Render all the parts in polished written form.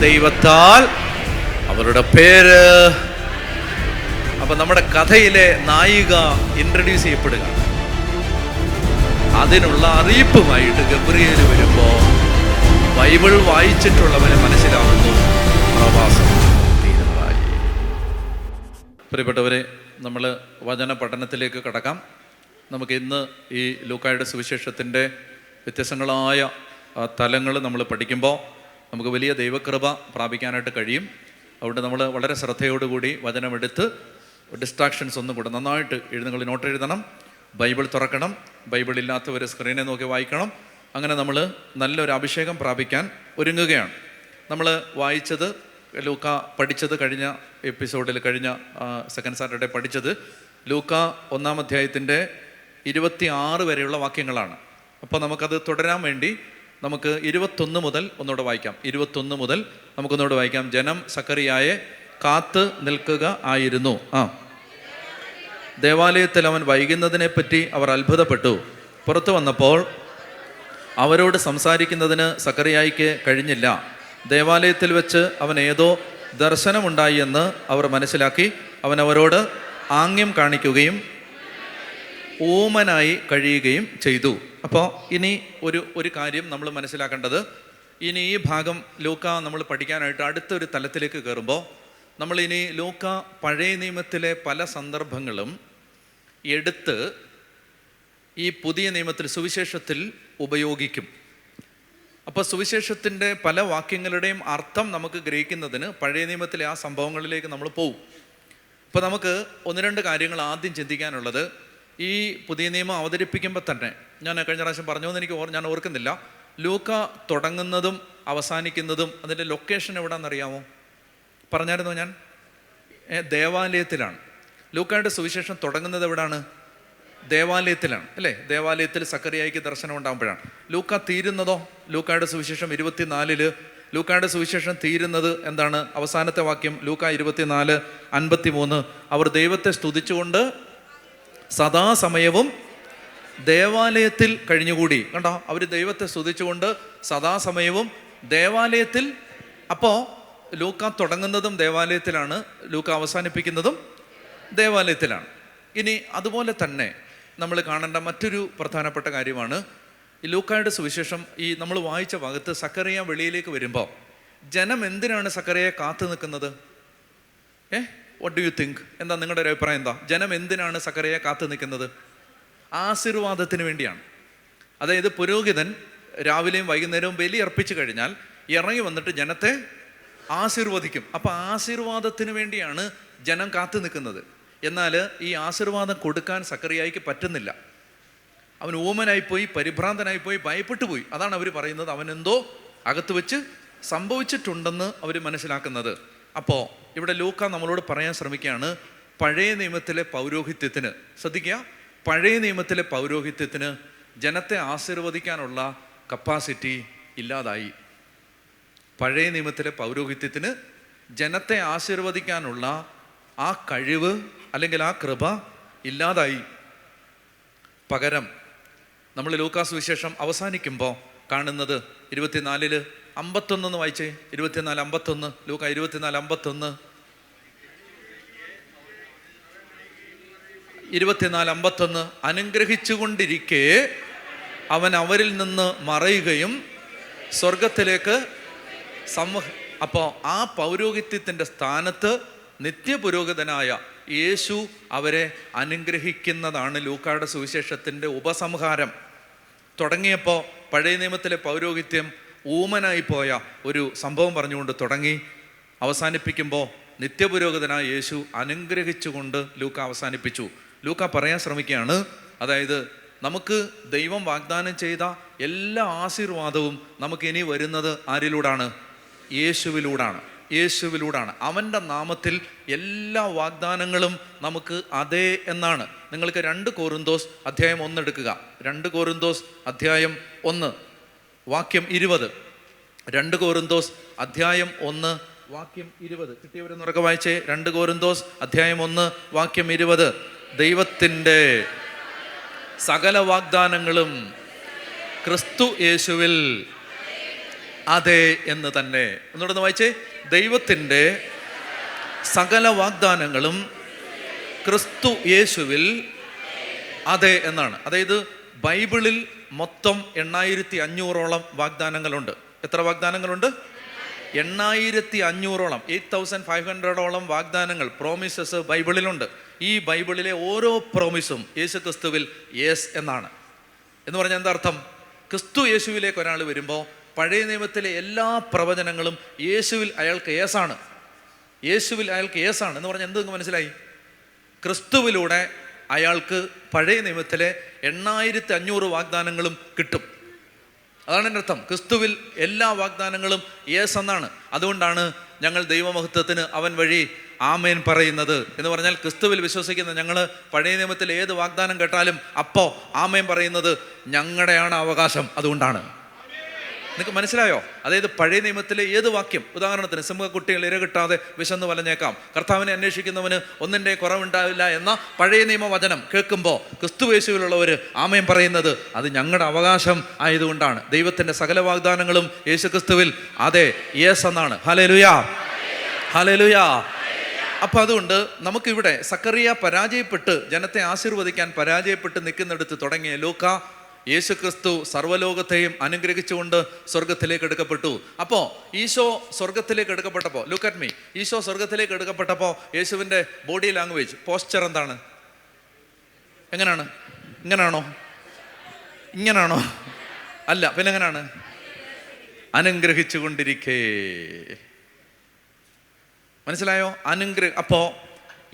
ദൈവത്താൽ അവരുടെ പേര്. അപ്പൊ നമ്മുടെ കഥയിലെ നായിക ഇൻട്രൊഡ്യൂസ് ചെയ്യപ്പെടുക. അതിനുള്ള അറിയിപ്പുമായിട്ട് ഗബ്രിയേൽ വരുമ്പോ ബൈബിൾ വായിച്ചിട്ടുള്ളവന് മനസ്സിലാവുന്നു പ്രവാസം തീരുമായി. പ്രിയപ്പെട്ടവരെ, നമ്മൾ വചന പഠനത്തിലേക്ക് കടക്കാം. നമുക്ക് ഇന്ന് ഈ ലൂക്കായുടെ സുവിശേഷത്തിൻ്റെ വ്യത്യസ്തങ്ങളായ തലങ്ങൾ നമ്മൾ പഠിക്കുമ്പോൾ നമുക്ക് വലിയ ദൈവകൃപ പ്രാപിക്കാനായിട്ട് കഴിയും. അതുകൊണ്ട് നമ്മൾ വളരെ ശ്രദ്ധയോടുകൂടി വചനമെടുത്ത് ഡിസ്ട്രാക്ഷൻസ് ഒന്നും കൂടെ നന്നായിട്ട് നിങ്ങൾ നോട്ട് എഴുതണം, ബൈബിൾ തുറക്കണം, ബൈബിൾ ഇല്ലാത്തവർ സ്ക്രീനെ നോക്കി വായിക്കണം. അങ്ങനെ നമ്മൾ നല്ലൊരു അഭിഷേകം പ്രാപിക്കാൻ ഒരുങ്ങുകയാണ്. നമ്മൾ വായിച്ചത് ലൂക്ക പഠിച്ചത് കഴിഞ്ഞ എപ്പിസോഡിൽ, കഴിഞ്ഞ സെക്കൻഡ് സാറ്റർഡേ പഠിച്ചത് ലൂക്ക 1-ാം അധ്യായത്തിൻ്റെ 26 വരെയുള്ള വാക്യങ്ങളാണ്. അപ്പോൾ നമുക്കത് തുടരാൻ വേണ്ടി നമുക്ക് 21 മുതൽ ഒന്നുകൂടെ വായിക്കാം. 21 മുതൽ നമുക്കൊന്നുകൂടെ വായിക്കാം. ജനം സക്കറിയായെ കാത്ത് നിൽക്കുക ആയിരുന്നു. ദേവാലയത്തിൽ അവൻ വൈകുന്നതിനെപ്പറ്റി അവർ അത്ഭുതപ്പെട്ടു. പുറത്തു വന്നപ്പോൾ അവരോട് സംസാരിക്കുന്നതിന് സക്കറിയായിക്ക് കഴിഞ്ഞില്ല. ദേവാലയത്തിൽ വെച്ച് അവൻ ഏതോ ദർശനമുണ്ടായി എന്ന് അവർ മനസ്സിലാക്കി. അവൻ അവരോട് ആംഗ്യം കാണിക്കുകയും ഊമനായി കഴിയുകയും ചെയ്തു. അപ്പോൾ ഇനി ഒരു കാര്യം നമ്മൾ മനസ്സിലാക്കേണ്ടത്, ഇനി ഈ ഭാഗം ലൂക്ക നമ്മൾ പഠിക്കാനായിട്ട് അടുത്തൊരു തലത്തിലേക്ക് കയറുമ്പോൾ നമ്മളിനി ലൂക്ക പഴയ നിയമത്തിലെ പല സന്ദർഭങ്ങളും എടുത്ത് ഈ പുതിയ നിയമത്തിൽ സുവിശേഷത്തിൽ ഉപയോഗിക്കും. അപ്പോൾ സുവിശേഷത്തിൻ്റെ പല വാക്യങ്ങളുടെയും അർത്ഥം നമുക്ക് ഗ്രഹിക്കുന്നതിന് പഴയ നിയമത്തിലെ ആ സംഭവങ്ങളിലേക്ക് നമ്മൾ പോകും. അപ്പോൾ നമുക്ക് 1-2 കാര്യങ്ങൾ ആദ്യം ചിന്തിക്കാനുള്ളത്, ഈ പുതിയ നിയമം അവതരിപ്പിക്കുമ്പോൾ തന്നെ ഞാൻ കഴിഞ്ഞ പ്രാവശ്യം പറഞ്ഞോന്ന് ഞാൻ ഓർക്കുന്നില്ല, ലൂക്ക തുടങ്ങുന്നതും അവസാനിക്കുന്നതും അതിൻ്റെ ലൊക്കേഷൻ എവിടെയാണെന്നറിയാമോ? പറഞ്ഞായിരുന്നോ? ഞാൻ ദേവാലയത്തിലാണ്. ലൂക്കായുടെ സുവിശേഷം തുടങ്ങുന്നത് എവിടാണ്? ദേവാലയത്തിലാണ്, അല്ലേ? ദേവാലയത്തിൽ സക്കറിയായിക്ക് ദർശനം ഉണ്ടാകുമ്പോഴാണ്. ലൂക്ക തീരുന്നതോ? ലൂക്കായുടെ സുവിശേഷം 24 ലൂക്കായുടെ സുവിശേഷം തീരുന്നത് എന്താണ്? അവസാനത്തെ വാക്യം ലൂക്ക 24:53. അവർ ദൈവത്തെ സ്തുതിച്ചുകൊണ്ട് സദാസമയവും ദേവാലയത്തിൽ കഴിഞ്ഞുകൂടി. കണ്ടോ? അവർ ദൈവത്തെ സ്തുതിച്ചുകൊണ്ട് സദാസമയവും ദേവാലയത്തിൽ. അപ്പോൾ ലൂക്ക തുടങ്ങുന്നതും ദേവാലയത്തിലാണ്, ലൂക്ക അവസാനിപ്പിക്കുന്നതും ദേവാലയത്തിലാണ്. ഇനി അതുപോലെ തന്നെ നമ്മൾ കാണേണ്ട മറ്റൊരു പ്രധാനപ്പെട്ട കാര്യമാണ്, ഈ ലൂക്കായുടെ സുവിശേഷം ഈ നമ്മൾ വായിച്ച ഭാഗത്ത് സക്കറിയ വെളിയിലേക്ക് വരുമ്പോൾ ജനം എന്തിനാണ് സക്കറിയയെ കാത്തു നിൽക്കുന്നത്? What do you think? എന്താ നിങ്ങളുടെ ഒരു അഭിപ്രായം? എന്താ ജനം എന്തിനാണ് സക്കറിയയെ കാത്തു നിൽക്കുന്നത്? ആശീർവാദത്തിന് വേണ്ടിയാണ്. അതായത് പുരോഹിതൻ രാവിലെയും വൈകുന്നേരവും ബലി അർപ്പിച്ചു കഴിഞ്ഞാൽ ഇറങ്ങി വന്നിട്ട് ജനത്തെ ആശീർവദിക്കും. അപ്പം ആശീർവാദത്തിന് വേണ്ടിയാണ് ജനം കാത്തു നിൽക്കുന്നത്. എന്നാൽ ഈ ആശീർവാദം കൊടുക്കാൻ സക്കറിയായിക്ക് പറ്റുന്നില്ല. അവൻ ഊമനായിപ്പോയി, പരിഭ്രാന്തനായിപ്പോയി, ഭയപ്പെട്ടു പോയി. അതാണ് അവർ പറയുന്നത്, അവൻ എന്തോ അകത്ത് വെച്ച് സംഭവിച്ചിട്ടുണ്ടെന്ന് അവർ മനസ്സിലാക്കുന്നത്. അപ്പോൾ ഇവിടെ ലൂക്ക നമ്മളോട് പറയാൻ ശ്രമിക്കുകയാണ്, പഴയ നിയമത്തിലെ പൗരോഹിത്യത്തിന്, ശ്രദ്ധിക്കുക, പഴയ നിയമത്തിലെ പൗരോഹിത്യത്തിന് ജനത്തെ ആശീർവദിക്കാനുള്ള കപ്പാസിറ്റി ഇല്ലാതായി. പഴയ നിയമത്തിലെ പൗരോഹിത്യത്തിന് ജനത്തെ ആശീർവദിക്കാനുള്ള ആ കഴിവ് അല്ലെങ്കിൽ ആ കൃപ ഇല്ലാതായി. പകരം നമ്മൾ ലൂക്കാ സുവിശേഷം അവസാനിക്കുമ്പോൾ കാണുന്നത് 24:51 വായിച്ചേ. 24:51 ലൂക്ക 24:51 24:51 അനുഗ്രഹിച്ചുകൊണ്ടിരിക്കെ അവൻ അവരിൽ നിന്ന് മറയുകയും സ്വർഗത്തിലേക്ക് അപ്പോൾ ആ പൗരോഹിത്യത്തിൻ്റെ സ്ഥാനത്ത് നിത്യപുരോഹിതനായ യേശു അവരെ അനുഗ്രഹിക്കുന്നതാണ് ലൂക്കായുടെ സുവിശേഷത്തിൻ്റെ ഉപസംഹാരം. തുടങ്ങിയപ്പോൾ പഴയ നിയമത്തിലെ പൗരോഹിത്യം ഊമനായിപ്പോയ ഒരു സംഭവം പറഞ്ഞുകൊണ്ട് തുടങ്ങി, അവസാനിപ്പിക്കുമ്പോൾ നിത്യപുരോഹിതനായ യേശു അനുഗ്രഹിച്ചുകൊണ്ട് ലൂക്ക അവസാനിപ്പിച്ചു. ലൂക്ക പറയാൻ ശ്രമിക്കുകയാണ്, അതായത് നമുക്ക് ദൈവം വാഗ്ദാനം ചെയ്ത എല്ലാ ആശീർവാദവും നമുക്ക് ഇനി വരുന്നത് ആരിലൂടാണ്? യേശുവിലൂടാണ്. അവൻ്റെ നാമത്തിൽ എല്ലാ വാഗ്ദാനങ്ങളും നമുക്ക് അതേ എന്നാണ്. നിങ്ങൾക്ക് 2 കൊരിന്തോസ് അധ്യായം 1 എടുക്കുക. 2 കൊരിന്തോസ് അധ്യായം 1 വാക്യം 20. 2 കൊരിന്തോസ് അധ്യായം 1 വാക്യം 20. കിട്ടിയവരെന്നുറക്കെ വായിച്ചേ. 2 കൊരിന്തോസ് അധ്യായം 1 വാക്യം 20. ദൈവത്തിൻ്റെ സകല വാഗ്ദാനങ്ങളും ക്രിസ്തു യേശുവിൽ അതെ എന്ന് തന്നെ. എന്നോടൊന്ന് വായിച്ചേ. ദൈവത്തിൻ്റെ സകല വാഗ്ദാനങ്ങളും ക്രിസ്തു യേശുവിൽ അതെ എന്നാണ്. അതായത് ബൈബിളിൽ മൊത്തം 8500ഓളം വാഗ്ദാനങ്ങളുണ്ട്. എത്ര വാഗ്ദാനങ്ങളുണ്ട്? 8500ഓളം, 8500ഓളം വാഗ്ദാനങ്ങൾ, പ്രോമിസസ് ബൈബിളിലുണ്ട്. ഈ ബൈബിളിലെ ഓരോ പ്രോമിസും യേശു ക്രിസ്തുവിൽ യേസ് എന്നാണ്. എന്ന് പറഞ്ഞാൽ എന്താ അർത്ഥം? ക്രിസ്തു യേശുവിലേക്ക് ഒരാൾ വരുമ്പോൾ പഴയ നിയമത്തിലെ എല്ലാ പ്രവചനങ്ങളും യേശുവിൽ അയാൾക്ക് യേസാണ്. യേശുവിൽ അയാൾക്ക് യേസാണ് എന്ന് പറഞ്ഞാൽ എന്ത് മനസ്സിലായി? ക്രിസ്തുവിലൂടെ അയാൾക്ക് പഴയ നിയമത്തിലെ 8500 വാഗ്ദാനങ്ങളും കിട്ടും. അതാണ് എൻ്റെ അർത്ഥം. ക്രിസ്തുവിൽ എല്ലാ വാഗ്ദാനങ്ങളും യേസ് എന്നാണ്. അതുകൊണ്ടാണ് ഞങ്ങൾ ദൈവമഹത്വത്തിന് അവൻ വഴി ആമേൻ പറയുന്നത്. എന്ന് പറഞ്ഞാൽ ക്രിസ്തുവിൽ വിശ്വസിക്കുന്ന ഞങ്ങൾ പഴയ നിയമത്തിൽ ഏത് വാഗ്ദാനം കേട്ടാലും അപ്പോൾ ആമേൻ പറയുന്നത് ഞങ്ങളുടെയാണ് അവകാശം. അതുകൊണ്ടാണ്. നിങ്ങൾക്ക് മനസ്സിലായോ? അതായത് പഴയ നിയമത്തിലെ ഏത് വാക്യം, ഉദാഹരണത്തിന് സിംഹക്കുട്ടികൾ ഇര കിട്ടാതെ വിശന്ന് വലഞ്ഞേക്കാം, കർത്താവിനെ അന്വേഷിക്കുന്നവന് ഒന്നിൻ്റെ കുറവുണ്ടാവില്ല എന്ന പഴയ നിയമ വചനം കേൾക്കുമ്പോൾ ക്രിസ്തു യേശുവിലുള്ളവർ ആമേൻ പറയുന്നത് അത് ഞങ്ങളുടെ അവകാശം ആയതുകൊണ്ടാണ്. ദൈവത്തിൻ്റെ സകല വാഗ്ദാനങ്ങളും യേശു ക്രിസ്തുവിൽ അതെ യേസ് എന്നാണ്. ഹല്ലേലൂയാ, ഹല്ലേലൂയാ. അപ്പം അതുകൊണ്ട് നമുക്കിവിടെ സക്കറിയ പരാജയപ്പെട്ട് ജനത്തെ ആശീർവദിക്കാൻ പരാജയപ്പെട്ട് നിൽക്കുന്നിടത്ത് തുടങ്ങിയ ലൂക്ക യേശു ക്രിസ്തു സർവ്വലോകത്തെയും അനുഗ്രഹിച്ചുകൊണ്ട് സ്വർഗത്തിലേക്ക് എടുക്കപ്പെട്ടു. അപ്പോൾ ഈശോ സ്വർഗത്തിലേക്ക് എടുക്കപ്പെട്ടപ്പോൾ, ലുക്ക് അറ്റ് മീ, ഈശോ സ്വർഗത്തിലേക്ക് എടുക്കപ്പെട്ടപ്പോൾ യേശുവിൻ്റെ ബോഡി ലാംഗ്വേജ്, പോസ്ചർ എന്താണ്? എങ്ങനെയാണ്? ഇങ്ങനാണോ? ഇങ്ങനാണോ? അല്ല, പിന്നെ എങ്ങനെയാണ്? അനുഗ്രഹിച്ചു കൊണ്ടിരിക്കേ. മനസ്സിലായോ? അപ്പോൾ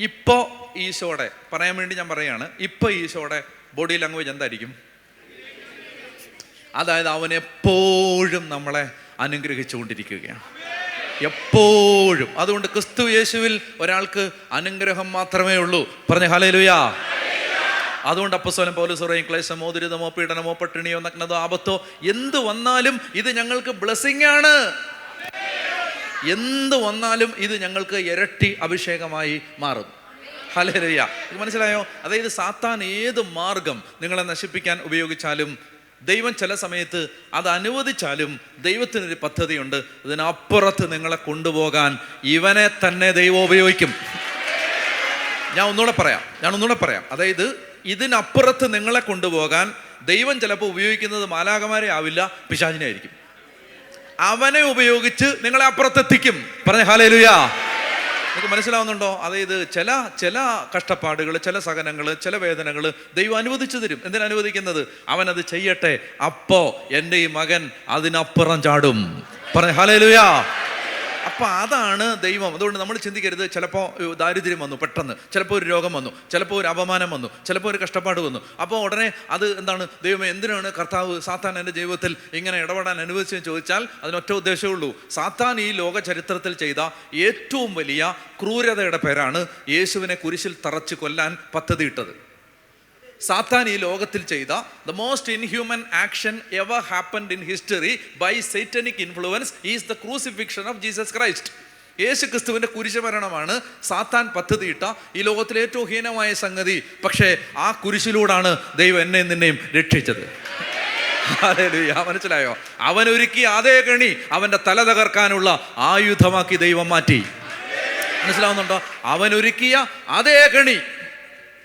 ഇപ്പോൾ ഈശോയുടെ പറയാൻ വേണ്ടി ഞാൻ പറയുകയാണ്, ഇപ്പോൾ ഈശോയുടെ ബോഡി ലാംഗ്വേജ് എന്തായിരിക്കും? അതായത് അവൻ എപ്പോഴും നമ്മളെ അനുഗ്രഹിച്ചു കൊണ്ടിരിക്കുകയാണ്, എപ്പോഴും. അതുകൊണ്ട് ക്രിസ്തു യേശുവിൽ ഒരാൾക്ക് അനുഗ്രഹം മാത്രമേ ഉള്ളൂ. പറഞ്ഞ ഹല്ലേലൂയാ. അതുകൊണ്ട് അപ്പോസ്തലൻ പൗലോസ് പറയും, ക്ലേശമോ ദുരിതമോ പീഡനമോ പട്ടിണിയോ നഗ്നതോ ആപത്തോ എന്ത് വന്നാലും ഇത് ഞങ്ങൾക്ക് ബ്ലെസ്സിങ് ആണ്. എന്ത് വന്നാലും ഇത് ഞങ്ങൾക്ക് ഇരട്ടി അഭിഷേകമായി മാറും. ഹല്ലേലൂയ. ഇത് മനസ്സിലായോ? അതായത് സാത്താൻ ഏത് മാർഗം നിങ്ങളെ നശിപ്പിക്കാൻ ഉപയോഗിച്ചാലും ദൈവം ചില സമയത്ത് അത് അനുവദിച്ചാലും ദൈവത്തിനൊരു പദ്ധതിയുണ്ട്. ഇതിനപ്പുറത്ത് നിങ്ങളെ കൊണ്ടുപോകാൻ ഇവനെ തന്നെ ദൈവം ഉപയോഗിക്കും. ഞാൻ ഒന്നുകൂടെ പറയാം. അതായത് ഇതിനപ്പുറത്ത് നിങ്ങളെ കൊണ്ടുപോകാൻ ദൈവം ചിലപ്പോൾ ഉപയോഗിക്കുന്നത് മാലാഖമാരെ ആവില്ല, പിശാചിനെ ആയിരിക്കും. അവനെ ഉപയോഗിച്ച് നിങ്ങളെ അപ്പുറത്തെത്തിക്കും. പറഞ്ഞ ഹല്ലേലൂയാ. നിങ്ങൾക്ക് മനസ്സിലാവുന്നുണ്ടോ? അതായത് ചില കഷ്ടപ്പാടുകൾ, ചില സഹനങ്ങൾ, ചില വേദനകൾ ദൈവം അനുവദിച്ചു തരും. എന്തിനനുവദിക്കുന്നത്? അവനത് ചെയ്യട്ടെ. അപ്പോൾ എൻ്റെ ഈ മകൻ അതിനപ്പുറം ചാടും. പറഞ്ഞ ഹല്ലേലൂയാ. അപ്പം അതാണ് ദൈവം. അതുകൊണ്ട് നമ്മൾ ചിന്തിക്കരുത് ചിലപ്പോൾ ദാരിദ്ര്യം വന്നു പെട്ടെന്ന്, ചിലപ്പോൾ ഒരു രോഗം വന്നു, ചിലപ്പോൾ ഒരു അപമാനം വന്നു, ചിലപ്പോൾ ഒരു കഷ്ടപ്പാട് വന്നു. അപ്പോൾ ഉടനെ അത് എന്താണ്? ദൈവമേ, എന്തിനാണ് കർത്താവ് സാത്താൻ എൻ്റെ ജീവിതത്തിൽ ഇങ്ങനെ ഇടപെടാൻ അനുവദിച്ചെന്ന് ചോദിച്ചാൽ അതിനൊറ്റ ഉദ്ദേശമേ ഉള്ളൂ. സാത്താൻ ഈ ലോക ചരിത്രത്തിൽ ചെയ്ത ഏറ്റവും വലിയ ക്രൂരതയുടെ പേരാണ് യേശുവിനെ കുരിശിൽ തറച്ച് കൊല്ലാൻ പദ്ധതിയിട്ടത്. സാത്താൻ ഈ ലോകത്തിൽ ചെയ്ത the most inhuman action ever happened in history by satanic influence is the crucifixion of Jesus Christ. യേശു ക്രിസ്തുവിൻ്റെ കുരിശുമരണമാണ് സാത്താൻ പദ്ധതിയിട്ട ഈ ലോകത്തിലെ ഏറ്റവും ഹീനമായ സംഗതി. പക്ഷേ ആ കുരിശിലൂടാണ് ദൈവം എന്നെയും നിന്നെയും രക്ഷിച്ചത്. ഹല്ലേലൂയ. മനസ്സിലായോ? അവനൊരുക്കി അതേ കെണി അവൻ്റെ തല തകർക്കാനുള്ള ആയുധമാക്കി ദൈവം മാറ്റി. മനസ്സിലാവുന്നുണ്ടോ? അവനൊരുക്കിയ അതേ കെണി.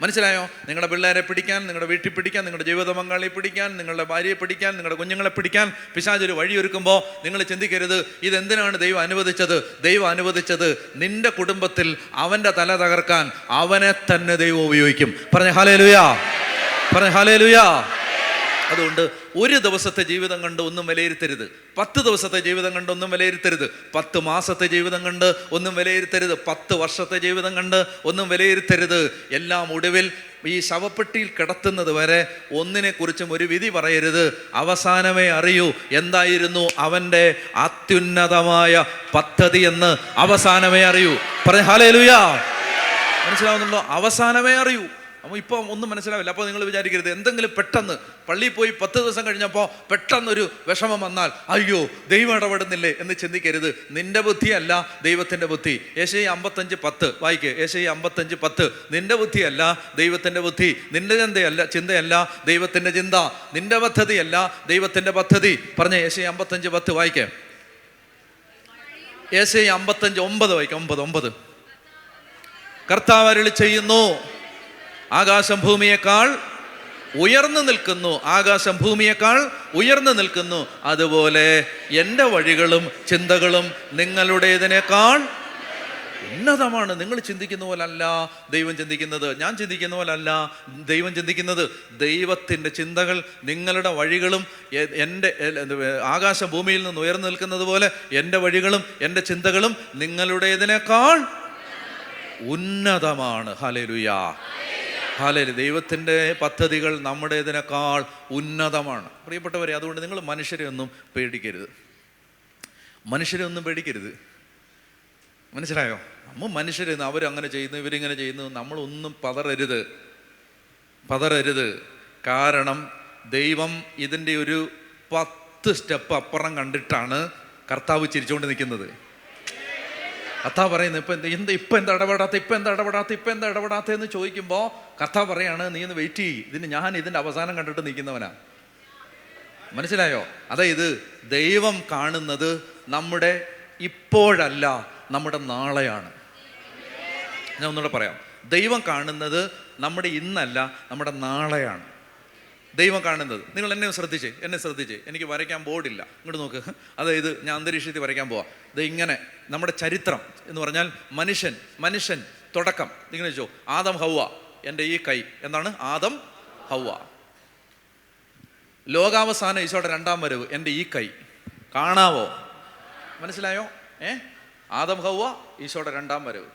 മനസ്സിലായോ? നിങ്ങളുടെ പിള്ളേരെ പിടിക്കാൻ, നിങ്ങളുടെ വീട്ടിൽ പിടിക്കാൻ, നിങ്ങളുടെ ജീവിത പങ്കാളിയെ പിടിക്കാൻ, നിങ്ങളുടെ ഭാര്യയെ പിടിക്കാൻ, നിങ്ങളുടെ കുഞ്ഞുങ്ങളെ പിടിക്കാൻ പിശാചൊരു വഴിയൊരുക്കുമ്പോൾ നിങ്ങൾ ചിന്തിക്കരുത് ഇതെന്തിനാണ് ദൈവം അനുവദിച്ചത്. ദൈവം അനുവദിച്ചത് നിന്റെ കുടുംബത്തിൽ അവൻ്റെ തല തകർക്കാൻ അവനെ തന്നെ ദൈവം ഉപയോഗിക്കും. പറഞ്ഞ ഹല്ലേലൂയാ. പറഞ്ഞ ഹല്ലേലൂയാ. അതുകൊണ്ട് ഒരു ദിവസത്തെ ജീവിതം കണ്ട് ഒന്നും വിലയിരുത്തരുത്. 10 ദിവസത്തെ ജീവിതം കണ്ട് ഒന്നും വിലയിരുത്തരുത്. 10 മാസത്തെ ജീവിതം കണ്ട് ഒന്നും വിലയിരുത്തരുത്. 10 വർഷത്തെ ജീവിതം കണ്ട് ഒന്നും വിലയിരുത്തരുത്. എല്ലാം ഒടുവിൽ ഈ ശവപ്പെട്ടിയിൽ കിടത്തുന്നത് വരെ ഒന്നിനെക്കുറിച്ചും ഒരു വിധി പറയരുത്. അവസാനമേ അറിയൂ എന്തായിരുന്നു അവൻ്റെ അത്യുന്നതമായ പദ്ധതി എന്ന്. അവസാനമേ അറിയൂ. പറഞ്ഞ ഹല്ലേലൂയാ. മനസ്സിലാവുന്നുണ്ടോ? അവസാനമേ അറിയൂ. അപ്പോൾ ഇപ്പം ഒന്നും മനസ്സിലാവില്ല. അപ്പോൾ നിങ്ങൾ വിചാരിക്കരുത് എന്തെങ്കിലും പെട്ടെന്ന് പള്ളിയിൽ പോയി 10 ദിവസം കഴിഞ്ഞപ്പോൾ പെട്ടെന്നൊരു വിഷമം വന്നാൽ അയ്യോ ദൈവം ഇടപെടുന്നില്ലേ എന്ന് ചിന്തിക്കരുത്. നിന്റെ ബുദ്ധിയല്ല ദൈവത്തിൻ്റെ ബുദ്ധി. യെശയ്യാ 55:10 വായിക്ക്. യെശയ്യാ 55:10. നിന്റെ ബുദ്ധിയല്ല ദൈവത്തിൻ്റെ ബുദ്ധി, നിന്റെ ചിന്തയല്ല ദൈവത്തിൻ്റെ ചിന്ത, നിന്റെ പദ്ധതിയല്ല ദൈവത്തിൻ്റെ പദ്ധതി. പറഞ്ഞ യെശയ്യാ 55:10 വായിക്കേ. യെശയ്യാ 55:9 വായിക്കാം. 9. കർത്താവ് അരുളി ചെയ്യുന്നു, ആകാശം ഭൂമിയേക്കാൾ ഉയർന്നു നിൽക്കുന്നു, ആകാശം ഭൂമിയേക്കാൾ ഉയർന്നു നിൽക്കുന്നു, അതുപോലെ എൻ്റെ വഴികളും ചിന്തകളും നിങ്ങളുടേതിനേക്കാൾ ഉന്നതമാണ്. നിങ്ങൾ ചിന്തിക്കുന്ന പോലല്ല ദൈവം ചിന്തിക്കുന്നത്, ഞാൻ ചിന്തിക്കുന്ന പോലല്ല ദൈവം ചിന്തിക്കുന്നത്. ദൈവത്തിൻ്റെ ചിന്തകൾ, നിങ്ങളുടെ വഴികളും എൻ്റെ ആകാശം ഭൂമിയിൽ നിന്ന് ഉയർന്നു നിൽക്കുന്നത് പോലെ എൻ്റെ വഴികളും എൻ്റെ ചിന്തകളും നിങ്ങളുടേതിനേക്കാൾ ഉന്നതമാണ്. ഹല്ലേലൂയാ, ഹല്ലേലൂയ. ദൈവത്തിൻ്റെ പദ്ധതികൾ നമ്മുടേതിനേക്കാൾ ഉന്നതമാണ്. പ്രിയപ്പെട്ടവരെ, അതുകൊണ്ട് നിങ്ങൾ മനുഷ്യരെ ഒന്നും പേടിക്കരുത്, മനുഷ്യരെ ഒന്നും പേടിക്കരുത്. മനസ്സിലായോ? നമ്മൾ മനുഷ്യരെന്ന് അവരങ്ങനെ ചെയ്യുന്നു, ഇവരിങ്ങനെ ചെയ്യുന്നു, നമ്മളൊന്നും പതറരുത്. കാരണം ദൈവം ഇതിൻ്റെ ഒരു 10 സ്റ്റെപ്പ് അപ്പുറം കണ്ടിട്ടാണ് കർത്താവ് ചിരിച്ചുകൊണ്ട് നിൽക്കുന്നത്. കർത്താവ് പറയുന്നത് ഇപ്പം എന്താ ഇടപെടാത്ത എന്ന് ചോദിക്കുമ്പോൾ കർത്താവ് പറയാണ്, നീ ഒന്ന് വെയിറ്റ് ചെയ്യ്, ഞാൻ ഇതിൻ്റെ അവസാനം കണ്ടിട്ട് നിൽക്കുന്നവനാ. മനസ്സിലായോ? അതായത് ദൈവം കാണുന്നത് നമ്മുടെ ഇപ്പോഴല്ല, നമ്മുടെ നാളെയാണ്. ഞാൻ ഒന്നുകൂടെ പറയാം. ദൈവം കാണുന്നത് നമ്മുടെ ഇന്നല്ല, നമ്മുടെ നാളെയാണ് ദൈവം കാണുന്നത്. നിങ്ങൾ എന്നെ ശ്രദ്ധിച്ചേ. എനിക്ക് വരയ്ക്കാൻ ബോർഡില്ല, ഇങ്ങോട്ട് നോക്ക്. അതായത് ഞാൻ അന്തരീക്ഷത്തിൽ വരയ്ക്കാൻ പോവാം. ഇത് ഇങ്ങനെ നമ്മുടെ ചരിത്രം എന്ന് പറഞ്ഞാൽ മനുഷ്യൻ തുടക്കം. ഇങ്ങനെ വെച്ചോ, ആദം ഹൗവ, എൻ്റെ ഈ കൈ എന്താണ്? ആദം ഹൗവ. ലോകാവസാനം ഈശോയുടെ 2ാം വരവ്, എൻ്റെ ഈ കൈ. കാണാവോ? മനസ്സിലായോ? ആദം ഹൗവ, ഈശോയുടെ 2ാം വരവ്.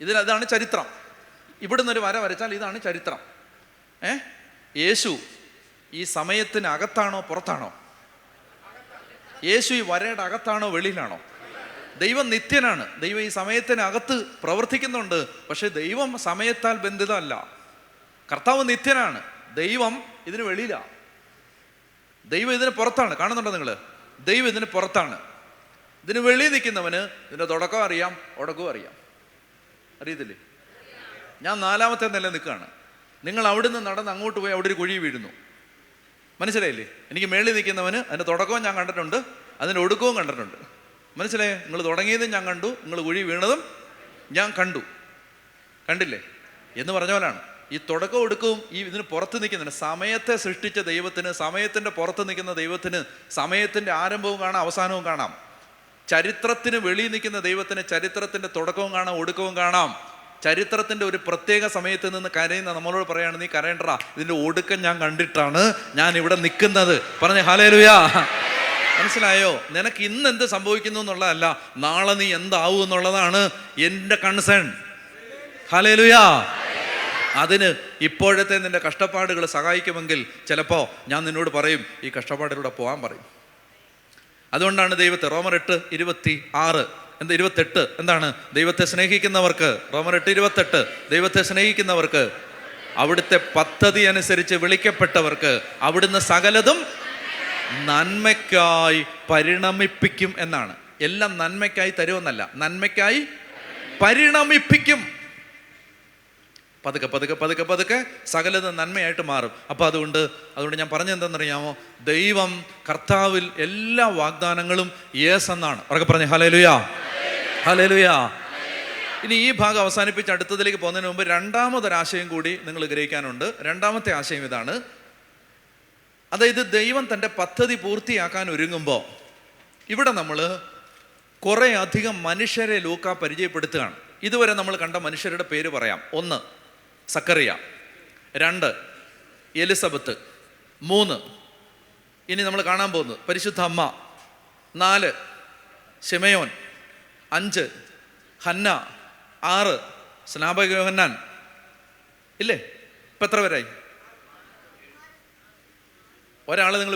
ഇതാണ് ചരിത്രം. ഇവിടുന്ന് ഒരു വര വരച്ചാൽ ഇതാണ് ചരിത്രം. യേശു ഈ സമയത്തിന് അകത്താണോ പുറത്താണോ? യേശു ഈ വരയുടെ അകത്താണോ വെളിയിലാണോ? ദൈവം നിത്യനാണ്. ദൈവം ഈ സമയത്തിനകത്ത് പ്രവർത്തിക്കുന്നുണ്ട്. പക്ഷെ ദൈവം സമയത്താൽ ബന്ധിതമല്ല. കർത്താവ് നിത്യനാണ്, ദൈവം ഇതിന് വെളിയിലാണ്. ദൈവം ഇതിന് പുറത്താണ്. കാണുന്നുണ്ടോ നിങ്ങൾ? ദൈവം ഇതിന് പുറത്താണ്. ഇതിന് വെളിയിൽ നിൽക്കുന്നവന് ഇതിൻ്റെ തുടക്കം അറിയാം, ഒടുക്കവും അറിയാം. അറിയത്തില്ലേ? ഞാൻ 4ാമത്തെ നില നിൽക്കുകയാണ്. നിങ്ങൾ അവിടുന്ന് നടന്ന് അങ്ങോട്ട് പോയി അവിടെ ഒരു കുഴി വീഴുന്നു. മനസ്സിലായില്ലേ? എനിക്ക് മേളിൽ നിൽക്കുന്നവന് അതിൻ്റെ തുടക്കവും ഞാൻ കണ്ടിട്ടുണ്ട്, അതിൻ്റെ ഒടുക്കവും കണ്ടിട്ടുണ്ട്. മനസ്സിലായേ? നിങ്ങൾ തുടങ്ങിയതും ഞാൻ കണ്ടു, നിങ്ങൾ കുഴി വീണതും ഞാൻ കണ്ടില്ലേ എന്ന് പറഞ്ഞ പോലാണ് ഈ തുടക്കവും ഒടുക്കവും. ഈ ഇതിന് പുറത്ത് നിൽക്കുന്നതിന്, സമയത്തെ സൃഷ്ടിച്ച ദൈവത്തിന്, സമയത്തിൻ്റെ പുറത്ത് നിൽക്കുന്ന ദൈവത്തിന് സമയത്തിൻ്റെ ആരംഭവും കാണാം, അവസാനവും കാണാം. ചരിത്രത്തിന് വെളിയിൽ നിൽക്കുന്ന ദൈവത്തിന് ചരിത്രത്തിൻ്റെ തുടക്കവും കാണാം, ഒടുക്കവും കാണാം. ചരിത്രത്തിൻ്റെ ഒരു പ്രത്യേക സമയത്ത് നിന്ന് കരയുന്ന നമ്മളോട് പറയാണ്, നീ കരയണ്ട, ഇതിൻ്റെ ഒടുക്കം ഞാൻ കണ്ടിട്ടാണ് ഞാൻ ഇവിടെ നിൽക്കുന്നത്. പറഞ്ഞേ ഹല്ലേലൂയ. മനസ്സിലായോ? നിനക്ക് ഇന്ന് എന്ത് സംഭവിക്കുന്നു എന്നുള്ളതല്ല, നാളെ നീ എന്താവും എന്നുള്ളതാണ് എൻ്റെ കൺസേൺ. ഹല്ലേലൂയ. അതിന് ഇപ്പോഴത്തെ നിൻ്റെ കഷ്ടപ്പാടുകൾ സഹായിക്കുമെങ്കിൽ ചിലപ്പോൾ ഞാൻ നിന്നോട് പറയും, ഈ കഷ്ടപ്പാടിലൂടെ പോകാൻ പറയും. അതുകൊണ്ടാണ് ദൈവത്തെ റോമർ 8:26 28 എന്താണ്? ദൈവത്തെ സ്നേഹിക്കുന്നവർക്ക്, റോമർ 8:28, ദൈവത്തെ സ്നേഹിക്കുന്നവർക്ക്, അവിടുത്തെ പദ്ധതി അനുസരിച്ച് വിളിക്കപ്പെട്ടവർക്ക് അവിടുന്ന് സകലതും നന്മയ്ക്കായി പരിണമിപ്പിക്കും എന്നാണ്. എല്ലാം നന്മയ്ക്കായി തരുമെന്നല്ല, നന്മയ്ക്കായി പരിണമിപ്പിക്കും. പതുക്കെ സകലതും നന്മയായിട്ട് മാറും. അപ്പോൾ അതുകൊണ്ട് ഞാൻ പറഞ്ഞെന്തെന്നറിയാമോ? ദൈവം കർത്താവിൽ എല്ലാ വാഗ്ദാനങ്ങളും യേസ് എന്നാണ്. ഉറക്കെ പറഞ്ഞേ ഹല്ലേലൂയ, ഹല്ലേലൂയ. ഇനി ഈ ഭാഗം അവസാനിപ്പിച്ച് അടുത്തതിലേക്ക് പോകുന്നതിന് മുമ്പ് 2ാമതൊരാശയം കൂടി നിങ്ങൾ ഗ്രഹിക്കാനുണ്ട്. 2ാമത്തെ ആശയം ഇതാണ്. അതായത് ദൈവം തൻ്റെ പദ്ധതി പൂർത്തിയാക്കാൻ ഒരുങ്ങുമ്പോൾ ഇവിടെ നമ്മൾ കുറേ അധികം മനുഷ്യരെ ലൂക്ക പരിചയപ്പെടുത്തുകയാണ്. ഇതുവരെ നമ്മൾ കണ്ട മനുഷ്യരുടെ പേര് പറയാം. 1 സക്കറിയ, 2 എലിസബത്ത്, 3 ഇനി നമ്മൾ കാണാൻ പോകുന്നത് പരിശുദ്ധ അമ്മ, 4 ശിമയോൻ, 5 ഹന്ന, 6 സ്നാപക യോഹന്നാൻ. ഇല്ലേ? ഇപ്പം എത്ര പേരായി? ഒരാളെ നിങ്ങൾ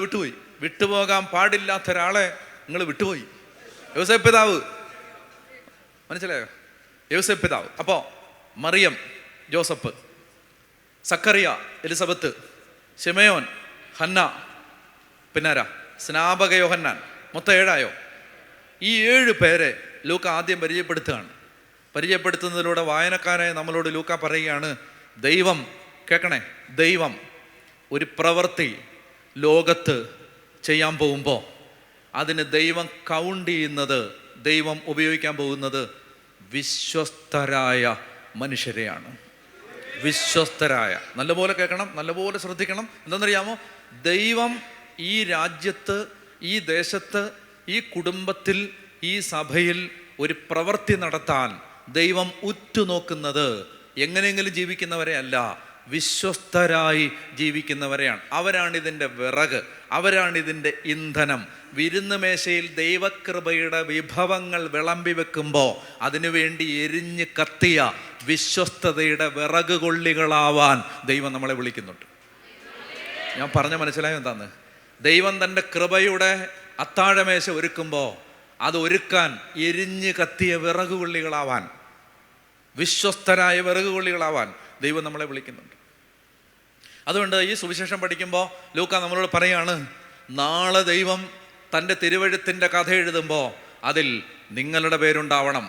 വിട്ടുപോകാൻ പാടില്ലാത്ത ഒരാളെ നിങ്ങൾ വിട്ടുപോയി. യോസേപ്പ് പിതാവ്. മനസ്സിലായോ? യോസേപ്പ് പിതാവ്. അപ്പോൾ Mariyam, Joseph, Sakkariya, Elizabeth, Shimayon, Hannah, പിന്നാരാ? സ്നാപക യോഹന്നാൻ. മൊത്തം 7 ഈ 7 പേരെ ലൂക്ക ആദ്യം പരിചയപ്പെടുത്തുകയാണ്. പരിചയപ്പെടുത്തുന്നതിലൂടെ വായനക്കാരായ നമ്മളോട് ലൂക്ക പറയുകയാണ്, ദൈവം, കേൾക്കണേ, ദൈവം ഒരു പ്രവൃത്തി ലോകത്ത് ചെയ്യാൻ പോകുമ്പോൾ അതിന് ദൈവം കൗണ്ട് ചെയ്യുന്നത്, ദൈവം ഉപയോഗിക്കാൻ പോകുന്നത് വിശ്വസ്തരായ മനുഷ്യരെയാണ്. വിശ്വസ്തരായ, നല്ലപോലെ കേൾക്കണം, നല്ലപോലെ ശ്രദ്ധിക്കണം. എന്താണെന്നറിയാമോ? ദൈവം ഈ രാജ്യത്ത്, ഈ ദേശത്ത്, ഈ കുടുംബത്തിൽ, ഈ സഭയിൽ ഒരു പ്രവൃത്തി നടത്താൻ ദൈവം ഉറ്റുനോക്കുന്നത് എങ്ങനെയെങ്കിലും ജീവിക്കുന്നവരെ അല്ല, വിശ്വസ്തരായി ജീവിക്കുന്നവരെയാണ്. അവരാണിതിൻ്റെ വിറക്, അവരാണിതിൻ്റെ ഇന്ധനം. വിരുന്ന് മേശയിൽ ദൈവകൃപയുടെ വിഭവങ്ങൾ വിളമ്പി വെക്കുമ്പോൾ അതിനുവേണ്ടി എരിഞ്ഞ് കത്തിയ വിശ്വസ്തതയുടെ വിറക് കൊള്ളികളാവാൻ ദൈവം നമ്മളെ വിളിക്കുന്നുണ്ട്. ഞാൻ പറഞ്ഞ മനസ്സിലായോ എന്താന്ന്? ദൈവം തൻ്റെ കൃപയുടെ അത്താഴമേശ ഒരുക്കുമ്പോൾ അത് ഒരുക്കാൻ എരിഞ്ഞ് കത്തിയ വിറക് കൊള്ളികളാവാൻ, വിശ്വസ്തരായ വിറക് കൊള്ളികളാവാൻ ദൈവം നമ്മളെ വിളിക്കുന്നുണ്ട്. അതുകൊണ്ട് ഈ സുവിശേഷം പഠിക്കുമ്പോൾ ലൂക്ക നമ്മളോട് പറയാണ്, നാളെ ദൈവം തൻ്റെ തിരുവെഴുത്തിൻ്റെ കഥ എഴുതുമ്പോൾ അതിൽ നിങ്ങളുടെ പേരുണ്ടാവണം,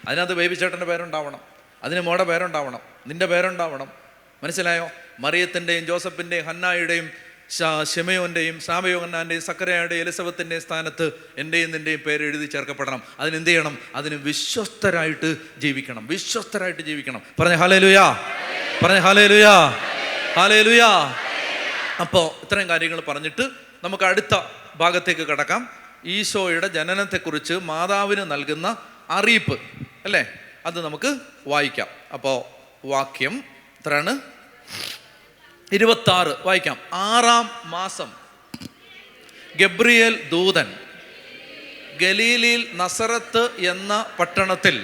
അതിനകത്ത് ബേബിച്ചേട്ടൻ്റെ പേരുണ്ടാവണം, അതിന് മോടെ പേരുണ്ടാവണം, നിൻ്റെ പേരുണ്ടാവണം. മനസ്സിലായോ? മറിയത്തിൻ്റെയും ജോസഫിൻ്റെയും ഹന്നായുടെയും ശിമയോൻ്റെയും സാമയോഹന്നാൻ്റെയും സക്കരയുടെയും എലിസബത്തിൻ്റെയും സ്ഥാനത്ത് എൻ്റെയും നിൻ്റെയും പേര് എഴുതി ചേർക്കപ്പെടണം. അതിനെന്ത് ചെയ്യണം? അതിന് വിശ്വസ്തരായിട്ട് ജീവിക്കണം, വിശ്വസ്തരായിട്ട് ജീവിക്കണം. പറഞ്ഞ ഹല്ലേലൂയാ, പറഞ്ഞ ഹല്ലേലൂയാ, ഹല്ലേലൂയാ. അപ്പോൾ ഇത്രയും കാര്യങ്ങൾ പറഞ്ഞിട്ട് നമുക്ക് അടുത്ത ഭാഗത്തേക്ക് കടക്കാം. ഈശോയുടെ ജനനത്തെക്കുറിച്ച് മാതാവിന് നൽകുന്ന അറിയിപ്പ് അല്ലേ, അത് നമുക്ക് വായിക്കാം. അപ്പോൾ വാക്യം എത്രയാണ്? 26 വായിക്കാം. 6-ാം മാസം ഗബ്രിയേൽ ദൂതൻ ഗലീലയിൽ നസറത്ത് എന്ന പട്ടണത്തിൽ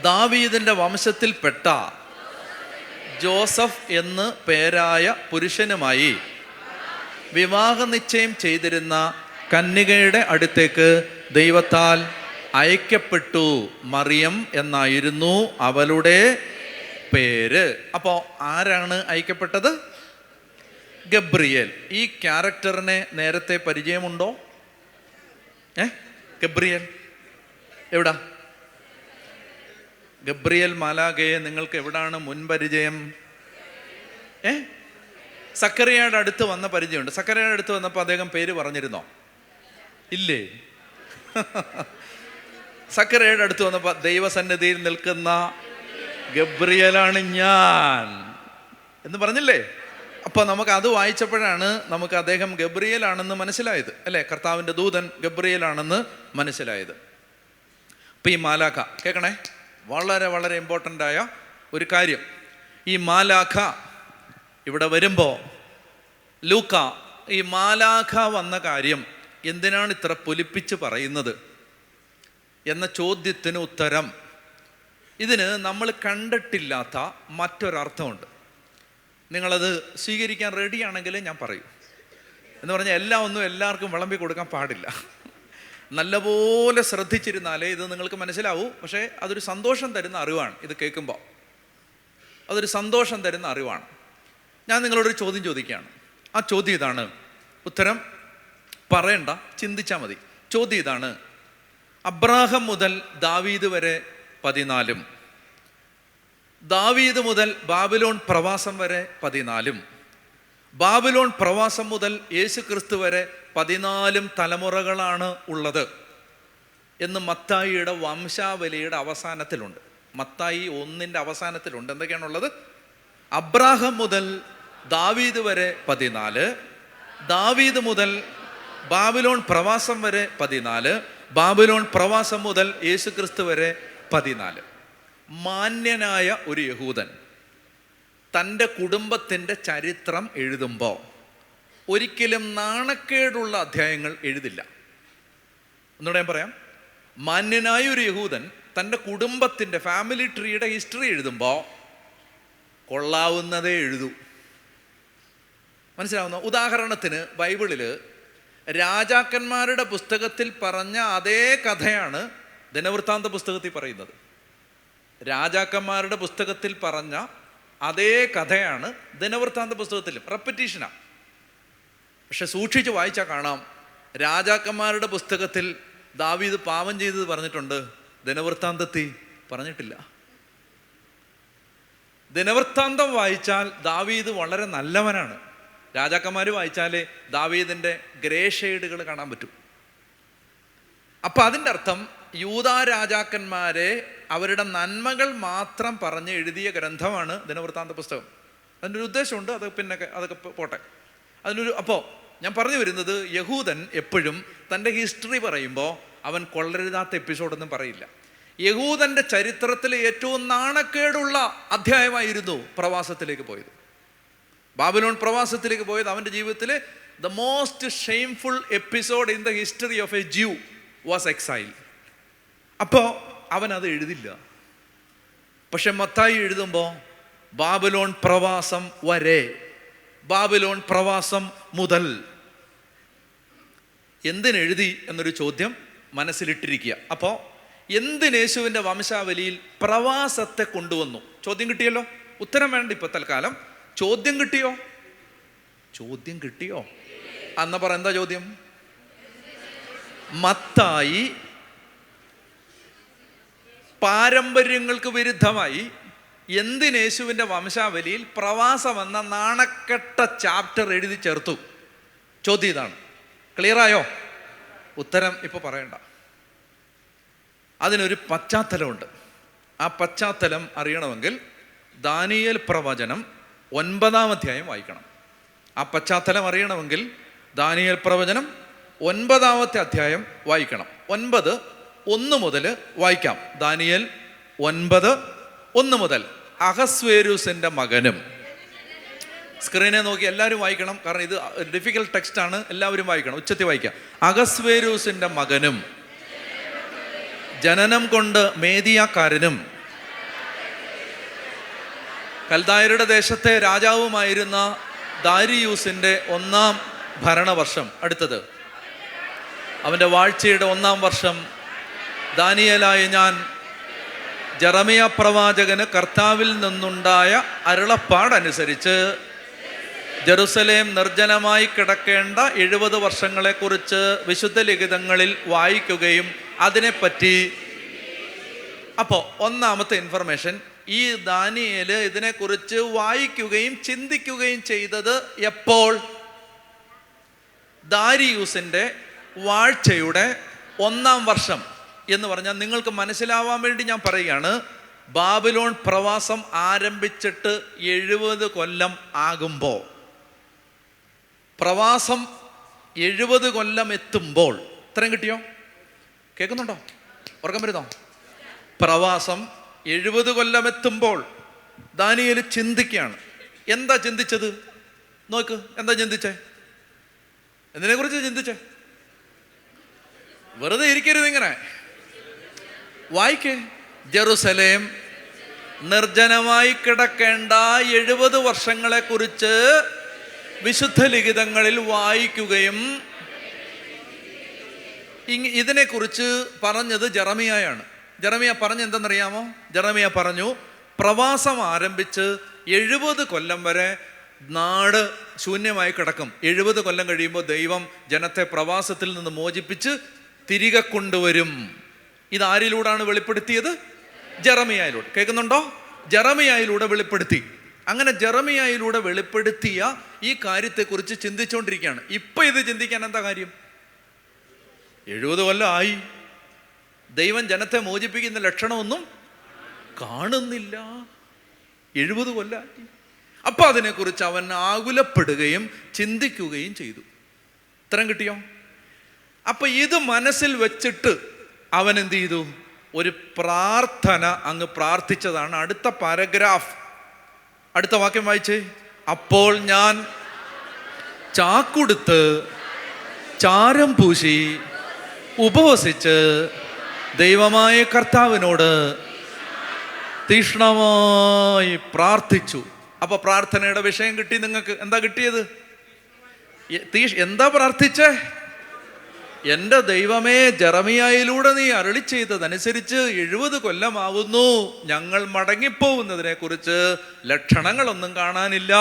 ദാവീദിൻ്റെ വംശത്തിൽപ്പെട്ട ജോസഫ് എന്ന് പേരായ പുരുഷനുമായി വിവാഹ നിശ്ചയം ചെയ്തിരുന്ന കന്യകയുടെ അടുത്തേക്ക് ദൈവത്താൽ അയക്കപ്പെട്ടു. മറിയം എന്നായിരുന്നു അവളുടെ പേര്. അപ്പോൾ ആരാണ് അയക്കപ്പെട്ടത്? ഗബ്രിയേൽ. ഈ ക്യാരക്ടറിനെ നേരത്തെ പരിചയമുണ്ടോ? ഗബ്രിയേൽ എവിടാ? ഗബ്രിയേൽ മാലാഖയെ നിങ്ങൾക്ക് എവിടാണ് മുൻപരിചയം? സക്കറിയയുടെ അടുത്ത് വന്ന പരിചയമുണ്ട്. സക്കറിയയുടെ അടുത്ത് വന്നപ്പോൾ അദ്ദേഹം പേര് പറഞ്ഞിരുന്നോ? ഇല്ലേ? സക്കറിയയുടെ അടുത്ത് വന്നപ്പോൾ ദൈവസന്നിധിയിൽ നിൽക്കുന്ന ഗബ്രിയേലാണ് ഞാൻ എന്ന് പറഞ്ഞില്ലേ? അപ്പോൾ നമുക്ക് അത് വായിച്ചപ്പോഴാണ് നമുക്ക് അദ്ദേഹം ഗബ്രിയേലാണെന്ന് മനസ്സിലായത് അല്ലേ? കർത്താവിൻ്റെ ദൂതൻ ഗബ്രിയേലാണെന്ന് മനസ്സിലായത്. അപ്പം ഈ മാലാഖ കേൾക്കണേ, വളരെ വളരെ ഇമ്പോർട്ടൻ്റ് ആയ ഒരു കാര്യം. ഈ മാലാഖ ഇവിടെ വരുമ്പോൾ ലൂക്ക ഈ മാലാഖ വന്ന കാര്യം എന്തിനാണ് ഇത്ര പൊലിപ്പിച്ച് പറയുന്നത് എന്ന ചോദ്യത്തിന് ഉത്തരം, ഇതിന് നമ്മൾ കണ്ടിട്ടില്ലാത്ത മറ്റൊരർത്ഥമുണ്ട്. നിങ്ങളത് സ്വീകരിക്കാൻ റെഡിയാണെങ്കിൽ ഞാൻ പറയും. എന്ന് പറഞ്ഞാൽ എല്ലാം ഒന്നും എല്ലാവർക്കും വിളമ്പി കൊടുക്കാൻ പാടില്ല. നല്ലപോലെ ശ്രദ്ധിച്ചിരുന്നാലേ ഇത് നിങ്ങൾക്ക് മനസ്സിലാവൂ. പക്ഷേ അതൊരു സന്തോഷം തരുന്ന അറിവാണ്. ഇത് കേൾക്കുമ്പോൾ അതൊരു സന്തോഷം തരുന്ന അറിവാണ്. ഞാൻ നിങ്ങളോടൊരു ചോദ്യം ചോദിക്കുകയാണ്. ആ ചോദ്യം ഇതാണ്, ഉത്തരം പറയണ്ട, ചിന്തിച്ചാൽ മതി. ചോദ്യം ഇതാണ്: അബ്രാഹം മുതൽ ദാവീദ് വരെ 14, ദാവീദ് മുതൽ ബാബിലോൺ പ്രവാസം വരെ 14, ബാബിലോൺ പ്രവാസം മുതൽ യേശു ക്രിസ്തു വരെ 14 തലമുറകളാണ് ഉള്ളത് എന്ന് മത്തായിയുടെ വംശാവലിയുടെ അവസാനത്തിലുണ്ട്. മത്തായി 1-ന്റെ അവസാനത്തിലുണ്ട്. എന്തൊക്കെയാണുള്ളത്? അബ്രാഹം മുതൽ ദാവീദ് വരെ 14, ദാവീദ് മുതൽ ബാബിലോൺ പ്രവാസം വരെ 14, ബാബിലോൺ പ്രവാസം മുതൽ യേശു ക്രിസ്തു വരെ 14. മാന്യനായ ഒരു യഹൂദൻ തൻ്റെ കുടുംബത്തിൻ്റെ ചരിത്രം എഴുതുമ്പോൾ ഒരിക്കലും നാണക്കേടുള്ള അധ്യായങ്ങൾ എഴുതില്ല. ഒന്നുകൂടെ ഞാൻ പറയാം. മാന്യനായ ഒരു യഹൂദൻ തൻ്റെ കുടുംബത്തിൻ്റെ ഫാമിലി ട്രീയുടെ ഹിസ്റ്ററി എഴുതുമ്പോൾ കൊള്ളാവുന്നതേ എഴുതൂ. മനസ്സിലാവുന്ന? ഉദാഹരണത്തിന് ബൈബിളിൽ രാജാക്കന്മാരുടെ പുസ്തകത്തിൽ പറഞ്ഞ അതേ കഥയാണ് ദിനവൃത്താന്ത പുസ്തകത്തിൽ പറയുന്നത്. രാജാക്കന്മാരുടെ പുസ്തകത്തിൽ പറഞ്ഞ അതേ കഥയാണ് ദിനവൃത്താന്ത പുസ്തകത്തിലും. റെപ്പറ്റീഷനാണ്. പക്ഷെ സൂക്ഷിച്ച് വായിച്ചാൽ കാണാം, രാജാക്കന്മാരുടെ പുസ്തകത്തിൽ ദാവീദ് പാപം ചെയ്തത് പറഞ്ഞിട്ടുണ്ട്, ദിനവൃത്താന്തത്തിൽ പറഞ്ഞിട്ടില്ല. ദിനവൃത്താന്തം വായിച്ചാൽ ദാവീദ് വളരെ നല്ലവനാണ്, രാജാക്കന്മാർ വായിച്ചാലേ ദാവീദിൻ്റെ ഗ്രേ ഷെയ്ഡുകൾ കാണാൻ പറ്റും. അപ്പം അതിൻ്റെ അർത്ഥം യൂദാ രാജാക്കന്മാരെ അവരുടെ നന്മകൾ മാത്രം പറഞ്ഞ് എഴുതിയ ഗ്രന്ഥമാണ് ദിനവൃത്താന്ത പുസ്തകം. അതിൻ്റെ ഒരു ഉദ്ദേശമുണ്ട്, അത് പിന്നെ അതൊക്കെ പോട്ടെ. അപ്പോൾ ഞാൻ പറഞ്ഞു വരുന്നത്, യഹൂദൻ എപ്പോഴും തൻ്റെ ഹിസ്റ്ററി പറയുമ്പോൾ അവൻ കൊള്ളരുതാത്ത എപ്പിസോഡൊന്നും പറയില്ല. യഹൂദൻ്റെ ചരിത്രത്തിലെ ഏറ്റവും നാണക്കേടുള്ള അധ്യായമായിരുന്നു പ്രവാസത്തിലേക്ക് പോയത്. ബാബിലോൺ പ്രവാസത്തിലേക്ക് പോയത് അവൻ്റെ ജീവിതത്തിലെ the most shameful episode in the history of A juice was exile. അപ്പോൾ അവൻ അത് എഴുതില്ല. പക്ഷെ മത്തായി എഴുതുമ്പോൾ ബാബിലോൺ പ്രവാസം വരെ, ബാബിലോൺ പ്രവാസം മുതൽ എന്തിനെഴുതി എന്നൊരു ചോദ്യം മനസ്സിലിട്ടിരിക്കുക. അപ്പോൾ എന്തിനേശുവിൻ്റെ വംശാവലിയിൽ പ്രവാസത്തെ കൊണ്ടുവന്നു? ചോദ്യം കിട്ടിയല്ലോ, ഉത്തരം വേണ്ട ഇപ്പൊ തൽക്കാലം. ചോദ്യം കിട്ടിയോ? ചോദ്യം കിട്ടിയോ? അന്ന് പറ, എന്താ ചോദ്യം? മത്തായി പാരമ്പര്യങ്ങൾക്ക് വിരുദ്ധമായി എന്തിനേശുവിൻ്റെ വംശാവലിയിൽ പ്രവാസം എന്ന നാണക്കെട്ട ചാപ്റ്റർ എഴുതി ചേർത്തു? ചോദ്യം ഇതാണ്. ക്ലിയറായോ? ഉത്തരം ഇപ്പോൾ പറയണ്ട. അതിനൊരു പശ്ചാത്തലമുണ്ട്. ആ പശ്ചാത്തലം അറിയണമെങ്കിൽ ദാനിയേൽ പ്രവചനം 9-ാം അധ്യായം വായിക്കണം. ആ പശ്ചാത്തലം അറിയണമെങ്കിൽ ദാനിയേൽ പ്രവചനം 9-ാമത്തെ അധ്യായം വായിക്കണം. 9:1 മുതൽ വായിക്കാം. ദാനിയേൽ 9:1 മുതൽ. അഹസ്വേരൂസിൻ്റെ മകനും, സ്ക്രീനെ നോക്കി എല്ലാവരും വായിക്കണം, കാരണം ഇത് ഡിഫിക്കൽട്ട് ടെക്സ്റ്റ് ആണ്, എല്ലാവരും വായിക്കണം, ഉച്ചത്തിൽ വായിക്കാം. അഹസ്വേരൂസിൻ്റെ മകനും ജനനം കൊണ്ട് മേദിയാക്കാരനും കൽദായരുടെ ദേശത്തെ രാജാവുമായിരുന്ന ദാരിയൂസിൻ്റെ 1-ാം ഭരണവർഷം. അടുത്തത് അവൻ്റെ വാഴ്ചയുടെ 1-ാം വർഷം ദാനിയേലായ ഞാൻ ജെറമിയ പ്രവാചകന് കർത്താവിൽ നിന്നുണ്ടായ അരുളപ്പാടനുസരിച്ച് ജെറുസലേം നിർജ്ജനമായി കിടക്കേണ്ട 70 വർഷങ്ങളെക്കുറിച്ച് വിശുദ്ധ ലിഖിതങ്ങളിൽ വായിക്കുകയും അതിനെപ്പറ്റി. അപ്പോൾ 1-ാമത്തെ ഇൻഫർമേഷൻ, ഈ ദാനിയേൽ ഇതിനെക്കുറിച്ച് വായിക്കുകയും ചിന്തിക്കുകയും ചെയ്തത് എപ്പോൾ? ദാരിയൂസിൻ്റെ വാഴ്ചയുടെ 1-ാം വർഷം എന്ന് പറഞ്ഞാൽ നിങ്ങൾക്ക് മനസ്സിലാവാൻ വേണ്ടി ഞാൻ പറയുകയാണ്, ബാബിലോൺ പ്രവാസം ആരംഭിച്ചിട്ട് 70 കൊല്ലം ആകുമ്പോൾ, പ്രവാസം 70 കൊല്ലം എത്തുമ്പോൾ, ഇത്രയും കിട്ടിയോ? കേൾക്കുന്നുണ്ടോ? ഉറക്കം വരുന്നോ? പ്രവാസം 70 കൊല്ലം എത്തുമ്പോൾ ദാനിയേൽ ചിന്തിക്കുകയാണ്. എന്താ ചിന്തിച്ചത്? നോക്ക്, എന്താ ചിന്തിച്ചേ? എന്തിനെ കുറിച്ച് ചിന്തിച്ചേ? വെറുതെ ഇരിക്കരുത്, ഇങ്ങനെ വായിക്കേ. ജെറുസലേം നിർജ്ജനമായി കിടക്കേണ്ട 70 വർഷങ്ങളെക്കുറിച്ച് വിശുദ്ധ ലിഖിതങ്ങളിൽ വായിക്കുകയും ഇതിനെക്കുറിച്ച് പറഞ്ഞത് ജെറമിയായാണ്. ജെറമിയ പറഞ്ഞ എന്തെന്നറിയാമോ? ജെറമിയ പറഞ്ഞു, പ്രവാസം ആരംഭിച്ച് 70 കൊല്ലം വരെ നാട് ശൂന്യമായി കിടക്കും. 70 കൊല്ലം കഴിയുമ്പോൾ ദൈവം ജനത്തെ പ്രവാസത്തിൽ നിന്ന് മോചിപ്പിച്ച് തിരികെ കൊണ്ടുവരും. ഇതാരിലൂടെയാണ് വെളിപ്പെടുത്തിയത്? ജെറമിയായിലൂടെ. കേൾക്കുന്നുണ്ടോ? ജെറമിയായിലൂടെ വെളിപ്പെടുത്തി. അങ്ങനെ ജെറമിയായിലൂടെ വെളിപ്പെടുത്തിയ ഈ കാര്യത്തെക്കുറിച്ച് ചിന്തിച്ചുകൊണ്ടിരിക്കുകയാണ്. ഇപ്പം ഇത് ചിന്തിക്കാൻ എന്താ കാര്യം? 70 കൊല്ലം ആയി, ദൈവം ജനത്തെ മോചിപ്പിക്കുന്ന ലക്ഷണമൊന്നും കാണുന്നില്ല. 70 കൊല്ലമായി. അപ്പം അതിനെക്കുറിച്ച് അവൻ ആകുലപ്പെടുകയും ചിന്തിക്കുകയും ചെയ്തു. ഉത്തരം കിട്ടിയോ? അപ്പം ഇത് മനസ്സിൽ വെച്ചിട്ട് അവൻ എന്ത് ചെയ്തു? ഒരു പ്രാർത്ഥന അങ്ങ് പ്രാർത്ഥിച്ചതാണ്. അടുത്ത പാരഗ്രാഫ്, അടുത്ത വാക്യം വായിച്ചേ. അപ്പോൾ ഞാൻ ചാക്കുടുത്ത് ചാരം പൂശി ഉപവസിച്ച് ദൈവമായ കർത്താവിനോട് തീക്ഷ്ണമായി പ്രാർത്ഥിച്ചു. അപ്പൊ പ്രാർത്ഥനയുടെ വിഷയം കിട്ടി നിങ്ങൾക്ക്. എന്താ കിട്ടിയത്? എന്താ പ്രാർത്ഥിച്ചേ? എൻ്റെ ദൈവമേ, ജെറമിയായിലൂടെ നീ അരുളി ചെയ്തതനുസരിച്ച് 70 കൊല്ലമാവുന്നു, ഞങ്ങൾ മടങ്ങിപ്പോകുന്നതിനെ കുറിച്ച് ലക്ഷണങ്ങളൊന്നും കാണാനില്ല.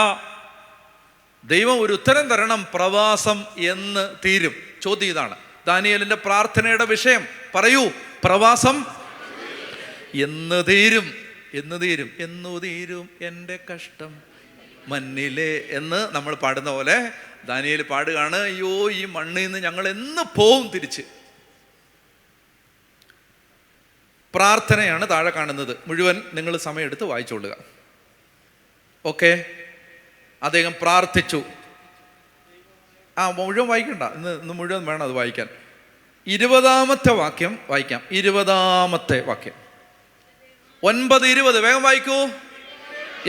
ദൈവം ഒരു ഉത്തരം തരണം. പ്രവാസം എന്ന് തീരും? ചോദ്യം ഇതാണ്. ദാനിയേലിന്റെ പ്രാർത്ഥനയുടെ വിഷയം പറയൂ. പ്രവാസം എന്ന് തീരും? എന്ന് തീരും? എന്നു തീരും എൻ്റെ കഷ്ടം, മണ്ണിലെ എന്ന് നമ്മൾ പാടുന്ന പോലെ ദാനിയേൽ പാടുകയാണ്, അയ്യോ ഈ മണ്ണിൽ നിന്ന് ഞങ്ങൾ എന്ന് പോവും തിരിച്ച്. പ്രാർത്ഥനയാണ് താഴെ കാണുന്നത്. മുഴുവൻ നിങ്ങൾ സമയമെടുത്ത് വായിച്ചോളുക. ഓക്കെ, അദ്ദേഹം പ്രാർത്ഥിച്ചു. മുഴുവൻ വായിക്കണ്ട, ഇന്ന് മുഴുവൻ വേണം അത് വായിക്കാൻ. 20-ാമത്തെ വാക്യം വായിക്കാം. 20-ാമത്തെ വാക്യം 9:20 വേഗം വായിക്കൂ.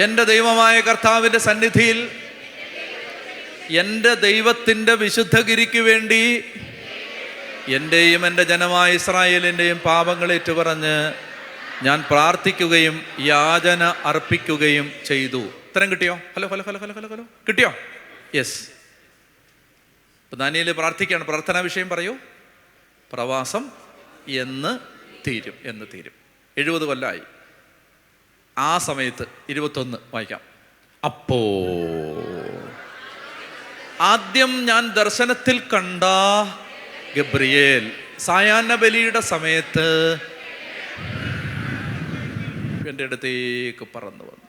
എൻ്റെ ദൈവമായ കർത്താവിൻ്റെ സന്നിധിയിൽ എൻ്റെ ദൈവത്തിൻ്റെ വിശുദ്ധഗിരിക്ക് വേണ്ടി എൻ്റെയും എൻ്റെ ജനമായ ഇസ്രായേലിൻ്റെയും പാപങ്ങൾ ഏറ്റുപറഞ്ഞ് ഞാൻ പ്രാർത്ഥിക്കുകയും യാചന അർപ്പിക്കുകയും ചെയ്തു. ഉത്തരം കിട്ടിയോ? Hello hello hello hello hello hello കിട്ടിയോ? യെസ്. ഇപ്പം ദാനിയേൽ പ്രാർത്ഥിക്കുകയാണ്. പ്രാർത്ഥനാ വിഷയം പറയൂ. പ്രവാസം എന്ന് തീരും. 70 കൊല്ലമായി. ആ സമയത്ത് 21 വായിക്കാം. അപ്പോ ആദ്യം ഞാൻ ദർശനത്തിൽ കണ്ട ഗബ്രിയേൽ സായാഹ്ന ബലിയുടെ സമയത്ത് എൻ്റെ അടുത്തേക്ക് പറന്നു വന്നു.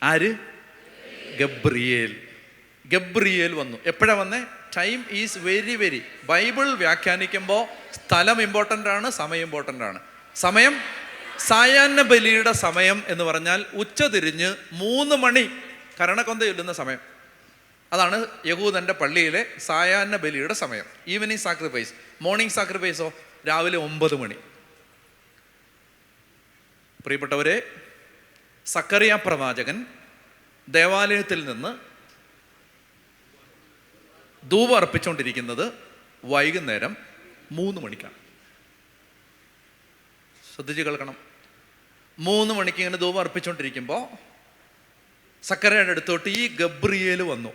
ആര്? ഗബ്രിയേൽ വന്നു. എപ്പോഴാണ് വന്നേ? Time is very very. Bible വ്യാഖ്യാനിക്കുമ്പോൾ സ്ഥലം ഇമ്പോർട്ടൻ്റ് ആണ്, സമയം ഇമ്പോർട്ടൻ്റ് ആണ്. സമയം സായാഹ്ന ബലിയുടെ സമയം എന്ന് പറഞ്ഞാൽ ഉച്ചതിരിഞ്ഞ് 3 മണി കരണക്കൊന്ത ചൊല്ലുന്ന സമയം. അതാണ് യഹൂദൻ്റെ പള്ളിയിലെ സായാഹ്ന ബലിയുടെ സമയം. Evening sacrifice. മോർണിംഗ് സാക്രിഫൈസോ രാവിലെ 9 മണി. പ്രിയപ്പെട്ടവരെ, സക്കറിയ പ്രവാചകൻ ദേവാലയത്തിൽ നിന്ന് ധൂപം അർപ്പിച്ചുകൊണ്ടിരിക്കുന്നത് വൈകുന്നേരം 3 മണിക്കാണ്. ശ്രദ്ധിച്ച് കേൾക്കണം. 3 മണിക്ക് ഇങ്ങനെ ധൂപം അർപ്പിച്ചുകൊണ്ടിരിക്കുമ്പോൾ സക്കറിയയുടെ അടുത്തോട്ട് ഈ ഗബ്രിയേൽ വന്നു.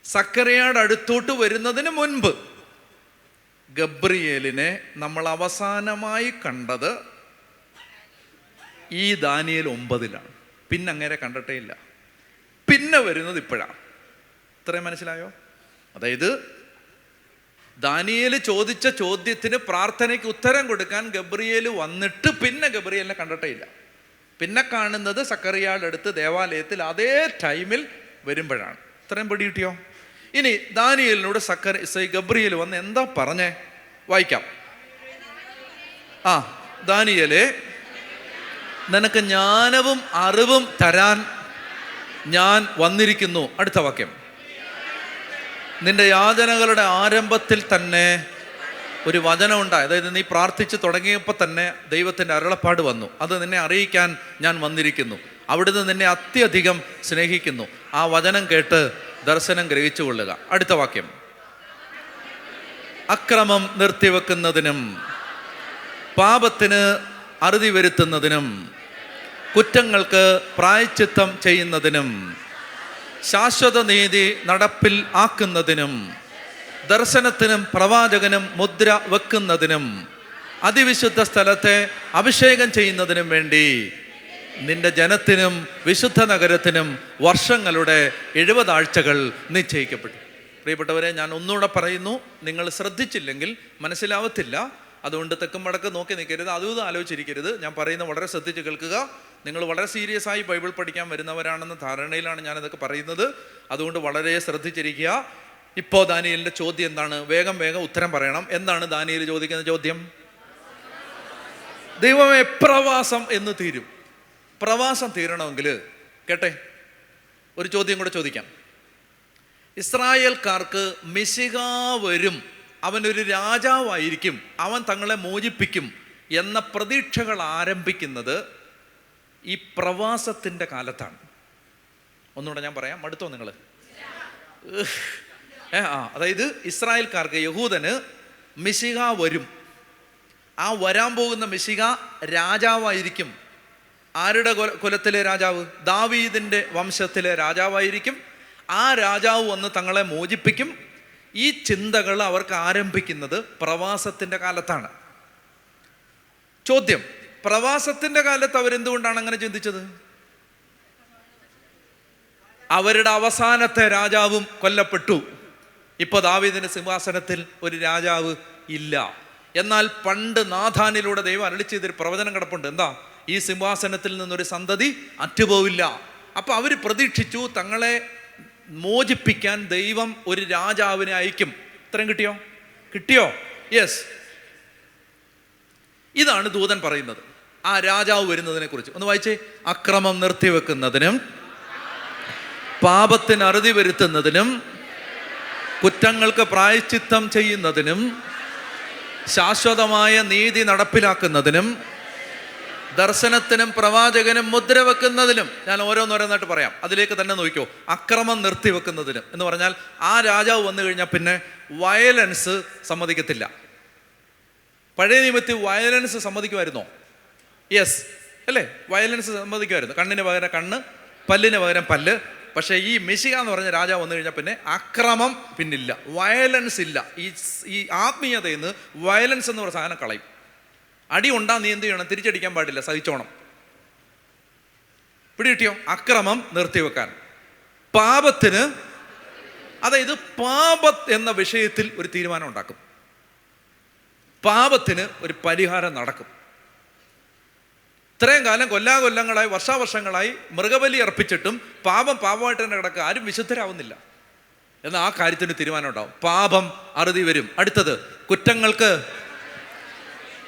സക്കറിയയുടെ അടുത്തോട്ട് വരുന്നതിന് മുൻപ് ഗബ്രിയേലിനെ നമ്മൾ അവസാനമായി കണ്ടത് ഈ ദാനിയേൽ 9-ലാണ്. പിന്നെ അങ്ങനെ കണ്ടിട്ടേ ഇല്ല. പിന്നെ വരുന്നത് ഇപ്പോഴാണ്. ഇത്രയും മനസ്സിലായോ? അതായത് ദാനിയേൽ ചോദിച്ച ചോദ്യത്തിന് പ്രാർത്ഥനയ്ക്ക് ഉത്തരം കൊടുക്കാൻ ഗബ്രിയേൽ വന്നിട്ട് പിന്നെ ഗബ്രിയേലിനെ കണ്ടിട്ടേ ഇല്ല. പിന്നെ കാണുന്നത് സക്കറിയയുടെ അടുത്ത് ദേവാലയത്തിൽ അതേ ടൈമിൽ വരുമ്പോഴാണ്. ഇത്രയും പിടി കിട്ടിയോ? ഇനി ദാനിയേലിനോട് ഗബ്രിയേൽ വന്ന് എന്താ പറഞ്ഞേ? വായിക്കാം. ദാനിയേലേ, നിനക്ക് ജ്ഞാനവും അറിവും തരാൻ ഞാൻ വന്നിരിക്കുന്നു. അടുത്ത വാക്യം. നിന്റെ യാചനകളുടെ ആരംഭത്തിൽ തന്നെ ഒരു വചനമുണ്ടായി. അതായത് നീ പ്രാർത്ഥിച്ച് തുടങ്ങിയപ്പോൾ തന്നെ ദൈവത്തിൻ്റെ അരുളപ്പാട് വന്നു. അത് നിന്നെ അറിയിക്കാൻ ഞാൻ വന്നിരിക്കുന്നു. അവിടുന്ന് നിന്നെ അത്യധികം സ്നേഹിക്കുന്നു. ആ വചനം കേട്ട് ദർശനം ഗ്രഹിച്ചു കൊള്ളുക. അടുത്ത വാക്യം. അക്രമം നിർത്തിവെക്കുന്നതിനും പാപത്തിന് അറുതി വരുത്തുന്നതിനും കുറ്റങ്ങൾക്ക് പ്രായശ്ചിത്തം ചെയ്യുന്നതിനും ശാശ്വത നീതി നടപ്പിൽ ആക്കുന്നതിനും ദർശനത്തിനും പ്രവാചകനും മുദ്ര വെക്കുന്നതിനും അതിവിശുദ്ധ സ്ഥലത്തെ അഭിഷേകം ചെയ്യുന്നതിനും വേണ്ടി നിന്റെ ജനത്തിനും വിശുദ്ധ നഗരത്തിനും വർഷങ്ങളുടെ 70 ആഴ്ചകൾ നിശ്ചയിക്കപ്പെട്ടു. പ്രിയപ്പെട്ടവരെ, ഞാൻ ഒന്നുകൂടെ പറയുന്നു. നിങ്ങൾ ശ്രദ്ധിച്ചില്ലെങ്കിൽ മനസ്സിലാവത്തില്ല. അതുകൊണ്ട് തെക്കും വടക്ക് നോക്കി നിൽക്കരുത്, അതും ആലോചിച്ചിരിക്കരുത്. ഞാൻ പറയുന്നത് വളരെ ശ്രദ്ധിച്ച് കേൾക്കുക. നിങ്ങൾ വളരെ സീരിയസ് ആയി ബൈബിൾ പഠിക്കാൻ വരുന്നവരാണെന്ന ധാരണയിലാണ് ഞാനിതൊക്കെ പറയുന്നത്. അതുകൊണ്ട് വളരെ ശ്രദ്ധിച്ചിരിക്കുക. ഇപ്പോൾ ദാനിയേലിൻ്റെ ചോദ്യം എന്താണ്? വേഗം ഉത്തരം പറയണം. എന്താണ് ദാനിയേൽ ചോദിക്കുന്ന ചോദ്യം? ദൈവമേ, പ്രവാസം എന്ന് തീരും. പ്രവാസം തീരണമെങ്കിൽ കേട്ടെ, ഒരു ചോദ്യം കൂടെ ചോദിക്കാം. ഇസ്രായേൽക്കാർക്ക് മിശിഹ വരും, അവനൊരു രാജാവായിരിക്കും, അവൻ തങ്ങളെ മോചിപ്പിക്കും എന്ന പ്രതീക്ഷകൾ ആരംഭിക്കുന്നത് ഈ പ്രവാസത്തിൻ്റെ കാലത്താണ്. ഒന്നുകൂടെ ഞാൻ പറയാം, മടുത്തോ നിങ്ങൾ? അതായത് ഇസ്രായേൽക്കാർക്ക്, യഹൂദന് മിശിഹ വരും. ആ വരാൻ പോകുന്ന മിശിഹ രാജാവായിരിക്കും. ആരുടെ കുലത്തിലെ രാജാവ്? ദാവീദിൻ്റെ വംശത്തിലെ രാജാവായിരിക്കും. ആ രാജാവ് വന്ന് തങ്ങളെ മോചിപ്പിക്കും. ഈ ചിന്തകൾ അവർക്ക് ആരംഭിക്കുന്നത് പ്രവാസത്തിൻ്റെ കാലത്താണ്. ചോദ്യം, പ്രവാസത്തിൻ്റെ കാലത്ത് അവരെന്തുകൊണ്ടാണ് അങ്ങനെ ചിന്തിച്ചത്? അവരുടെ അവസാനത്തെ രാജാവും കൊല്ലപ്പെട്ടു. ഇപ്പോൾ ദാവീദിന്റെ സിംഹാസനത്തിൽ ഒരു രാജാവ് ഇല്ല. എന്നാൽ പണ്ട് നാഥാനിലൂടെ ദൈവം അരുളി ചെയ്തൊരു പ്രവചനം കിടപ്പുണ്ട്. എന്താ? ഈ സിംഹാസനത്തിൽ നിന്നൊരു സന്തതി അറ്റുപോവില്ല. അപ്പോൾ അവർ പ്രതീക്ഷിച്ചു തങ്ങളെ മോചിപ്പിക്കാൻ ദൈവം ഒരു രാജാവിനെ അയക്കും. ഇത്രയും കിട്ടിയോ? യെസ്. ഇതാണ് ദൂതൻ പറയുന്നത് ആ രാജാവ് വരുന്നതിനെ കുറിച്ച്. ഒന്ന് വായിച്ചേ. അക്രമം നിർത്തിവെക്കുന്നതിനും പാപത്തിന് അറുതി വരുത്തുന്നതിനും കുറ്റങ്ങൾക്ക് പ്രായശ്ചിത്തം ചെയ്യുന്നതിനും ശാശ്വതമായ നീതി നടപ്പിലാക്കുന്നതിനും ദർശനത്തിനും പ്രവാചകനും മുദ്ര വെക്കുന്നതിനും. ഞാൻ ഓരോന്നോരോന്നായിട്ട് പറയാം, അതിലേക്ക് തന്നെ നോക്കിക്കോ. അക്രമം നിർത്തിവെക്കുന്നതിനും എന്ന് പറഞ്ഞാൽ ആ രാജാവ് വന്നു കഴിഞ്ഞാൽ പിന്നെ വയലൻസ് സമ്മതിക്കത്തില്ല. പഴയ നിയമത്തിൽ വയലൻസ് സമ്മതിക്കുമായിരുന്നോ? യെസ് അല്ലേ? വയലൻസ് സമ്മതിക്കുമായിരുന്നു. കണ്ണിന് പകരം കണ്ണ്, പല്ലിന് പകരം പല്ല്. പക്ഷേ ഈ മെസ്സിഹ എന്ന് പറഞ്ഞ രാജാവ് വന്നു കഴിഞ്ഞാൽ പിന്നെ അക്രമം പിന്നില്ല, വയലൻസ് ഇല്ല. ഈ ആത്മീയതയിൽ നിന്ന് വയലൻസ് എന്ന് പറഞ്ഞ സാധനം കളയും. അടി ഉണ്ടാ നീ എന്ത് ചെയ്യണം? തിരിച്ചടിക്കാൻ പാടില്ല, സഹിച്ചോണം. പിടികിട്ടിയോ? അക്രമം നിർത്തിവെക്കാൻ. പാപത്തിന്, അതായത് പാപം എന്ന വിഷയത്തിൽ ഒരു തീരുമാനം ഉണ്ടാക്കും. പാപത്തിന് ഒരു പരിഹാരം നടക്കും. ഇത്രയും കാലം കൊല്ലാകൊല്ലങ്ങളായി വർഷാവർഷങ്ങളായി മൃഗബലി അർപ്പിച്ചിട്ടും പാപമായിട്ട് തന്നെ കിടക്കുക, ആരും വിശുദ്ധരാവുന്നില്ല. എന്നാൽ ആ കാര്യത്തിന് തീരുമാനം ഉണ്ടാവും. പാപം അറുതി വരും. അടുത്തത്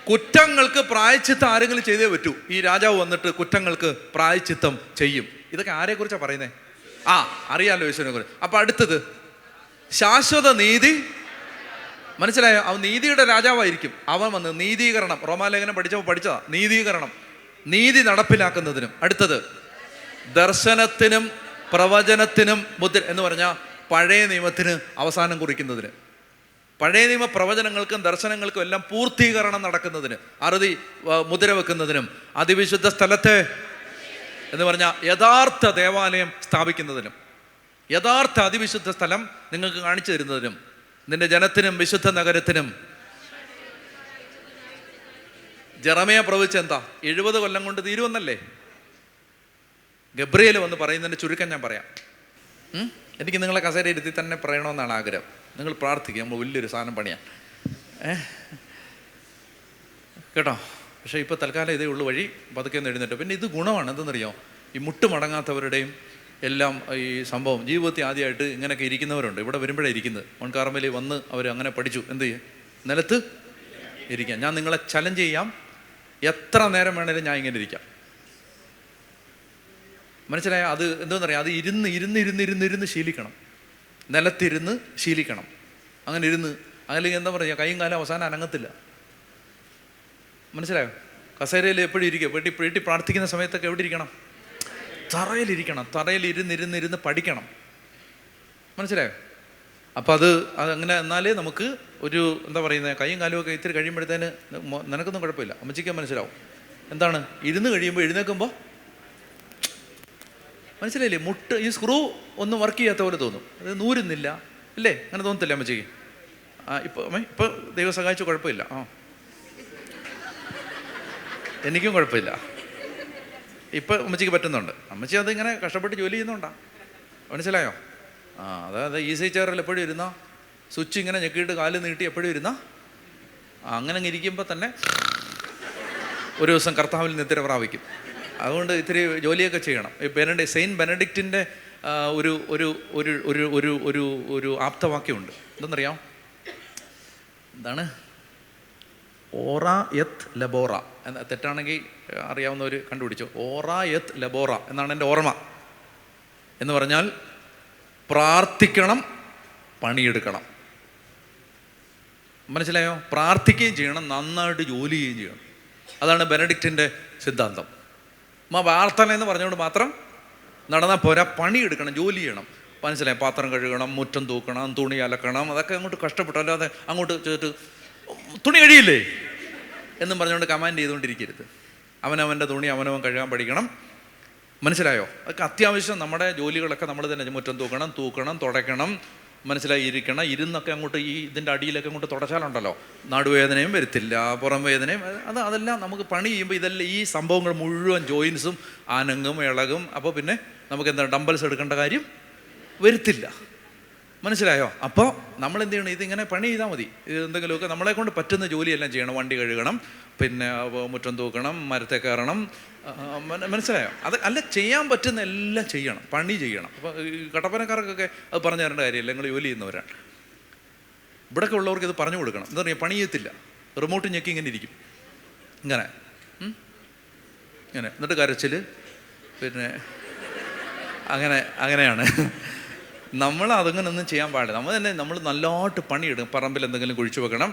കുറ്റങ്ങൾക്ക് പ്രായശ്ചിത്തം ആരെങ്കിലും ചെയ്തേ പറ്റൂ. ഈ രാജാവ് വന്നിട്ട് കുറ്റങ്ങൾക്ക് പ്രായശ്ചിത്തം ചെയ്യും. ഇതൊക്കെ ആരെക്കുറിച്ചാണ് പറയുന്നത്? അറിയാലോ, യേശുവിനെ കുറിച്ച്. അപ്പൊ അടുത്തത് ശാശ്വത നീതി. മനസ്സിലായോ? അവൻ നീതിയുടെ രാജാവായിരിക്കും. അവൻ വന്ന് നീതീകരണം, റോമാലേഖനം പഠിച്ചതാ. നീതീകരണം, നീതി നടപ്പിലാക്കുന്നതിനും. അടുത്തത് ദർശനത്തിനും പ്രവചനത്തിനും മുദ്ര എന്ന് പറഞ്ഞാൽ പഴയ നിയമത്തിന് അവസാനം കുറിക്കുന്നതിന്, പഴയ നിയമ പ്രവചനങ്ങൾക്കും ദർശനങ്ങൾക്കും എല്ലാം പൂർത്തീകരണം നടക്കുന്നതിന്, അറുതി മുദ്ര വെക്കുന്നതിനും, അതിവിശുദ്ധ സ്ഥലത്തെ എന്ന് പറഞ്ഞാൽ യഥാർത്ഥ ദേവാലയം സ്ഥാപിക്കുന്നതിനും, യഥാർത്ഥ അതിവിശുദ്ധ സ്ഥലം നിങ്ങൾക്ക് കാണിച്ചു തരുന്നതിനും, നിന്റെ ജനത്തിനും വിശുദ്ധ നഗരത്തിനും. ജെറമിയ പ്രവചിച്ച എന്താ? 70 കൊല്ലം കൊണ്ട് തീരുമെന്നല്ലേ ഗബ്രിയേൽ വന്ന് പറയുന്നതിൻ്റെ ചുരുക്കം ഞാൻ പറയാം. എനിക്ക് നിങ്ങളെ കസേര ഇരുത്തി തന്നെ പറയണമെന്നാണ് ആഗ്രഹം. നിങ്ങൾ പ്രാർത്ഥിക്കുക, നമ്മൾ വലിയൊരു സാധനം പണിയാൻ കേട്ടോ. പക്ഷേ ഇപ്പോൾ തൽക്കാലം ഇതേ ഉള്ളു വഴി, പതുക്കെ ഒന്ന് എഴുന്നേറ്റ്. പിന്നെ ഇത് ഗുണമാണ്. എന്തെന്നറിയോ? ഈ മുട്ട് മടങ്ങാത്തവരുടെയും എല്ലാം ഈ സംഭവം ജീവിതത്തിൽ ആദ്യമായിട്ട് ഇങ്ങനെയൊക്കെ ഇരിക്കുന്നവരുണ്ട്. ഇവിടെ വരുമ്പോഴേ ഇരിക്കുന്നത്. മൺകാർമേലിൽ വന്ന് അവർ അങ്ങനെ പഠിച്ചു എന്ത് ചെയ്യും? നിലത്ത് ഇരിക്കാം. ഞാൻ നിങ്ങളെ ചലഞ്ച് ചെയ്യാം, എത്ര നേരം വേണേലും ഞാൻ ഇങ്ങനെ ഇരിക്കാം. മനസ്സിലായോ? അത് എന്താണെന്നറിയാം, അത് ഇരുന്ന് ശീലിക്കണം. നിലത്തിരുന്ന് ശീലിക്കണം. അങ്ങനെ ഇരുന്ന്, അല്ലെങ്കിൽ എന്താ പറയുക, കൈയും കാലം അവസാനം അനങ്ങത്തില്ല. മനസ്സിലായോ? കസേരയിൽ എപ്പോഴും ഇരിക്കുക. വീട്ടിൽ പ്രാർത്ഥിക്കുന്ന സമയത്തൊക്കെ എവിടെ ഇരിക്കണം? തറയിലിരിക്കണം. തറയിൽ ഇരുന്ന് പഠിക്കണം. മനസ്സിലായോ? അപ്പം അത് അങ്ങനെ എന്നാലേ നമുക്ക് ഒരു എന്താ പറയുന്നത്, കൈയും കാലും ഒക്കെ ഇത്തിരി കഴിയുമ്പോഴത്തേന് നിനക്കൊന്നും കുഴപ്പമില്ല, അമ്മച്ചിക്ക് മനസ്സിലാവും. എന്താണ് ഇരുന്ന് കഴിയുമ്പോൾ എഴുന്നേൽക്കുമ്പോൾ മനസ്സിലായില്ലേ? മുട്ട് ഈ സ്ക്രൂ ഒന്നും വർക്ക് ചെയ്യാത്ത പോലെ തോന്നും. അത് നൂരുന്നില്ല അല്ലേ? അങ്ങനെ തോന്നത്തില്ല അമ്മച്ചിക്ക്? ഇപ്പോൾ ദൈവം സഹായിച്ചു, കുഴപ്പമില്ല. എനിക്കും കുഴപ്പമില്ല. ഇപ്പം അമ്മച്ചിക്ക് പറ്റുന്നുണ്ട്. അമ്മച്ചി അതിങ്ങനെ കഷ്ടപ്പെട്ട് ജോലി ചെയ്യുന്നുണ്ടാ. മനസ്സിലായോ? അതായത് ഈസി ചെയറിൽ എപ്പോഴും ഇരുന്നാ, സ്വിച്ച് ഇങ്ങനെ ഞെക്കിയിട്ട് കാല് നീട്ടി എപ്പോഴും ഇരുന്നാ, അങ്ങനെ ഇരിക്കുമ്പോൾ തന്നെ ഒരു ദിവസം കർത്താവിൽ നിദ്ര പ്രാപിക്കും. അതുകൊണ്ട് ഇത്തിരി ജോലിയൊക്കെ ചെയ്യണം. സെയിൻറ്റ് ബെനഡിക്റ്റിൻ്റെ ഒരു ഒരു ഒരു ഒരു ഒരു ഒരു ഒരു ആപ്തവാക്യമുണ്ട്. എന്തെന്നറിയാം? എന്താണ്? ഓറ എത്ത് ലബോറ. തെറ്റാണെങ്കിൽ അറിയാവുന്നവർ കണ്ടുപിടിച്ചു. ഓറ എത്ത് ലബോറ എന്നാണ് എൻ്റെ ഓർമ്മ. എന്ന് പറഞ്ഞാൽ പ്രാർത്ഥിക്കണം, പണിയെടുക്കണം. മനസ്സിലായോ? പ്രാർത്ഥിക്കുകയും ചെയ്യണം, നന്നായിട്ട് ജോലി ചെയ്യുകയും ചെയ്യണം. അതാണ് ബെനഡിക്റ്റിൻ്റെ സിദ്ധാന്തം. പ്രാർത്ഥന എന്ന് പറഞ്ഞുകൊണ്ട് മാത്രം നടന്നാൽ പോരാ, പണിയെടുക്കണം, ജോലി ചെയ്യണം. മനസ്സിലായി? പാത്രം കഴുകണം, മുറ്റം തൂക്കണം, തുണി അലക്കണം, അതൊക്കെ അങ്ങോട്ട് കഷ്ടപ്പെട്ടു. അല്ലാതെ അങ്ങോട്ട് ചെയ്തിട്ട് തുണി കഴിയില്ലേ എന്നും പറഞ്ഞുകൊണ്ട് കമാൻഡ് ചെയ്തുകൊണ്ടിരിക്കരുത്. അവനവൻ്റെ തുണി അവനവൻ കഴുകാൻ പഠിക്കണം. മനസ്സിലായോ? അതൊക്കെ അത്യാവശ്യം. നമ്മുടെ ജോലികളൊക്കെ നമ്മൾ തന്നെ മുറ്റം തൂക്കണം, തുടയ്ക്കണം. മനസ്സിലായി? ഇരുന്നൊക്കെ അങ്ങോട്ട് ഈ ഇതിൻ്റെ അടിയിലൊക്കെ അങ്ങോട്ട് തുടച്ചാലുണ്ടല്ലോ നടുവേദനയും വരത്തില്ല, പുറം വേദനയും. അതെല്ലാം നമുക്ക് പണി ചെയ്യുമ്പോൾ ഇതെല്ലാം ഈ സംഭവങ്ങൾ മുഴുവൻ ജോയിൻസും അനങ്ങും ഇളകും. അപ്പോൾ പിന്നെ നമുക്ക് എന്താ ഡംബൽസ് എടുക്കേണ്ട കാര്യം വരത്തില്ല. മനസ്സിലായോ? അപ്പോൾ നമ്മൾ എന്ത് ചെയ്യണം? ഇതിങ്ങനെ പണി ചെയ്താൽ മതി. ഇത് എന്തെങ്കിലുമൊക്കെ നമ്മളെ കൊണ്ട് പറ്റുന്ന ജോലിയെല്ലാം ചെയ്യണം. വണ്ടി കഴുകണം, പിന്നെ മുറ്റം തൂക്കണം, മരത്തെ കയറണം. മനസ്സിലായോ? അത് അല്ല, ചെയ്യാൻ പറ്റുന്ന എല്ലാം ചെയ്യണം, പണി ചെയ്യണം. അപ്പോൾ കട്ടപ്പനക്കാർക്കൊക്കെ അത് പറഞ്ഞു തരേണ്ട കാര്യമില്ല, നിങ്ങൾ ജോലി ചെയ്യുന്നവരാണ്. ഇവിടെയൊക്കെ ഉള്ളവർക്ക് ഇത് പറഞ്ഞു കൊടുക്കണം. എന്താ പറയുക, പണി ചെയ്യത്തില്ല, റിമോട്ട് ഞെക്കി ഇങ്ങനെ ഇരിക്കും, ഇങ്ങനെ ഇങ്ങനെ, എന്നിട്ട് കരച്ചിൽ, പിന്നെ അങ്ങനെയാണ്. നമ്മൾ അതങ്ങനെ ഒന്നും ചെയ്യാൻ പാടില്ല. നമ്മൾ നല്ലതായിട്ട് പണിയെടുക്കും. പറമ്പിൽ എന്തെങ്കിലും കുഴിച്ചു വെക്കണം,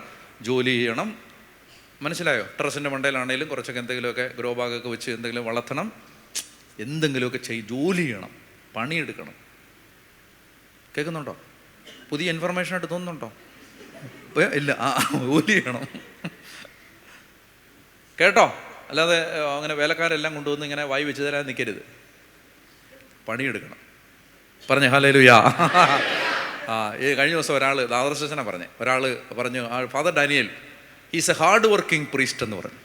ജോലി ചെയ്യണം. മനസ്സിലായോ? ടെറസിൻ്റെ മണ്ടയിലാണെങ്കിലും കുറച്ചൊക്കെ എന്തെങ്കിലുമൊക്കെ ഗ്രോ ബാഗൊക്കെ വെച്ച് എന്തെങ്കിലും വളർത്തണം, എന്തെങ്കിലുമൊക്കെ ജോലി ചെയ്യണം, പണിയെടുക്കണം. കേൾക്കുന്നുണ്ടോ? പുതിയ ഇൻഫർമേഷനായിട്ട് തോന്നുന്നുണ്ടോ? ഇല്ല, ജോലി ചെയ്യണം കേട്ടോ. അല്ലാതെ അങ്ങനെ വേലക്കാരെല്ലാം കൊണ്ടുവന്ന് ഇങ്ങനെ വായി വെച്ച് തരാൻ നിൽക്കരുത്, പണിയെടുക്കണം. പറഞ്ഞേ ഹല്ലേലൂയ. ഈ കഴിഞ്ഞ ദിവസം ഒരാൾ ദാദർശന ഒരാൾ പറഞ്ഞു, father Daniel is A hard working priest എന്ന് പറഞ്ഞു.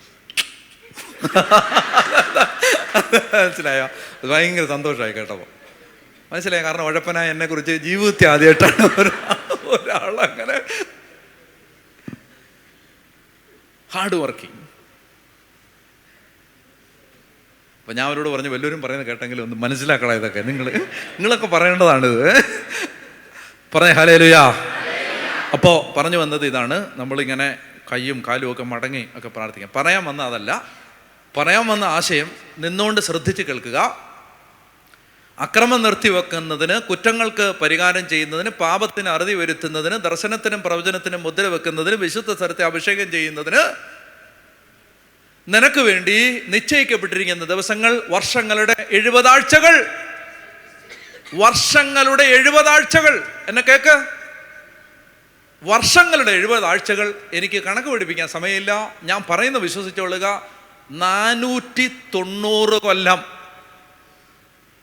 മനസ്സിലായോ? അത് ഭയങ്കര സന്തോഷമായി കേട്ടപ്പോൾ. മനസ്സിലായി? കാരണം ഉഴപ്പനായ എന്നെക്കുറിച്ച് ജീവിതത്തിൽ ആദ്യമായിട്ടാണ് ഒരാളങ്ങനെ ഹാർഡ് വർക്കിംഗ്. അപ്പം ഞാൻ അവരോട് പറഞ്ഞു, വല്ലവരും പറയുന്നത് കേട്ടെങ്കിലും ഒന്ന് മനസ്സിലാക്കണം, ഇതൊക്കെ നിങ്ങളൊക്കെ പറയേണ്ടതാണിത്. പറഞ്ഞേ ഹല്ലേലൂയ. അപ്പോൾ പറഞ്ഞു വന്നത് ഇതാണ്, നമ്മളിങ്ങനെ കയ്യും കാലും ഒക്കെ മടങ്ങി ഒക്കെ പ്രാർത്ഥിക്കാം. പറയാൻ വന്ന അതല്ല, പറയാൻ വന്ന ആശയം നിന്നുകൊണ്ട് ശ്രദ്ധിച്ച് കേൾക്കുക. അക്രമം നിർത്തിവെക്കുന്നതിന്, കുറ്റങ്ങൾക്ക് പരിഹാരം ചെയ്യുന്നതിന്, പാപത്തിന് അറുതി വരുത്തുന്നതിന്, ദർശനത്തിനും പ്രവചനത്തിനും മുദ്ര വെക്കുന്നതിന്, വിശുദ്ധ സ്ഥലത്തെ അഭിഷേകം ചെയ്യുന്നതിന് നിനക്ക് വേണ്ടി നിശ്ചയിക്കപ്പെട്ടിരിക്കുന്ന ദിവസങ്ങൾ വർഷങ്ങളുടെ 70 ആഴ്ചകൾ. വർഷങ്ങളുടെ 70 ആഴ്ചകൾ. എന്നെ കേക്ക്, വർഷങ്ങളുടെ 70 ആഴ്ചകൾ. എനിക്ക് കണക്ക് പഠിപ്പിക്കാൻ സമയമില്ല, ഞാൻ പറയുന്ന വിശ്വസിച്ചോളുക. 490 കൊല്ലം.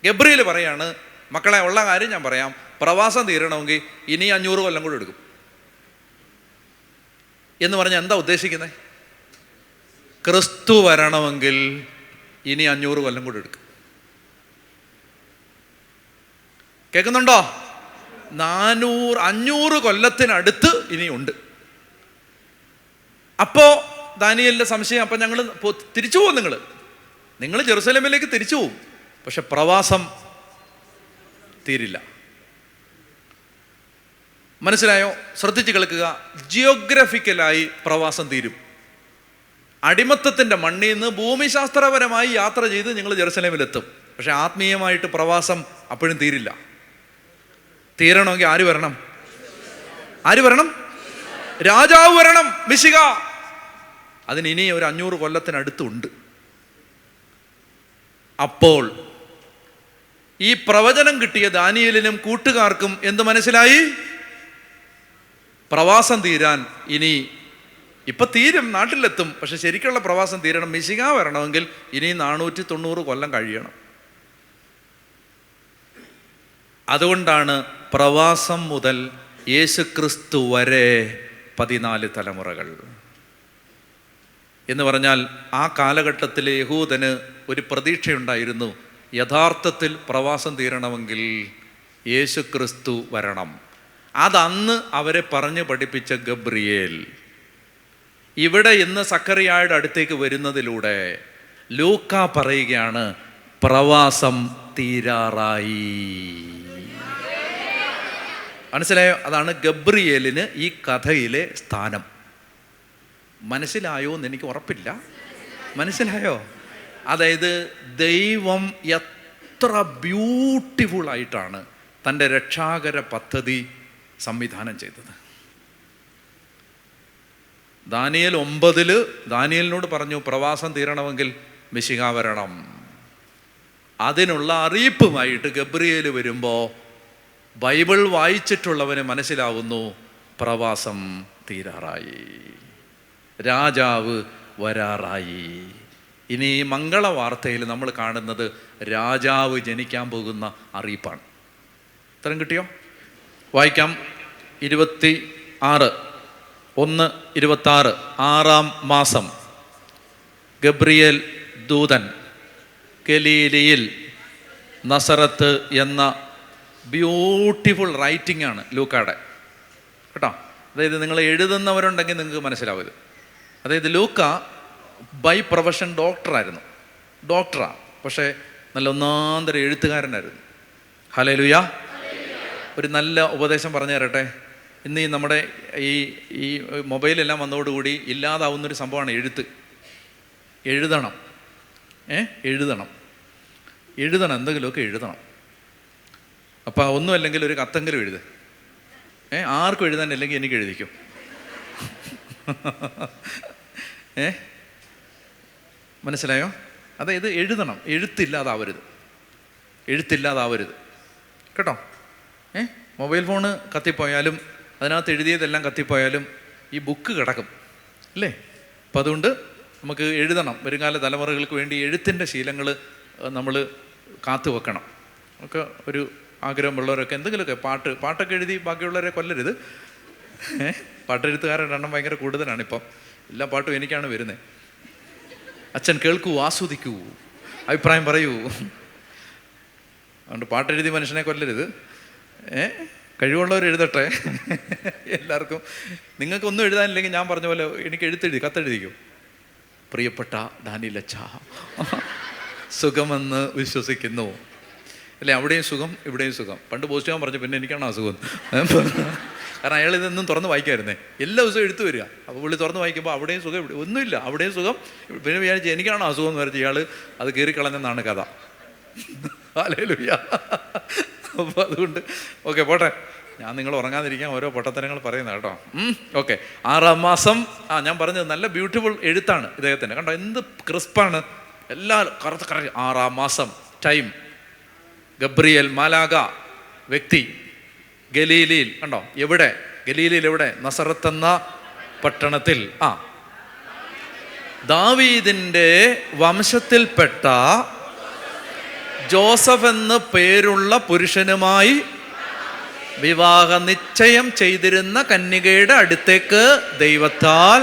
ഗബ്രിയേൽ പറയാണ്, മക്കളെ ഉള്ള കാര്യം ഞാൻ പറയാം, പ്രവാസം തീരണമെങ്കിൽ ഇനി 500 കൊല്ലം കൂടെ എടുക്കും എന്ന് പറഞ്ഞാൽ എന്താ ഉദ്ദേശിക്കുന്നത്? ക്രിസ്തു വരണമെങ്കിൽ ഇനി 500 കൊല്ലം കൂടെ എടുക്കും. കേൾക്കുന്നുണ്ടോ? 500 കൊല്ലത്തിനടുത്ത് ഇനിയുണ്ട്. അപ്പോ ദാനിയേലിന്റെ സംശയം, അപ്പം ഞങ്ങൾ തിരിച്ചു പോകും, നിങ്ങൾ ജെറുസലേമിലേക്ക് തിരിച്ചു പോകും, പക്ഷെ പ്രവാസം തീരില്ല. മനസ്സിലായോ? ശ്രദ്ധിച്ച് കേൾക്കുക. ജിയോഗ്രഫിക്കലായി പ്രവാസം തീരും. അടിമത്തത്തിൻ്റെ മണ്ണിൽ നിന്ന് ഭൂമിശാസ്ത്രപരമായി യാത്ര ചെയ്ത് നിങ്ങൾ ജെറുസലേമിലെത്തും, പക്ഷെ ആത്മീയമായിട്ട് പ്രവാസം അപ്പോഴും തീരില്ല. തീരണമെങ്കിൽ ആര് വരണം? രാജാവ് വരണം, മിശിഹ. അതിന് ഇനി ഒരു 500 കൊല്ലത്തിനടുത്തുണ്ട്. അപ്പോൾ ഈ പ്രവചനം കിട്ടിയ ദാനിയേലിനും കൂട്ടുകാർക്കും എന്ത് മനസ്സിലായി? പ്രവാസം തീരാൻ ഇനി, ഇപ്പം തീരും, നാട്ടിലെത്തും, പക്ഷെ ശരിക്കുള്ള പ്രവാസം തീരണം, മിശിഹ വരണമെങ്കിൽ ഇനി 490 കൊല്ലം കഴിയണം. അതുകൊണ്ടാണ് പ്രവാസം മുതൽ യേശുക്രിസ്തു വരെ 14 തലമുറകൾ എന്ന് പറഞ്ഞാൽ ആ കാലഘട്ടത്തിലെ യഹൂദന് ഒരു പ്രതീക്ഷയുണ്ടായിരുന്നു. യഥാർത്ഥത്തിൽ പ്രവാസം തീരണമെങ്കിൽ യേശുക്രിസ്തു വരണം. അതന്ന് അവരെ പറഞ്ഞു പഠിപ്പിച്ച ഗബ്രിയേൽ ഇവിടെ ഇന്ന് സക്കറിയായുടെ അടുത്തേക്ക് വരുന്നതിലൂടെ ലൂക്ക പറയുകയാണ്, പ്രവാസം തീരാറായി. മനസ്സിലായോ? അതാണ് ഗബ്രിയേലിന് ഈ കഥയിലെ സ്ഥാനം. മനസ്സിലായോ എന്ന് എനിക്ക് ഉറപ്പില്ല. മനസ്സിലായോ? അതായത് ദൈവം എത്ര ബ്യൂട്ടിഫുള്ളായിട്ടാണ് തൻ്റെ രക്ഷാകര പദ്ധതി സംവിധാനം ചെയ്തത്. ദാനിയേൽ 9 ദാനിയേലിനോട് പറഞ്ഞു, പ്രവാസം തീരണമെങ്കിൽ മിശിഹ വരണം. അതിനുള്ള അറിയിപ്പുമായിട്ട് ഗബ്രിയേൽ വരുമ്പോൾ ബൈബിൾ വായിച്ചിട്ടുള്ളവന് മനസ്സിലാവുന്നു, പ്രവാസം തീരാറായി, രാജാവ് വരാറായി. ഇനി ഈ മംഗളവാർത്തയിൽ നമ്മൾ കാണുന്നത് രാജാവ് ജനിക്കാൻ പോകുന്ന അറിയിപ്പാണ്. ഉത്തരം കിട്ടിയോ? വായിക്കാം. 26:1-26 6-ാം മാസം ഗബ്രിയേൽ ദൂതൻ ഗലീലയിൽ നസറത്ത് എന്ന ബ്യൂട്ടിഫുൾ റൈറ്റിംഗ് ആണ് ലൂക്കാടെ കേട്ടോ. അതായത് നിങ്ങൾ എഴുതുന്നവരുണ്ടെങ്കിൽ നിങ്ങൾക്ക് മനസ്സിലാവും ഇത്. അതായത് ലൂക്ക ബൈ പ്രൊഫഷൻ ഡോക്ടറാണ്, പക്ഷേ നല്ല ഒന്നാന്തര എഴുത്തുകാരനായിരുന്നു. ഹല്ലേലൂയ. ഒരു നല്ല ഉപദേശം പറഞ്ഞു തരട്ടെ. ഇന്ന് ഈ നമ്മുടെ ഈ മൊബൈലെല്ലാം വന്നതോടുകൂടി ഇല്ലാതാവുന്നൊരു സംഭവമാണ് എഴുതണം. എന്തെങ്കിലുമൊക്കെ എഴുതണം. അപ്പം ഒന്നും അല്ലെങ്കിൽ ഒരു കത്തെങ്കിലും ആർക്കും എഴുതാനില്ലെങ്കിൽ എനിക്ക് എഴുതിക്കും. മനസ്സിലായോ? അതായത് എഴുതണം, എഴുത്തില്ലാതാവരുത് കേട്ടോ. മൊബൈൽ ഫോണ് കത്തിപ്പോയാലും അതിനകത്ത് എഴുതിയതെല്ലാം കത്തിപ്പോയാലും ഈ ബുക്ക് കിടക്കും അല്ലേ? അപ്പം അതുകൊണ്ട് നമുക്ക് എഴുതണം. വരുംകാല തലമുറകൾക്ക് വേണ്ടി എഴുത്തിൻ്റെ ശീലങ്ങൾ നമ്മൾ കാത്തു വെക്കണം. ഒക്കെ ഒരു ആഗ്രഹമുള്ളവരൊക്കെ എന്തെങ്കിലുമൊക്കെ പാട്ടൊക്കെ എഴുതി ബാക്കിയുള്ളവരെ കൊല്ലരുത്. പാട്ടെഴുത്തുകാരുടെ എണ്ണം ഭയങ്കര കൂടുതലാണ് ഇപ്പം. എല്ലാ പാട്ടും എനിക്കാണ് വരുന്നത്. അച്ഛൻ കേൾക്കൂ, ആസ്വദിക്കൂ, അഭിപ്രായം പറയൂ. അതുകൊണ്ട് പാട്ടെഴുതി മനുഷ്യനെ കൊല്ലരുത്. കഴിവുള്ളവർ എഴുതട്ടെ. എല്ലാവർക്കും നിങ്ങൾക്കൊന്നും എഴുതാനില്ലെങ്കിൽ ഞാൻ പറഞ്ഞ പോലെ എനിക്ക് കത്തെഴുതിക്കും. പ്രിയപ്പെട്ട ഡാനിയലച്ഛ, സുഖമെന്ന് വിശ്വസിക്കുന്നു അല്ലേ? അവിടെയും സുഖം, ഇവിടെയും സുഖം. പണ്ട് പോസ്റ്റ് പറഞ്ഞു, പിന്നെ എനിക്കാണ് അസുഖം. കാരണം അയാൾ ഇതൊന്നും തുറന്ന് വായിക്കാമായിരുന്നേ. എല്ലാ ദിവസവും എഴുത്ത് വരിക. അപ്പോൾ പുള്ളി തുറന്ന് വായിക്കുമ്പോൾ അവിടെയും സുഖം, ഇവിടെ ഒന്നുമില്ല, അവിടെയും സുഖം. പിന്നെ വിചാരിച്ച് എനിക്കാണോ അസുഖം എന്ന് വരച്ച് ഇയാൾ അത് കീറിക്കളഞ്ഞെന്നാണ് കഥ. ഹല്ലേലൂയ. അപ്പോൾ അതുകൊണ്ട് ഓക്കെ പോട്ടെ. ഞാൻ നിങ്ങൾ ഉറങ്ങാതിരിക്കാൻ ഓരോ പൊട്ടത്തരങ്ങൾ പറയുന്ന കേട്ടോ. ഓക്കെ. 6-ാം മാസം ഞാൻ പറഞ്ഞത് നല്ല ബ്യൂട്ടിഫുൾ എഴുത്താണ് ഇദ്ദേഹത്തിൻ്റെ. കണ്ടോ എന്ത് ക്രിസ്പാണ്, എല്ലാ കറുത്ത 6-ാം മാസം ടൈം. ഗബ്രിയേൽ മാലാഖ വ്യക്തി ഗലീലയിൽ കണ്ടോ, എവിടെ ഗലീലയിൽ, എവിടെ? നസറത്ത് എന്ന പട്ടണത്തിൽ ദാവീദിൻ്റെ വംശത്തിൽപ്പെട്ട ജോസഫ് എന്ന് പേരുള്ള പുരുഷനുമായി വിവാഹ നിശ്ചയം ചെയ്തിരുന്ന കന്യകയുടെ അടുത്തേക്ക് ദൈവത്താൽ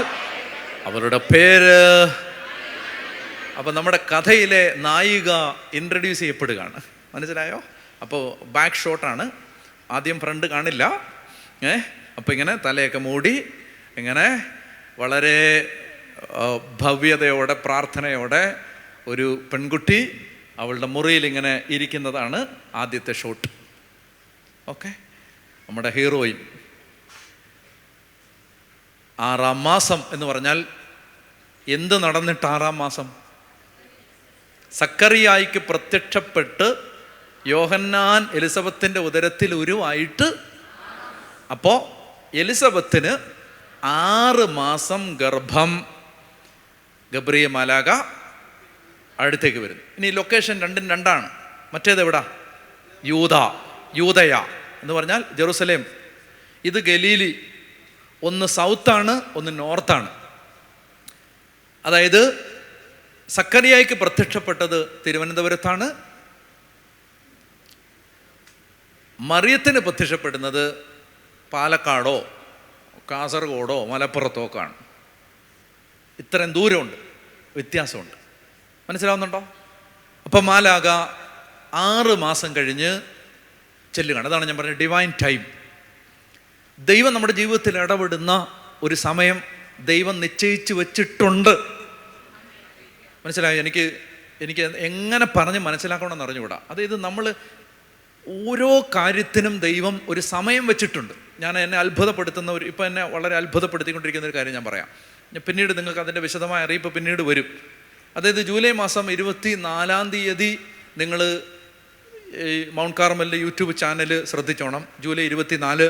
അവരുടെ പേര്. അപ്പം നമ്മുടെ കഥയിലെ നായിക ഇൻട്രൊഡ്യൂസ് ചെയ്യപ്പെടുകയാണ്. മനസ്സിലായോ? അപ്പോൾ ബാക്ക് ഷോട്ടാണ്, ആദ്യം ഫ്രണ്ട് കാണില്ല. അപ്പം ഇങ്ങനെ തലയൊക്കെ മൂടി ഇങ്ങനെ വളരെ ഭവ്യതയോടെ പ്രാർത്ഥനയോടെ ഒരു പെൺകുട്ടി അവളുടെ മുറിയിൽ ഇങ്ങനെ ഇരിക്കുന്നതാണ് ആദ്യത്തെ ഷോട്ട്. ഓക്കെ. നമ്മുടെ ഹീറോയിൻ 6-ാം മാസം എന്ന് പറഞ്ഞാൽ എന്ത് നടന്നിട്ട് 6-ാം മാസം? സക്കറിയായിക്ക് പ്രത്യക്ഷപ്പെട്ട് യോഹന്നാൻ എലിസബത്തിൻ്റെ ഉദരത്തിൽ ഉരുവായിട്ട്, അപ്പോൾ എലിസബത്തിന് 6 മാസം ഗർഭം. ഗബ്രിയേൽ മാലാഖ അടുത്തേക്ക് വരുന്നു. ഇനി ലൊക്കേഷൻ രണ്ടും രണ്ടാണ്. മറ്റേത് എവിടാ? യൂദയ എന്ന് പറഞ്ഞാൽ ജെറുസലേം. ഇത് ഗലീലി. ഒന്ന് സൗത്താണ്, ഒന്ന് നോർത്താണ്. അതായത് സക്കറിയായിക്ക് പ്രത്യക്ഷപ്പെട്ടത് തിരുവനന്തപുരത്താണ്, മറിയത്തിന് പ്രത്യക്ഷപ്പെടുന്നത് പാലക്കാടോ കാസർഗോഡോ മലപ്പുറത്തോ ആണ്. ഇത്രയും ദൂരമുണ്ട്, വ്യത്യാസമുണ്ട്. മനസ്സിലാവുന്നുണ്ടോ? അപ്പം മാലാഖ 6 മാസം കഴിഞ്ഞ് ചെല്ലുകയാണ്. അതാണ് ഞാൻ പറഞ്ഞത് ഡിവൈൻ ടൈം. ദൈവം നമ്മുടെ ജീവിതത്തിൽ ഇടപെടുന്ന ഒരു സമയം ദൈവം നിശ്ചയിച്ച് വെച്ചിട്ടുണ്ട്. മനസ്സിലായോ? എനിക്ക് എങ്ങനെ പറഞ്ഞ് മനസ്സിലാക്കണമെന്ന് അറിഞ്ഞുകൂടാ. അതായത് നമ്മൾ ഓരോ കാര്യത്തിനും ദൈവം ഒരു സമയം വെച്ചിട്ടുണ്ട്. എന്നെ അത്ഭുതപ്പെടുത്തുന്ന ഇപ്പം എന്നെ വളരെ അത്ഭുതപ്പെടുത്തിക്കൊണ്ടിരിക്കുന്ന ഒരു കാര്യം ഞാൻ പറയാം. പിന്നീട് നിങ്ങൾക്ക് അതിൻ്റെ വിശദമായ അറിയിപ്പ് പിന്നീട് വരും. അതായത് ജൂലൈ മാസം 24-ാം തീയതി നിങ്ങൾ ഈ മൗണ്ട് കാർമലിൻ്റെ യൂട്യൂബ് ചാനൽ ശ്രദ്ധിച്ചോണം. ജൂലൈ 24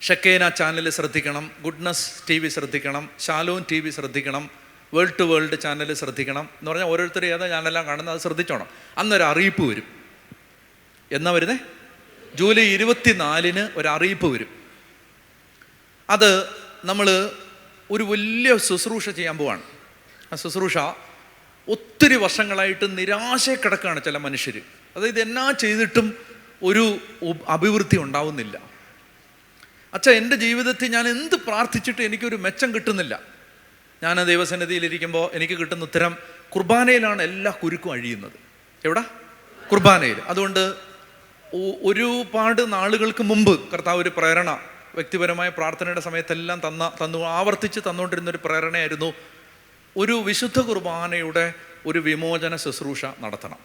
ഷെക്കേന ചാനൽ ശ്രദ്ധിക്കണം, ഗുഡ്നസ് TV ശ്രദ്ധിക്കണം, ഷാലോൻ TV ശ്രദ്ധിക്കണം, വേൾഡ് ടു വേൾഡ് ചാനൽ ശ്രദ്ധിക്കണം. എന്ന് പറഞ്ഞാൽ ഓരോരുത്തരും ഏതാ ചാനലെല്ലാം കാണുന്നത് അത് ശ്രദ്ധിച്ചോണം. അന്നൊരു അറിയിപ്പ് വരും. എന്നാ വരുന്നേ? ജൂലൈ 24 ഒരു അറിയിപ്പ് വരും. അത് നമ്മൾ ഒരു വലിയ ശുശ്രൂഷ ചെയ്യാൻ പോവാണ്. ആ ശുശ്രൂഷ ഒത്തിരി വർഷങ്ങളായിട്ട് നിരാശയെ കിടക്കുകയാണ് ചില മനുഷ്യർ. അതായത് എന്നാ ചെയ്തിട്ടും ഒരു അഭിവൃദ്ധി ഉണ്ടാവുന്നില്ല. അച്ഛാ, എൻ്റെ ജീവിതത്തിൽ ഞാൻ എന്ത് പ്രാർത്ഥിച്ചിട്ട് എനിക്കൊരു മെച്ചം കിട്ടുന്നില്ല. ഞാൻ ദൈവസന്നിധിയിലിരിക്കുമ്പോൾ എനിക്ക് കിട്ടുന്ന ഉത്തരം കുർബാനയിലാണ് എല്ലാ കുരുക്കും അഴിയുന്നത്. എവിടെ? കുർബാനയിൽ. അതുകൊണ്ട് ഒരുപാട് നാളുകൾക്ക് മുമ്പ് കർത്താവ് ഒരു പ്രേരണ, വ്യക്തിപരമായ പ്രാർത്ഥനയുടെ സമയത്തെല്ലാം ആവർത്തിച്ച് തന്നുകൊണ്ടിരുന്നൊരു പ്രേരണയായിരുന്നു, ഒരു വിശുദ്ധ കുർബാനയുടെ ഒരു വിമോചന ശുശ്രൂഷ നടത്തണം.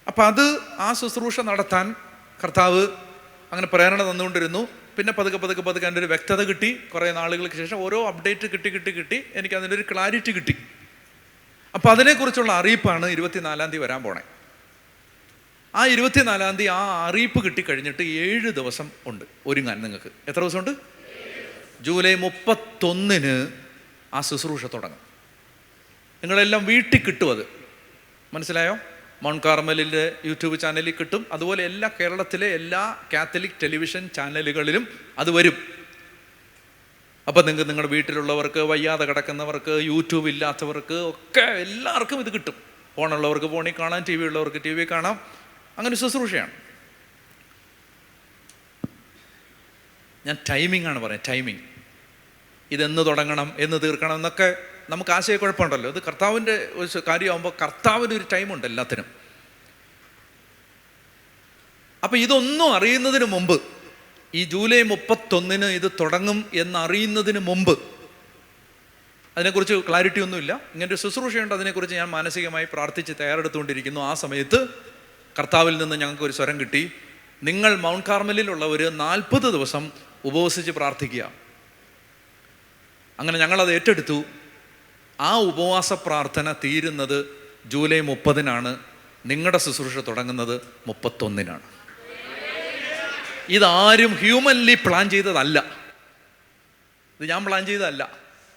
അപ്പം ആ ശുശ്രൂഷ നടത്താൻ കർത്താവ് അങ്ങനെ പ്രേരണ തന്നുകൊണ്ടിരുന്നു. പിന്നെ പതുക്കെ അതിൻ്റെ ഒരു വ്യക്തത കിട്ടി. കുറേ നാളുകൾക്ക് ശേഷം ഓരോ അപ്ഡേറ്റ് കിട്ടി എനിക്ക് അതിൻ്റെ ഒരു ക്ലാരിറ്റി കിട്ടി. അപ്പം അതിനെക്കുറിച്ചുള്ള അറിയിപ്പാണ് 24-ാം തീയതി വരാൻ പോണേ. ആ 24-ാം തീയതി ആ അറിയിപ്പ് കിട്ടിക്കഴിഞ്ഞിട്ട് 7 ദിവസം ഉണ്ട് ഒരുങ്ങാൻ നിങ്ങൾക്ക്. എത്ര ദിവസമുണ്ട്? ജൂലൈ 31-ന് ആ ശുശ്രൂഷ തുടങ്ങും. നിങ്ങളെല്ലാം വീട്ടിൽ കിട്ടും. അത് മനസ്സിലായോ? മൗണ്ട് കാർമലിൻ്റെ യൂട്യൂബ് ചാനലിൽ കിട്ടും. അതുപോലെ കേരളത്തിലെ എല്ലാ കാത്തലിക് ടെലിവിഷൻ ചാനലുകളിലും അത് വരും. അപ്പം നിങ്ങൾക്ക് നിങ്ങളുടെ വീട്ടിലുള്ളവർക്ക്, വയ്യാതെ കിടക്കുന്നവർക്ക്, യൂട്യൂബ് ഇല്ലാത്തവർക്ക് ഒക്കെ എല്ലാവർക്കും ഇത് കിട്ടും. ഫോണുള്ളവർക്ക് ഫോണിൽ കാണാം, TV ഉള്ളവർക്ക് TV കാണാം. അങ്ങനെ ശുശ്രൂഷയാണ്. ഞാൻ ടൈമിംഗാണ് പറയുന്നത്. ടൈമിങ് ഇതെന്ന് തുടങ്ങണം, എന്ന് തീർക്കണം എന്നൊക്കെ നമുക്ക് ആശയക്കുഴപ്പമുണ്ടല്ലോ. ഇത് കർത്താവിൻ്റെ ഒരു കാര്യമാകുമ്പോൾ കർത്താവിന് ഒരു ടൈമുണ്ട് എല്ലാത്തിനും. അപ്പം ഇതൊന്നും അറിയുന്നതിന് മുമ്പ്, ഈ ജൂലൈ 31-ന് ഇത് തുടങ്ങും എന്നറിയുന്നതിന് മുമ്പ്, അതിനെക്കുറിച്ച് ക്ലാരിറ്റി ഒന്നുമില്ല. ഇങ്ങനൊരു ശുശ്രൂഷയുണ്ട്, അതിനെക്കുറിച്ച് ഞാൻ മാനസികമായി പ്രാർത്ഥിച്ച് തയ്യാറെടുത്തുകൊണ്ടിരിക്കുന്നു. ആ സമയത്ത് കർത്താവിൽ നിന്ന് ഞങ്ങൾക്ക് ഒരു സ്വരം കിട്ടി, നിങ്ങൾ മൗണ്ട് കാർമലിലുള്ളവർ 40 ദിവസം ഉപവസിച്ച് പ്രാർത്ഥിക്കുക. അങ്ങനെ ഞങ്ങളത് ഏറ്റെടുത്തു. ആ ഉപവാസ പ്രാർത്ഥന തീരുന്നത് ജൂലൈ 30-നാണ്. നിങ്ങളുടെ ശുശ്രൂഷ തുടങ്ങുന്നത് 31-നാണ്. ഇതാരും ഹ്യൂമൻലി പ്ലാൻ ചെയ്തതല്ല. ഇത് ഞാൻ പ്ലാൻ ചെയ്തതല്ല.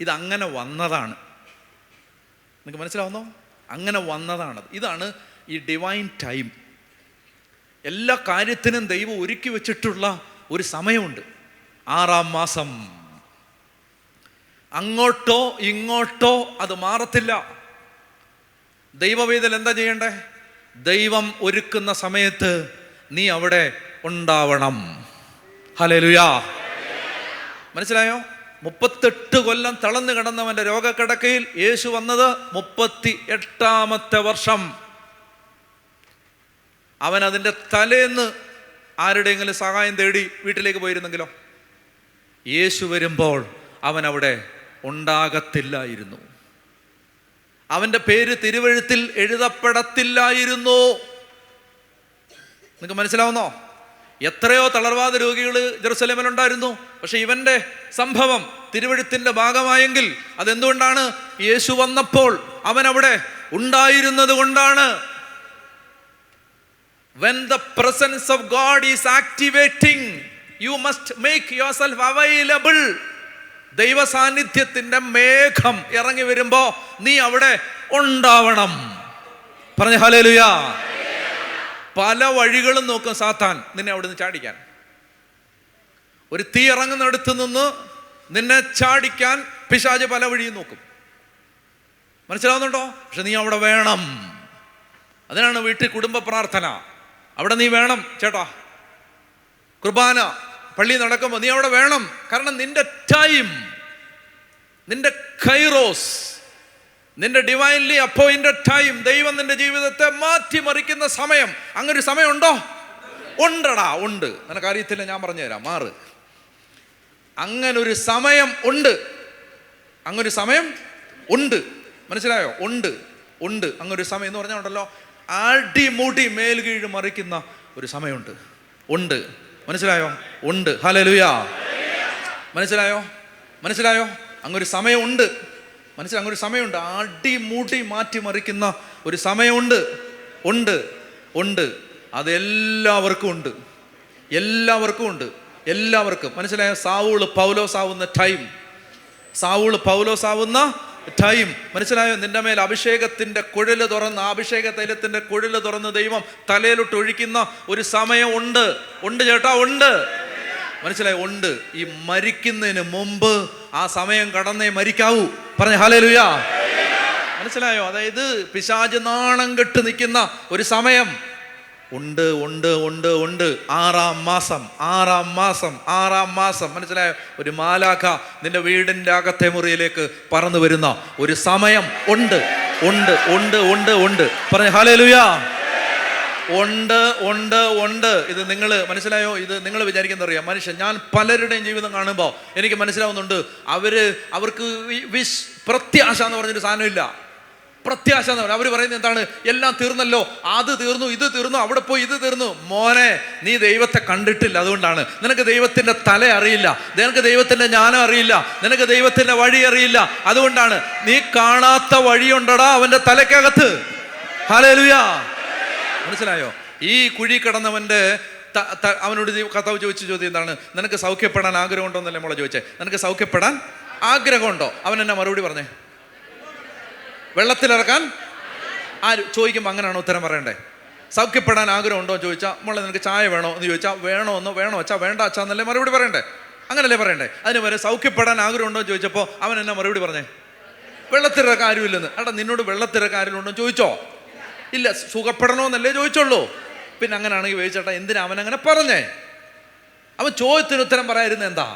ഇതങ്ങനെ വന്നതാണ്. നിങ്ങൾക്ക് മനസ്സിലാവുന്നോ? അങ്ങനെ വന്നതാണ്. ഇതാണ് ഈ ഡിവൈൻ ടൈം. എല്ലാ കാര്യത്തിനും ദൈവം ഒരുക്കി വെച്ചിട്ടുള്ള ഒരു സമയമുണ്ട്. 6-ാം മാസം. അങ്ങോട്ടോ ഇങ്ങോട്ടോ അത് മാറത്തില്ല. ദൈവവേദന എന്താ ചെയ്യണ്ടേ? ദൈവം ഒരുക്കുന്ന സമയത്ത് നീ അവിടെ ഉണ്ടാവണം. ഹല്ലേലൂയ. മനസ്സിലായോ? 38 കൊല്ലം തളർന്നു കിടന്നവൻ്റെ രോഗക്കിടക്കയിൽ യേശു വന്നത് 38-ാമത്തെ വർഷം. അവൻ അതിൻ്റെ തലേന്ന് ആരുടെയെങ്കിലും സഹായം തേടി വീട്ടിലേക്ക് പോയിരുന്നെങ്കിലോ? യേശു വരുമ്പോൾ അവൻ അവിടെ ഉണ്ടാകത്തില്ലായിരുന്നു. അവൻ്റെ പേര് തിരുവെഴുത്തിൽ എഴുതപ്പെടത്തില്ലായിരുന്നു. നിങ്ങൾക്ക് മനസ്സിലാവുന്നോ? എത്രയോ തളർവാദ രോഗികൾ ജെറുസലേമിലുണ്ടായിരുന്നു. പക്ഷെ ഇവൻ്റെ സംഭവം തിരുവെഴുത്തിൻ്റെ ഭാഗമായെങ്കിൽ അതെന്തുകൊണ്ടാണ്? യേശു വന്നപ്പോൾ അവൻ അവിടെ ഉണ്ടായിരുന്നത് കൊണ്ടാണ്. When the presence of God is activating, you must make yourself available. ദൈവ സാന്നിധ്യത്തിൻ്റെ മേഘം ഇറങ്ങി വരുമ്പോൾ നീ അവിടെ ഉണ്ടാവണം. പറഞ്ഞ ഹല്ലേലൂയ. പല വഴികളും നോക്കും സാത്താൻ നിന്നെ അവിടെ നിന്ന് ചാടിക്കാൻ. ഒരു തീ ഇറങ്ങുന്നിടത്ത് നിന്ന് നിന്നെ ചാടിക്കാൻ പിശാച് പല വഴിയും നോക്കും. മനസ്സിലാവുന്നുണ്ടോ? പക്ഷെ നീ അവിടെ വേണം. അതിനാണ് വീട്ടിൽ കുടുംബ പ്രാർത്ഥന. അവിടെ നീ വേണം ചേട്ടാ. കുർബാന പള്ളി നടക്കുമ്പോൾ നീ അവിടെ വേണം. കാരണം നിന്റെ ടൈം, നിന്റെ കൈറോസ്, നിന്റെ ഡിവൈൻലി അപ്പോയിന്റഡ് ടൈം, ദൈവം നിന്റെ ജീവിതത്തെ മാറ്റിമറിക്കുന്ന സമയം. അങ്ങനൊരു സമയം ഉണ്ടോ? ഉണ്ടടാ, ഉണ്ട്. നിനക്കറിയത്തില്ല, ഞാൻ പറഞ്ഞുതരാം. മാറ്. അങ്ങനൊരു സമയം ഉണ്ട്. അങ്ങനൊരു സമയം ഉണ്ട്. മനസ്സിലായോ? ഉണ്ട്. അങ്ങനൊരു സമയം എന്ന് പറഞ്ഞാൽ ഉണ്ടല്ലോ, അടിമുടി മേൽകീഴ് മറിക്കുന്ന ഒരു സമയമുണ്ട്. ഉണ്ട്. മനസ്സിലായോ? ഉണ്ട്. ഹല്ലേലൂയ. മനസ്സിലായോ? അങ്ങൊരു സമയമുണ്ട്. അങ്ങൊരു സമയമുണ്ട്. അടിമുടി മാറ്റിമറിക്കുന്ന ഒരു സമയമുണ്ട്. ഉണ്ട്. അതെല്ലാവർക്കും ഉണ്ട്. എല്ലാവർക്കും. മനസ്സിലായോ? സാവൂള് പൗലോസാവുന്ന ടൈം. മനസ്സിലായോ? നിന്റെ മേൽ അഭിഷേകത്തിന്റെ കുഴല് തുറന്ന്, അഭിഷേക തൈലത്തിന്റെ കുഴല് തുറന്ന് ദൈവം തലയിലോട്ട് ഒഴിക്കുന്ന ഒരു സമയം ഉണ്ട് ചേട്ടാ, ഉണ്ട്. മനസ്സിലായോ? ഉണ്ട്. ഈ മരിക്കുന്നതിന് മുമ്പ് ആ സമയം കടന്നേ മരിക്കാവൂ. പറഞ്ഞ ഹല്ലേലൂയ. മനസ്സിലായോ? അതായത് പിശാച് നാണം കെട്ട് നിൽക്കുന്ന ഒരു സമയം ഉണ്ട്. 6-ാം മാസം. മനസ്സിലായോ? ഒരു മാലാഖ നിന്റെ വീടിൻ്റെ അകത്തെ മുറിയിലേക്ക് പറന്നു വരുന്ന ഒരു സമയം ഉണ്ട്. പറഞ്ഞ ഹല്ലേലൂയ. ഉണ്ട് ഉണ്ട് ഉണ്ട്. ഇത് നിങ്ങൾ മനസ്സിലായോ? ഇത് നിങ്ങൾ വിചാരിക്കുന്നത് അറിയാം. മനുഷ്യൻ, ഞാൻ പലരുടെയും ജീവിതം കാണുമ്പോൾ എനിക്ക് മനസ്സിലാവുന്നുണ്ട്, അവർക്ക് പ്രത്യാശ എന്ന് പറഞ്ഞൊരു സാധനമില്ല. പ്രത്യാശ എന്ന് പറഞ്ഞാൽ അവർ പറയുന്നത് എന്താണ്? എല്ലാം തീർന്നല്ലോ, അത് തീർന്നു, ഇത് തീർന്നു, അവിടെ പോയി ഇത് തീർന്നു. മോനെ, നീ ദൈവത്തെ കണ്ടിട്ടില്ല, അതുകൊണ്ടാണ്. നിനക്ക് ദൈവത്തിന്റെ തല അറിയില്ല, നിനക്ക് ദൈവത്തിന്റെ ജ്ഞാനം അറിയില്ല, നിനക്ക് ദൈവത്തിന്റെ വഴി അറിയില്ല. അതുകൊണ്ടാണ്. നീ കാണാത്ത വഴിയുണ്ടടാ അവന്റെ തലക്കകത്ത്. ഹല്ലേലൂയാ. മനസ്സിലായോ? ഈ കുഴി കിടന്നവന്റെ അവനോട് കർത്താവ് ചോദിച്ച ചോദ്യം എന്താണ്? നിനക്ക് സൗഖ്യപ്പെടാൻ ആഗ്രഹമുണ്ടോ എന്നല്ലേ മോളെ ചോദിച്ചേ? നിനക്ക് സൗഖ്യപ്പെടാൻ ആഗ്രഹമുണ്ടോ? അവൻ എന്നാ മറുപടി പറഞ്ഞേ? വെള്ളത്തിലിറക്കാൻ ചോദിക്കുമ്പോൾ അങ്ങനെയാണോ ഉത്തരം പറയണ്ടേ? സൗഖ്യപ്പെടാൻ ആഗ്രഹം ഉണ്ടോ എന്ന് ചോദിച്ചാൽ, മോളെ നിനക്ക് ചായ വേണോ എന്ന് ചോദിച്ചാൽ, വേണോ അച്ഛാ, വേണ്ട അച്ഛാ എന്നല്ലേ മറുപടി പറയണ്ടേ? അങ്ങനല്ലേ പറയണ്ടേ? അതിന് വരെ സൗഖ്യപ്പെടാൻ ആഗ്രഹം ഉണ്ടോ എന്ന് ചോദിച്ചപ്പോൾ അവൻ എന്നാ മറുപടി പറഞ്ഞേ? വെള്ളത്തിലിറക്കാൻ ആരുമില്ലെന്ന്. എടാ, നിന്നോട് വെള്ളത്തിലിറക്കാൻ ആരും ഉണ്ടോ എന്ന് ചോദിച്ചോ? ഇല്ല. സുഖപ്പെടണമെന്നല്ലേ ചോദിച്ചോളൂ. പിന്നെ അങ്ങനെയാണെങ്കിൽ ചോദിച്ചേട്ടാ, എന്തിനാ അവൻ അങ്ങനെ പറഞ്ഞേ? അവൻ ചോദ്യത്തിന് ഉത്തരം പറയാതിരുന്നത് എന്താ?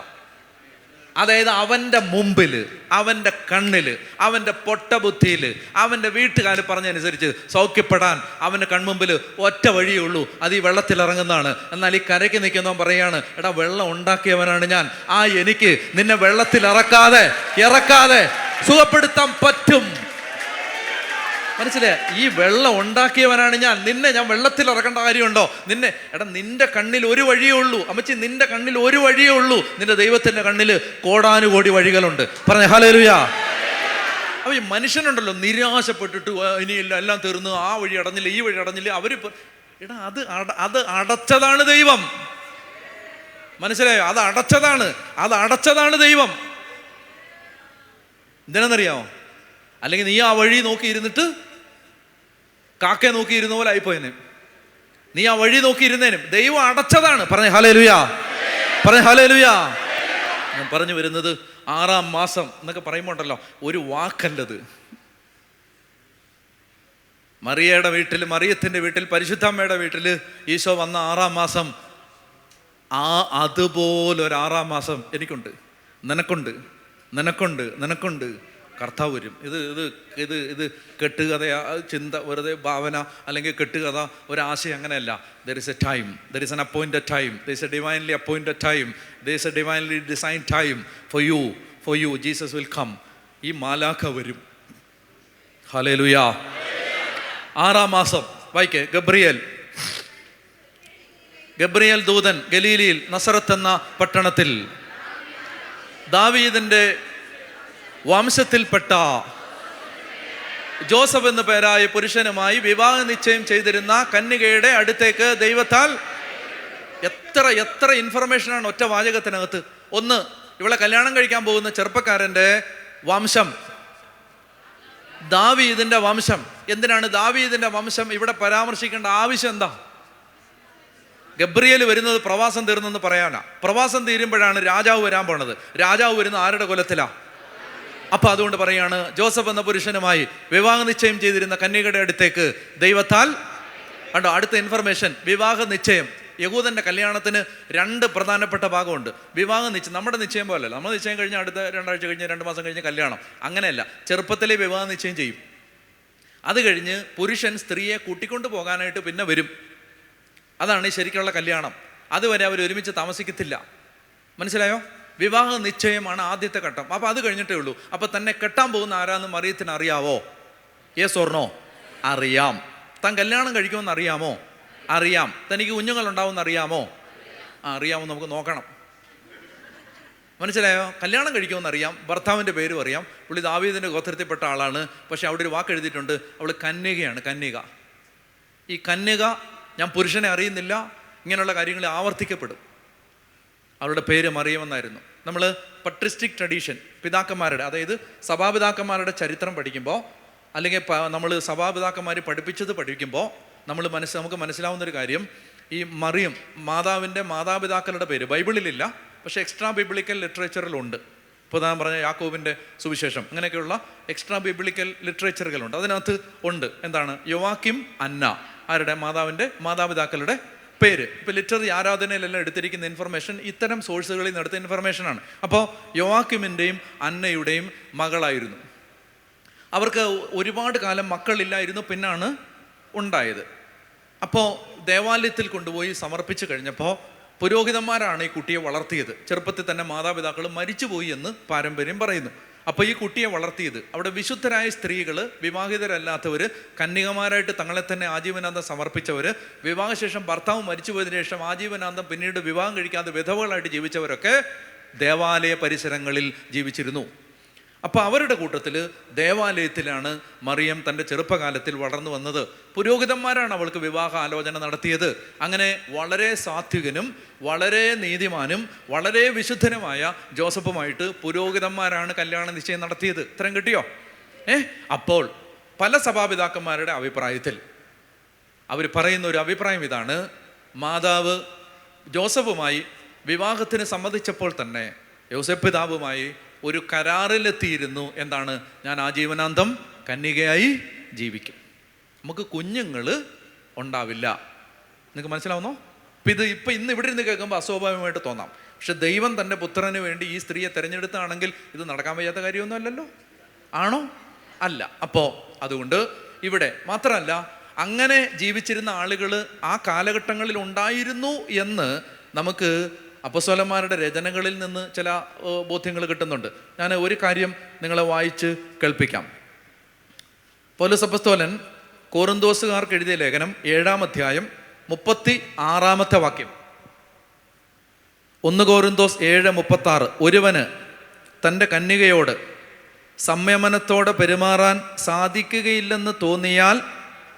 അതായത് അവൻ്റെ മുമ്പിൽ, അവൻ്റെ കണ്ണിൽ, അവൻ്റെ പൊട്ടബുദ്ധിയിൽ, അവൻ്റെ വീട്ടുകാർ പറഞ്ഞതനുസരിച്ച് സൗഖ്യപ്പെടാൻ അവൻ്റെ കൺമുമ്പിൽ ഒറ്റ വഴിയേ ഉള്ളൂ, അത് ഈ വെള്ളത്തിലിറങ്ങുന്നതാണ്. എന്നാൽ ഈ കരയ്ക്ക് നിൽക്കുന്നവൻ പറയാണ്, എടാ, വെള്ളം ഉണ്ടാക്കിയവനാണ് ഞാൻ. എനിക്ക് നിന്നെ വെള്ളത്തിൽ ഇറക്കാതെ സുഖപ്പെടുത്താൻ പറ്റും. മനസ്സിലായ? ഈ വെള്ളം ഉണ്ടാക്കിയവനാണ് ഞാൻ. നിന്നെ ഞാൻ വെള്ളത്തിൽ ഇറക്കേണ്ട കാര്യമുണ്ടോ? നിന്റെ കണ്ണിൽ ഒരു വഴിയേ ഉള്ളൂ അമ്മച്ചി, നിന്റെ കണ്ണിൽ ഒരു വഴിയേ ഉള്ളൂ. നിന്റെ ദൈവത്തിന്റെ കണ്ണിൽ കോടാനുകോടി വഴികളുണ്ട്. പറഞ്ഞ ഹല്ലേലൂയാ. അപ്പൊ ഈ മനുഷ്യനുണ്ടല്ലോ, നിരാശപ്പെട്ടിട്ട് ഇനിയില്ല, എല്ലാം തീർന്നു, ആ വഴി അടഞ്ഞില്ല, ഈ വഴി അടഞ്ഞില്ല. അത് അടച്ചതാണ് ദൈവം. മനസ്സിലായോ? അത് അടച്ചതാണ് ദൈവം. എന്തിനാണെന്നറിയാമോ? അല്ലെങ്കിൽ നീ ആ വഴി നോക്കിയിരുന്നിട്ട് കാക്കയെ നോക്കിയിരുന്ന പോലെ ആയിപ്പോയനെ. നീ ആ വഴി നോക്കിയിരുന്നേനും ദൈവം അടച്ചതാണ്. പറഞ്ഞ ഹല്ലേലൂയാ. ഞാൻ പറഞ്ഞു വരുന്നത്, 6-ാം മാസം എന്നൊക്കെ പറയുമ്പോൾ ഉണ്ടല്ലോ, ഒരു വാക്കല്ലത്. മറിയത്തിന്റെ വീട്ടിൽ, പരിശുദ്ധമ്മയുടെ വീട്ടിൽ ഈശോ വന്ന 6-ാം മാസം, അതുപോലൊരു 6-ാം മാസം എനിക്കുണ്ട്, നിനക്കുണ്ട്. കർത്താവ് വരും. ഇത് കെട്ടുകഥ, ചിന്ത, വെറുതെ ഭാവന, അല്ലെങ്കിൽ കെട്ടുകഥ, ഒരാശയം, അങ്ങനെയല്ല. There is a time, there is an appointed time, there is a divinely appointed time, there is a divinely designed time for you. Jesus will come. ഈ മാലാഖ വരും. ഹല്ലേലൂയാ. 6-ാം മാസം വായിക്കേ. ഗബ്രിയേൽ ദൂതൻ ഗലീലയിൽ നസറത്ത് എന്ന പട്ടണത്തിൽ ദാവീദിന്റെ വംശത്തിൽപ്പെട്ട ജോസഫ് എന്ന പേരായ പുരുഷനുമായി വിവാഹ നിശ്ചയം ചെയ്തിരുന്ന കന്യകയുടെ അടുത്തേക്ക് ദൈവത്താൽ എത്ര ഇൻഫർമേഷനാണ് ഒറ്റ വാചകത്തിനകത്ത്. ഒന്ന്, ഇവളെ കല്യാണം കഴിക്കാൻ പോകുന്ന ചെറുപ്പക്കാരൻ്റെ വംശം, ദാവീദിന്റെ വംശം. എന്തിനാണ് ദാവീദിന്റെ വംശം ഇവിടെ പരാമർശിക്കേണ്ട ആവശ്യം എന്താ? ഗബ്രിയേൽ വരുന്നത് പ്രവാസം തീർന്നെന്ന് പറയാനാ. പ്രവാസം തീരുമ്പോഴാണ് രാജാവ് വരാൻ പോണത്. രാജാവ് വരുന്ന ആരുടെ കുലത്തിലാ? അപ്പൊ അതുകൊണ്ട് പറയാണ്, ജോസഫ് എന്ന പുരുഷനുമായി വിവാഹ നിശ്ചയം ചെയ്തിരുന്ന കന്യകയുടെ അടുത്തേക്ക് ദൈവത്താൽ. കണ്ടോ, അടുത്ത ഇൻഫർമേഷൻ. വിവാഹ നിശ്ചയം. യഹൂദന്റെ കല്യാണത്തിന് 2 പ്രധാനപ്പെട്ട ഭാഗമുണ്ട്. വിവാഹ നിശ്ചയം നമ്മുടെ നിശ്ചയം പോലെയല്ല. നമ്മൾ നിശ്ചയം കഴിഞ്ഞ് അടുത്ത 2 ആഴ്ച കഴിഞ്ഞ് 2 മാസം കഴിഞ്ഞ് കല്യാണം. അങ്ങനെയല്ല. ചെറുപ്പത്തിലെ വിവാഹ നിശ്ചയം ചെയ്യും. അത് കഴിഞ്ഞ് പുരുഷൻ സ്ത്രീയെ കൂട്ടിക്കൊണ്ടു പോകാനായിട്ട് പിന്നെ വരും. അതാണ് ശരിക്കുള്ള കല്യാണം. അതുവരെ അവർ ഒരുമിച്ച് താമസിക്കത്തില്ല. മനസ്സിലായോ? വിവാഹ നിശ്ചയമാണ് ആദ്യത്തെ ഘട്ടം. അപ്പോൾ അത് കഴിഞ്ഞിട്ടേ ഉള്ളൂ. അപ്പോൾ തന്നെ കെട്ടാൻ പോകുന്ന ആരാന്ന് മറിയത്തിന് അറിയാവോ? Yes or no? അറിയാം. താൻ കല്യാണം കഴിക്കുമെന്ന് അറിയാമോ? അറിയാം. തനിക്ക് കുഞ്ഞുങ്ങളുണ്ടാവുമെന്ന് അറിയാമോ? അറിയാമോ? നമുക്ക് നോക്കണം. മനസ്സിലായോ? കല്യാണം കഴിക്കുമെന്ന് അറിയാം. ഭർത്താവിൻ്റെ പേരും അറിയാം. പുള്ളി ദാവീദിൻ്റെ ഗോത്രത്തിൽപ്പെട്ട ആളാണ്. പക്ഷെ അവിടെ ഒരു വാക്ക് എഴുതിയിട്ടുണ്ട്, അവൾ കന്യകയാണ്. ഈ കന്യക, ഞാൻ പുരുഷനെ അറിയുന്നില്ല, ഇങ്ങനെയുള്ള കാര്യങ്ങൾ ആവർത്തിക്കപ്പെടും. അവരുടെ പേര് മറിയമെന്നായിരുന്നു. നമ്മൾ പട്രിസ്റ്റിക് ട്രഡീഷൻ, പിതാക്കന്മാരുടെ, അതായത് സഭാപിതാക്കന്മാരുടെ ചരിത്രം പഠിക്കുമ്പോൾ, അല്ലെങ്കിൽ നമ്മൾ സഭാപിതാക്കന്മാർ പഠിപ്പിക്കുമ്പോൾ നമുക്ക് മനസ്സിലാവുന്നൊരു കാര്യം, ഈ മറിയം മാതാവിൻ്റെ മാതാപിതാക്കളുടെ പേര് ബൈബിളിലില്ല, പക്ഷേ എക്സ്ട്രാ ബൈബിളിക്കൽ ലിറ്ററേച്ചറിലുണ്ട്. ഇപ്പോൾ ഞാൻ പറഞ്ഞ യാക്കോബിൻ്റെ സുവിശേഷം, അങ്ങനെയൊക്കെയുള്ള എക്സ്ട്രാ ബൈബിളിക്കൽ ലിറ്ററേച്ചറുകളുണ്ട്. അതിനകത്ത് ഉണ്ട് എന്താണ്? യോവാക്കിം, അന്ന, ആരുടെ? മാതാപിതാക്കളുടെ പേര്. ഇപ്പോൾ ലിറ്റററി ആരാധനയിലെല്ലാം എടുത്തിരിക്കുന്ന ഇൻഫർമേഷൻ ഇത്തരം സോഴ്സുകളിൽ നിന്ന് എടുത്ത ഇൻഫർമേഷനാണ്. അപ്പോൾ യോവാക്കിമിൻ്റെയും അന്നയുടെയും മകളായിരുന്നു. അവർക്ക് ഒരുപാട് കാലം മക്കളില്ലായിരുന്നു, പിന്നാണ് ഉണ്ടായത്. അപ്പോൾ ദേവാലയത്തിൽ കൊണ്ടുപോയി സമർപ്പിച്ചു കഴിഞ്ഞപ്പോൾ പുരോഹിതന്മാരാണ് ഈ കുട്ടിയെ വളർത്തിയത്. ചെറുപ്പത്തിൽ തന്നെ മാതാപിതാക്കൾ മരിച്ചുപോയി എന്ന് പാരമ്പര്യം പറയുന്നു. അപ്പോൾ ഈ കുട്ടിയെ വളർത്തിയത് അവിടെ വിശുദ്ധരായ സ്ത്രീകൾ, വിവാഹിതരല്ലാത്തവർ, കന്യകമാരായിട്ട് തങ്ങളെ തന്നെ ആജീവനാന്തം സമർപ്പിച്ചവർ, വിവാഹശേഷം ഭർത്താവ് മരിച്ചുപോയതിനു ശേഷം ആജീവനാന്തം പിന്നീട് വിവാഹം കഴിക്കാതെ വിധവകളായിട്ട് ജീവിച്ചവരൊക്കെ ദേവാലയ പരിസരങ്ങളിൽ ജീവിച്ചിരുന്നു. അപ്പോൾ അവരുടെ കൂട്ടത്തിൽ ദേവാലയത്തിലാണ് മറിയം തൻ്റെ ചെറുപ്പകാലത്തിൽ വളർന്നു വന്നത്. പുരോഹിതന്മാരാണ് അവൾക്ക് വിവാഹ ആലോചന നടത്തിയത്. അങ്ങനെ വളരെ സാത്വികനും വളരെ നീതിമാനും വളരെ വിശുദ്ധനുമായ ജോസഫുമായിട്ട് പുരോഹിതന്മാരാണ് കല്യാണ നിശ്ചയം നടത്തിയത്. ഇത്രയും കിട്ടിയോ? അപ്പോൾ പല സഭാപിതാക്കന്മാരുടെ അഭിപ്രായത്തിൽ അവർ പറയുന്ന ഒരു അഭിപ്രായം ഇതാണ്: മാതാവ് ജോസഫുമായി വിവാഹത്തിന് സമ്മതിച്ചപ്പോൾ തന്നെ യോസേപ്പ് പിതാവുമായി ഒരു കരാറിലെത്തിയിരുന്നു. എന്താണ്? ഞാൻ ആജീവനാന്തം കന്യകയായി ജീവിക്കും, നമുക്ക് കുഞ്ഞുങ്ങൾ ഉണ്ടാവില്ല. നിങ്ങൾക്ക് മനസ്സിലാവുന്നോ? ഇപ്പം ഇന്ന് ഇവിടെ ഇരുന്ന് കേൾക്കുമ്പോൾ അസ്വാഭാവികമായിട്ട് തോന്നാം. പക്ഷെ ദൈവം തൻ്റെ പുത്രന് വേണ്ടി ഈ സ്ത്രീയെ തിരഞ്ഞെടുത്താണെങ്കിൽ ഇത് നടക്കാൻ വയ്യാത്ത കാര്യമൊന്നും അല്ലല്ലോ. ആണോ? അല്ല. അപ്പോൾ അതുകൊണ്ട് ഇവിടെ മാത്രമല്ല, അങ്ങനെ ജീവിച്ചിരുന്ന ആളുകൾ ആ കാലഘട്ടങ്ങളിൽ ഉണ്ടായിരുന്നു എന്ന് നമുക്ക് അപ്പോസ്തലന്മാരുടെ രചനകളിൽ നിന്ന് ചില ബോധ്യങ്ങൾ കിട്ടുന്നുണ്ട്. ഞാൻ ഒരു കാര്യം നിങ്ങളെ വായിച്ച് കേൾപ്പിക്കാം. പൗലോസ് അപ്പോസ്തലൻ കൊറിന്തോസുകാർക്ക് എഴുതിയ ലേഖനം 7-ാം അധ്യായം 36-ാമത്തെ വാക്യം. 1 കൊറിന്തോസ് 7:36. ഒരുവന് തൻ്റെ കന്യകയോട് സംയമനത്തോടെ പെരുമാറാൻ സാധിക്കുകയില്ലെന്ന് തോന്നിയാൽ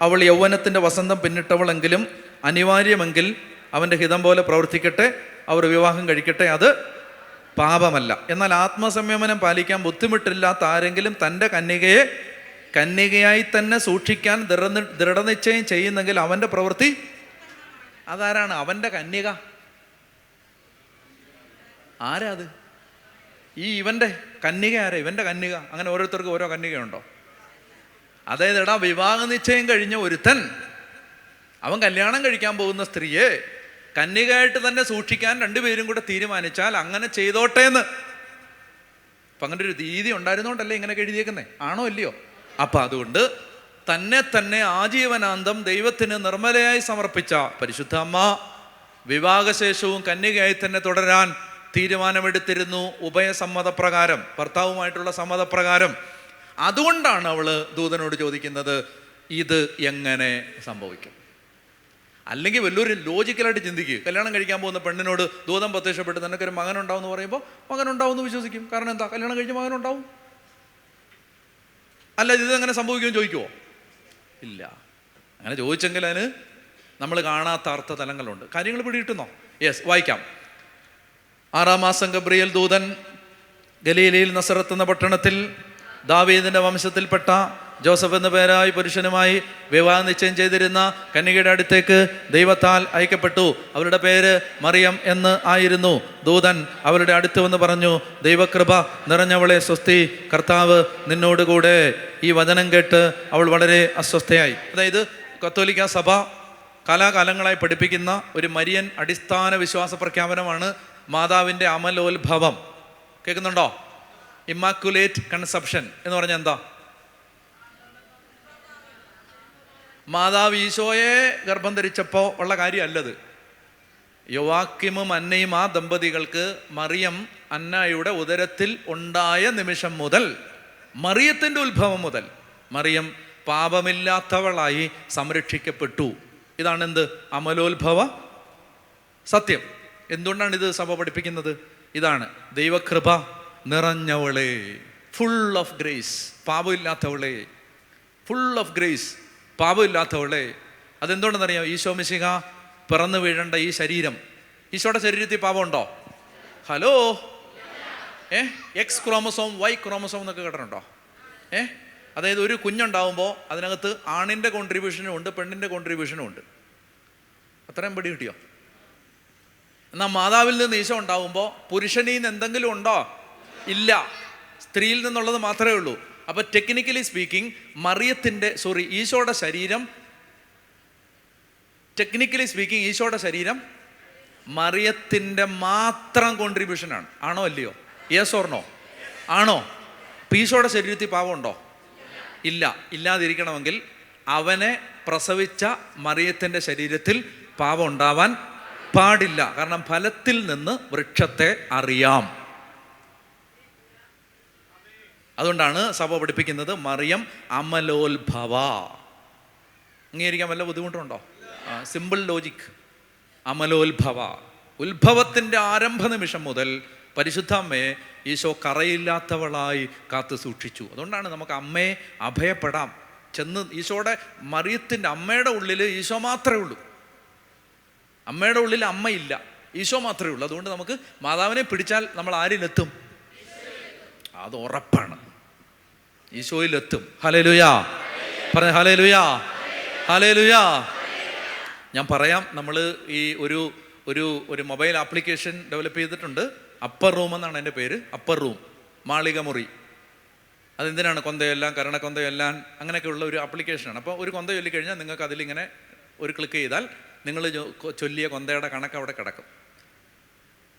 അവൾ യൗവനത്തിൻ്റെ വസന്തം പിന്നിട്ടവളെങ്കിലും അനിവാര്യമെങ്കിൽ അവൻ്റെ ഹിതം പോലെ പ്രവർത്തിക്കട്ടെ, അവർ വിവാഹം കഴിക്കട്ടെ, അത് പാപമല്ല. എന്നാൽ ആത്മസംയമനം പാലിക്കാൻ ബുദ്ധിമുട്ടില്ലാത്ത ആരെങ്കിലും തൻ്റെ കന്യകയെ കന്യകയായി തന്നെ സൂക്ഷിക്കാൻ ദൃഢനിശ്ചയം ചെയ്യുന്നെങ്കിൽ അവൻ്റെ പ്രവൃത്തി അതാരാണ്? അവൻ്റെ കന്യക. ആരാ അത്? ഇവൻ്റെ കന്യക ആരാ? ഇവൻ്റെ കന്യക. അങ്ങനെ ഓരോരുത്തർക്കും ഓരോ കന്യകയുണ്ടോ? അതായത് വിവാഹ നിശ്ചയം കഴിഞ്ഞ ഒരുത്തൻ അവൻ കല്യാണം കഴിക്കാൻ പോകുന്ന സ്ത്രീയെ കന്യകയായിട്ട് തന്നെ സൂക്ഷിക്കാൻ രണ്ടുപേരും കൂടെ തീരുമാനിച്ചാൽ അങ്ങനെ ചെയ്തോട്ടെ എന്ന്. അപ്പം അങ്ങനെ ഒരു രീതി ഉണ്ടായിരുന്നോണ്ടല്ലേ ഇങ്ങനെയൊക്കെ എഴുതിയേക്കുന്നേ? ആണോ അല്ലയോ? അപ്പം അതുകൊണ്ട് തന്നെ ആജീവനാന്തം ദൈവത്തിന് നിർമ്മലയായി സമർപ്പിച്ച പരിശുദ്ധ അമ്മ വിവാഹശേഷവും കന്യകയായി തന്നെ തുടരാൻ തീരുമാനമെടുത്തിരുന്നു, ഉഭയസമ്മതപ്രകാരം, ഭർത്താവുമായിട്ടുള്ള സമ്മതപ്രകാരം. അതുകൊണ്ടാണ് അവൾ ദൂതനോട് ചോദിക്കുന്നത്, ഇത് എങ്ങനെ സംഭവിക്കും? അല്ലെങ്കിൽ വലിയൊരു ലോജിക്കലായിട്ട് ചിന്തിക്കുക. കല്യാണം കഴിക്കാൻ പോകുന്ന പെണ്ണിനോട് ദൂതൻ പ്രത്യക്ഷപ്പെട്ട് നിനക്കൊരു മകനുണ്ടാവും എന്ന് പറയുമ്പോൾ മകനുണ്ടാവും എന്ന് വിശ്വസിക്കും. കാരണം എന്താ? കല്യാണം കഴിച്ച മകനുണ്ടാവും. അല്ല, ഇതെങ്ങനെ സംഭവിക്കുമെന്ന് ചോദിക്കുമോ? ഇല്ല. അങ്ങനെ ചോദിച്ചെങ്കിൽ അതിന് നമ്മൾ കാണാത്ത അർത്ഥ തലങ്ങളുണ്ട്. കാര്യങ്ങൾ പിടികിട്ടുന്നോ? യെസ്, വായിക്കാം. 6-ാം മാസം ഗബ്രിയേൽ ദൂതൻ ഗലീലയിൽ നസറത്ത് എന്ന പട്ടണത്തിൽ ദാവീദിന്റെ വംശത്തിൽപ്പെട്ട ജോസഫ് എന്ന പേരായി പുരുഷനുമായി വിവാഹ നിശ്ചയം ചെയ്തിരുന്ന കന്യകയുടെ അടുത്തേക്ക് ദൈവത്താൽ അയക്കപ്പെട്ടു. അവരുടെ പേര് മറിയം എന്ന് ആയിരുന്നു. ദൂതൻ അവരുടെ അടുത്ത് വന്ന് പറഞ്ഞു, ദൈവകൃപ നിറഞ്ഞവളെ സ്വസ്തി, കർത്താവ് നിന്നോടുകൂടെ. ഈ വചനം കേട്ട് അവൾ വളരെ അസ്വസ്ഥയായി. അതായത് കത്തോലിക്ക സഭ കാലാകാലങ്ങളായി പഠിപ്പിക്കുന്ന ഒരു മരിയൻ അടിസ്ഥാന വിശ്വാസ പ്രഖ്യാപനമാണ് മാതാവിൻ്റെ അമലോത്ഭവം. കേൾക്കുന്നുണ്ടോ? ഇമ്മാക്കുലേറ്റ് കൺസെപ്ഷൻ എന്ന് പറഞ്ഞാൽ എന്താ? മാതാവ് ഈശോയെ ഗർഭം ധരിച്ചപ്പോൾ ഉള്ള കാര്യമല്ലത്. യോവാക്കിമും അന്നയും ആ ദമ്പതികൾക്ക് മറിയം അന്നയുടെ ഉദരത്തിൽ ഉണ്ടായ നിമിഷം മുതൽ, മറിയത്തിൻ്റെ ഉത്ഭവം മുതൽ മറിയം പാപമില്ലാത്തവളായി സംരക്ഷിക്കപ്പെട്ടു. ഇതാണ് എന്ത്? അമലോത്ഭവ സത്യം. എന്തുകൊണ്ടാണ് ഇത് സഭ പഠിപ്പിക്കുന്നത്? ഇതാണ് ദൈവകൃപ നിറഞ്ഞവളെ, ഫുൾ ഓഫ് ഗ്രേസ്, പാപമില്ലാത്തവളെ, ഫുൾ ഓഫ് ഗ്രേസ്, പാപമില്ലാത്തവളെ. അതെന്തുകൊണ്ടെന്നറിയാം? ഈശോ മിശിഹ പിറന്നു വീഴേണ്ട ഈ ശരീരം, ഈശോയുടെ ശരീരത്തിൽ പാപമുണ്ടോ? Hello, X chromosome Y chromosome എന്നൊക്കെ കേട്ടിട്ടുണ്ടോ? അതായത് ഒരു കുഞ്ഞുണ്ടാവുമ്പോൾ അതിനകത്ത് ആണിൻ്റെ കോൺട്രിബ്യൂഷനും ഉണ്ട്, പെണ്ണിൻ്റെ കോൺട്രിബ്യൂഷനും ഉണ്ട്. അത്രയും പിടി കിട്ടിയോ? എന്നാൽ മാതാവിൽ നിന്ന് ഈശോ ഉണ്ടാവുമ്പോൾ പുരുഷനിൽ നിന്ന് എന്തെങ്കിലും ഉണ്ടോ? ഇല്ല, സ്ത്രീയിൽ നിന്നുള്ളത് മാത്രമേ ഉള്ളൂ. അപ്പോൾ ടെക്നിക്കലി സ്പീക്കിംഗ് ഈശോയുടെ ശരീരം, ടെക്നിക്കലി സ്പീക്കിംഗ് ഈശോയുടെ ശരീരം മറിയത്തിൻ്റെ മാത്രം കോൺട്രിബ്യൂഷനാണ്. ആണോ അല്ലയോ? Yes or no? ആണോ? ഈശോയുടെ ശരീരത്തിൽ പാപമുണ്ടോ? ഇല്ല. ഇല്ലാതിരിക്കണമെങ്കിൽ അവനെ പ്രസവിച്ച മറിയത്തിൻ്റെ ശരീരത്തിൽ പാപം ഉണ്ടാവാൻ പാടില്ല. കാരണം ഫലത്തിൽ നിന്ന് വൃക്ഷത്തെ അറിയാം. അതുകൊണ്ടാണ് സഭ പഠിപ്പിക്കുന്നത് മറിയം അമലോത്ഭവ. അംഗീകരിക്കാൻ വല്ല ബുദ്ധിമുട്ടുണ്ടോ? Simple logic. അമലോത്ഭവ, ഉത്ഭവത്തിൻ്റെ ആരംഭ നിമിഷം മുതൽ പരിശുദ്ധാമ്മയെ ഈശോ കറയില്ലാത്തവളായി കാത്തു സൂക്ഷിച്ചു. അതുകൊണ്ടാണ് നമുക്ക് അമ്മയെ അഭയപ്പെടാം. ചെന്ന് ഈശോയുടെ മറിയത്തിൻ്റെ അമ്മയുടെ ഉള്ളിൽ ഈശോ മാത്രമേ ഉള്ളൂ. അമ്മയുടെ ഉള്ളിൽ അമ്മയില്ല, ഈശോ മാത്രമേ ഉള്ളൂ. അതുകൊണ്ട് നമുക്ക് മാതാവിനെ പിടിച്ചാൽ നമ്മൾ ആരിലെത്തും? അത് ഉറപ്പാണ്, ഈശോയിലെത്തും. ഹല്ലേലൂയാ പറഞ്ഞ ഹല്ലേലൂയാ, ഹല്ലേലൂയാ. ഞാൻ പറയാം, നമ്മൾ ഈ ഒരു മൊബൈൽ ആപ്ലിക്കേഷൻ ഡെവലപ്പ് ചെയ്തിട്ടുണ്ട്. അപ്പർ റൂം എന്നാണ് എൻ്റെ പേര്. അപ്പർ റൂം, മാളിക മുറി. അതെന്തിനാണ്? കൊന്തയെല്ലാം, കരണക്കൊന്തയെല്ലാം അങ്ങനെയൊക്കെയുള്ള ഒരു ആപ്ലിക്കേഷനാണ്. അപ്പോൾ ഒരു കൊന്ത ചൊല്ലിക്കഴിഞ്ഞാൽ നിങ്ങൾക്ക് അതിലിങ്ങനെ ഒരു ക്ലിക്ക് ചെയ്താൽ നിങ്ങൾ ചൊല്ലിയ കൊന്തയുടെ കണക്ക് അവിടെ കിടക്കും.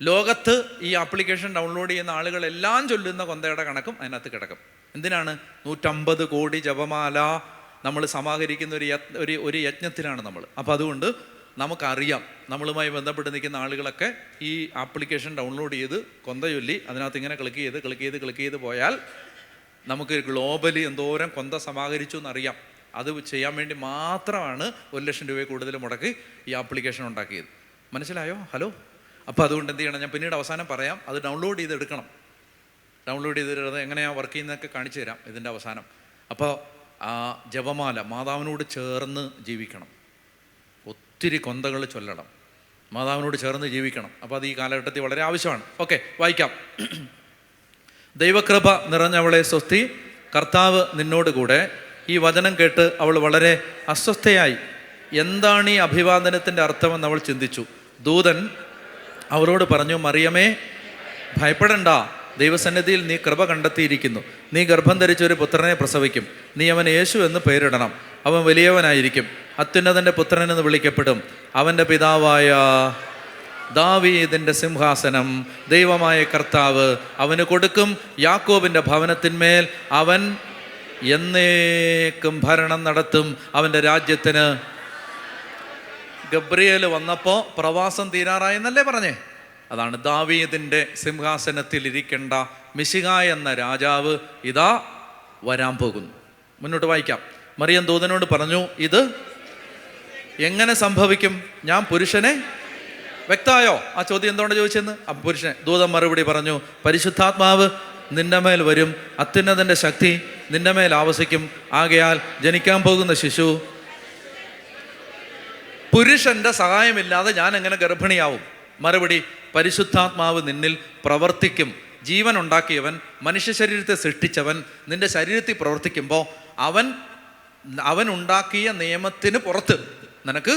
ലോകത്ത് ഈ ആപ്ലിക്കേഷൻ ഡൗൺലോഡ് ചെയ്യുന്ന ആളുകളെല്ലാം ചൊല്ലുന്ന കൊന്തയുടെ കണക്കും അതിനകത്ത് കിടക്കും. എന്തിനാണ്? 150 കോടി ജപമാല നമ്മൾ സമാഹരിക്കുന്ന ഒരു യജ്ഞത്തിലാണ് നമ്മൾ. അപ്പോൾ അതുകൊണ്ട് നമുക്കറിയാം, നമ്മളുമായി ബന്ധപ്പെട്ട് നിൽക്കുന്ന ആളുകളൊക്കെ ഈ ആപ്ലിക്കേഷൻ ഡൗൺലോഡ് ചെയ്ത് കൊന്ത ചൊല്ലി അതിനകത്ത് ഇങ്ങനെ ക്ലിക്ക് ചെയ്ത് പോയാൽ നമുക്ക് ഗ്ലോബലി എന്തോരം കൊന്ത സമാഹരിച്ചു എന്നറിയാം. അത് ചെയ്യാൻ വേണ്ടി മാത്രമാണ് 1,00,000 രൂപ കൂടുതൽ മുടക്കി ഈ ആപ്ലിക്കേഷൻ ഉണ്ടാക്കിയത്. മനസ്സിലായോ? ഹലോ. അപ്പോൾ അതുകൊണ്ട് എന്ത് ചെയ്യണം? ഞാൻ പിന്നീട് അവസാനം പറയാം. അത് ഡൗൺലോഡ് ചെയ്തെടുക്കണം. ഡൗൺലോഡ് ചെയ്തിട്ട് എങ്ങനെയാണ് വർക്ക് ചെയ്യുന്നതൊക്കെ കാണിച്ചു തരാം ഇതിൻ്റെ അവസാനം. അപ്പോൾ ആ ജപമാല മാതാവിനോട് ചേർന്ന് ജീവിക്കണം. ഒത്തിരി കൊന്തകൾ ചൊല്ലണം, മാതാവിനോട് ചേർന്ന് ജീവിക്കണം. അപ്പോൾ അത് ഈ കാലഘട്ടത്തിൽ വളരെ ആവശ്യമാണ്. ഓക്കെ, വായിക്കാം. ദൈവകൃപ നിറഞ്ഞവളെ സ്വസ്തി, കർത്താവ് നിന്നോട് കൂടെ. ഈ വചനം കേട്ട് അവൾ വളരെ അസ്വസ്ഥയായി. എന്താണ് ഈ അഭിവാദനത്തിൻ്റെ അർത്ഥമെന്ന് അവൾ ചിന്തിച്ചു. ദൂതൻ അവരോട് പറഞ്ഞു, മറിയമേ ഭയപ്പെടണ്ട, ദൈവസന്നിധിയിൽ നീ കൃപ കണ്ടെത്തിയിരിക്കുന്നു. നീ ഗർഭം ധരിച്ച ഒരു പുത്രനെ പ്രസവിക്കും. നീ അവൻ യേശു എന്ന് പേരിടണം. അവൻ വലിയവനായിരിക്കും, അത്യുന്നതൻ്റെ പുത്രൻ എന്ന് വിളിക്കപ്പെടും. അവൻ്റെ പിതാവായ ദാവീദിൻ്റെ സിംഹാസനം ദൈവമായ കർത്താവ് അവന് കൊടുക്കും. യാക്കോബിൻ്റെ ഭവനത്തിന്മേൽ അവൻ എന്നേക്കും ഭരണം നടത്തും. അവൻ്റെ രാജ്യത്തിന്. ഗബ്രിയേൽ വന്നപ്പോൾ പ്രവാസം തീരാറായെന്നല്ലേ പറഞ്ഞേ? അതാണ് ദാവീദിൻ്റെ സിംഹാസനത്തിൽ ഇരിക്കേണ്ട മിശിഹ എന്ന രാജാവ് ഇതാ വരാൻ പോകുന്നു. മുന്നോട്ട് വായിക്കാം. മറിയം ദൂതനോട് പറഞ്ഞു, ഇത് എങ്ങനെ സംഭവിക്കും? ഞാൻ പുരുഷനെ. വ്യക്തമായോ ആ ചോദ്യം എന്തുകൊണ്ട് ചോദിച്ചെന്ന്? പുരുഷനെ. ദൂതൻ മറുപടി പറഞ്ഞു, പരിശുദ്ധാത്മാവ് നിന്റെ മേൽ വരും, അത്യുന്നതൻ്റെ ശക്തി നിന്റെ മേൽ ആവസിക്കും. ആകയാൽ ജനിക്കാൻ പോകുന്ന ശിശു പുരുഷന്റെ സഹായമില്ലാതെ ഞാൻ എങ്ങനെ ഗർഭിണിയാവും? മറുപടി, പരിശുദ്ധാത്മാവ് നിന്നിൽ പ്രവർത്തിക്കും. ജീവൻ ഉണ്ടാക്കിയവൻ, മനുഷ്യ ശരീരത്തെ സൃഷ്ടിച്ചവൻ നിന്റെ ശരീരത്തിൽ പ്രവർത്തിക്കുമ്പോൾ അവൻ ഉണ്ടാക്കിയ നിയമത്തിന് പുറത്ത് നിനക്ക്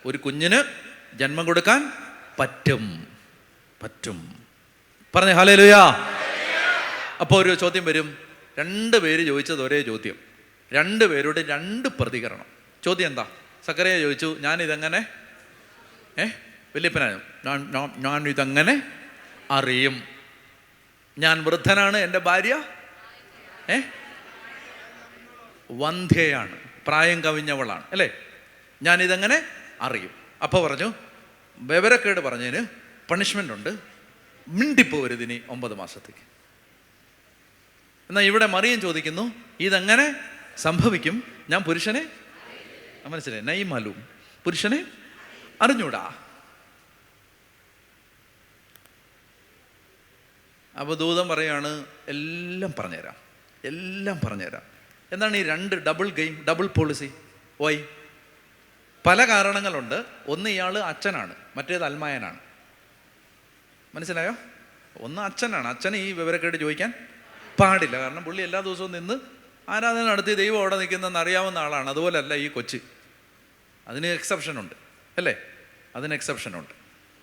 ഒരു കുഞ്ഞിന് ജന്മം കൊടുക്കാൻ പറ്റും. പറഞ്ഞേ ഹല്ലേലൂയാ. അപ്പോൾ ഒരു ചോദ്യം വരും. 2 പേര് ചോദിച്ചത് ഒരേ ചോദ്യം, 2 പേരോട് 2 പ്രതികരണം. ചോദ്യം എന്താ? സക്കറിയ ചോദിച്ചു, ഞാനിതെങ്ങനെ ഞാൻ ഇതെങ്ങനെ അറിയും? ഞാൻ വൃദ്ധനാണ്, എൻ്റെ ഭാര്യ വന്ധ്യയാണ്, പ്രായം കവിഞ്ഞവളാണ്, അല്ലേ? ഞാനിതെങ്ങനെ അറിയും? അപ്പോൾ പറഞ്ഞു, വിവരക്കേട് പറഞ്ഞതിന് പണിഷ്മെൻ്റ് ഉണ്ട്, മിണ്ടിപ്പോവരുത് ഇനി 9 മാസത്തേക്ക്. എന്നാൽ ഇവിടെ മറിയം ചോദിക്കുന്നു, ഇതെങ്ങനെ സംഭവിക്കും? ഞാൻ പുരുഷനെ മനസ്സിലായി, നൈമലും പുരുഷനെ അറിഞ്ഞൂടാ. അപ്പോൾ ദൂതൻ പറയാണ്, എല്ലാം പറഞ്ഞുതരാം. എന്താണ് ഈ 2 double game, double policy? Why? പല കാരണങ്ങളുണ്ട്. ഒന്ന്, ഇയാൾ അച്ഛനാണ്, മറ്റേത് അൽമായനാണ്. മനസ്സിലായോ? ഒന്ന് അച്ഛനാണ്, അച്ഛന് ഈ വിവരക്കേട് ചോദിക്കാൻ പാടില്ല. കാരണം പുള്ളി എല്ലാ ദിവസവും നിന്ന് ആരാധന നടത്തി ദൈവം അവിടെ നിൽക്കുന്നതെന്ന് അറിയാവുന്ന ആളാണ്. അതുപോലല്ല ഈ കൊച്ച്. അതിന് എക്സെപ്ഷനുണ്ട്, അല്ലേ? അതിന് എക്സെപ്ഷനുണ്ട്.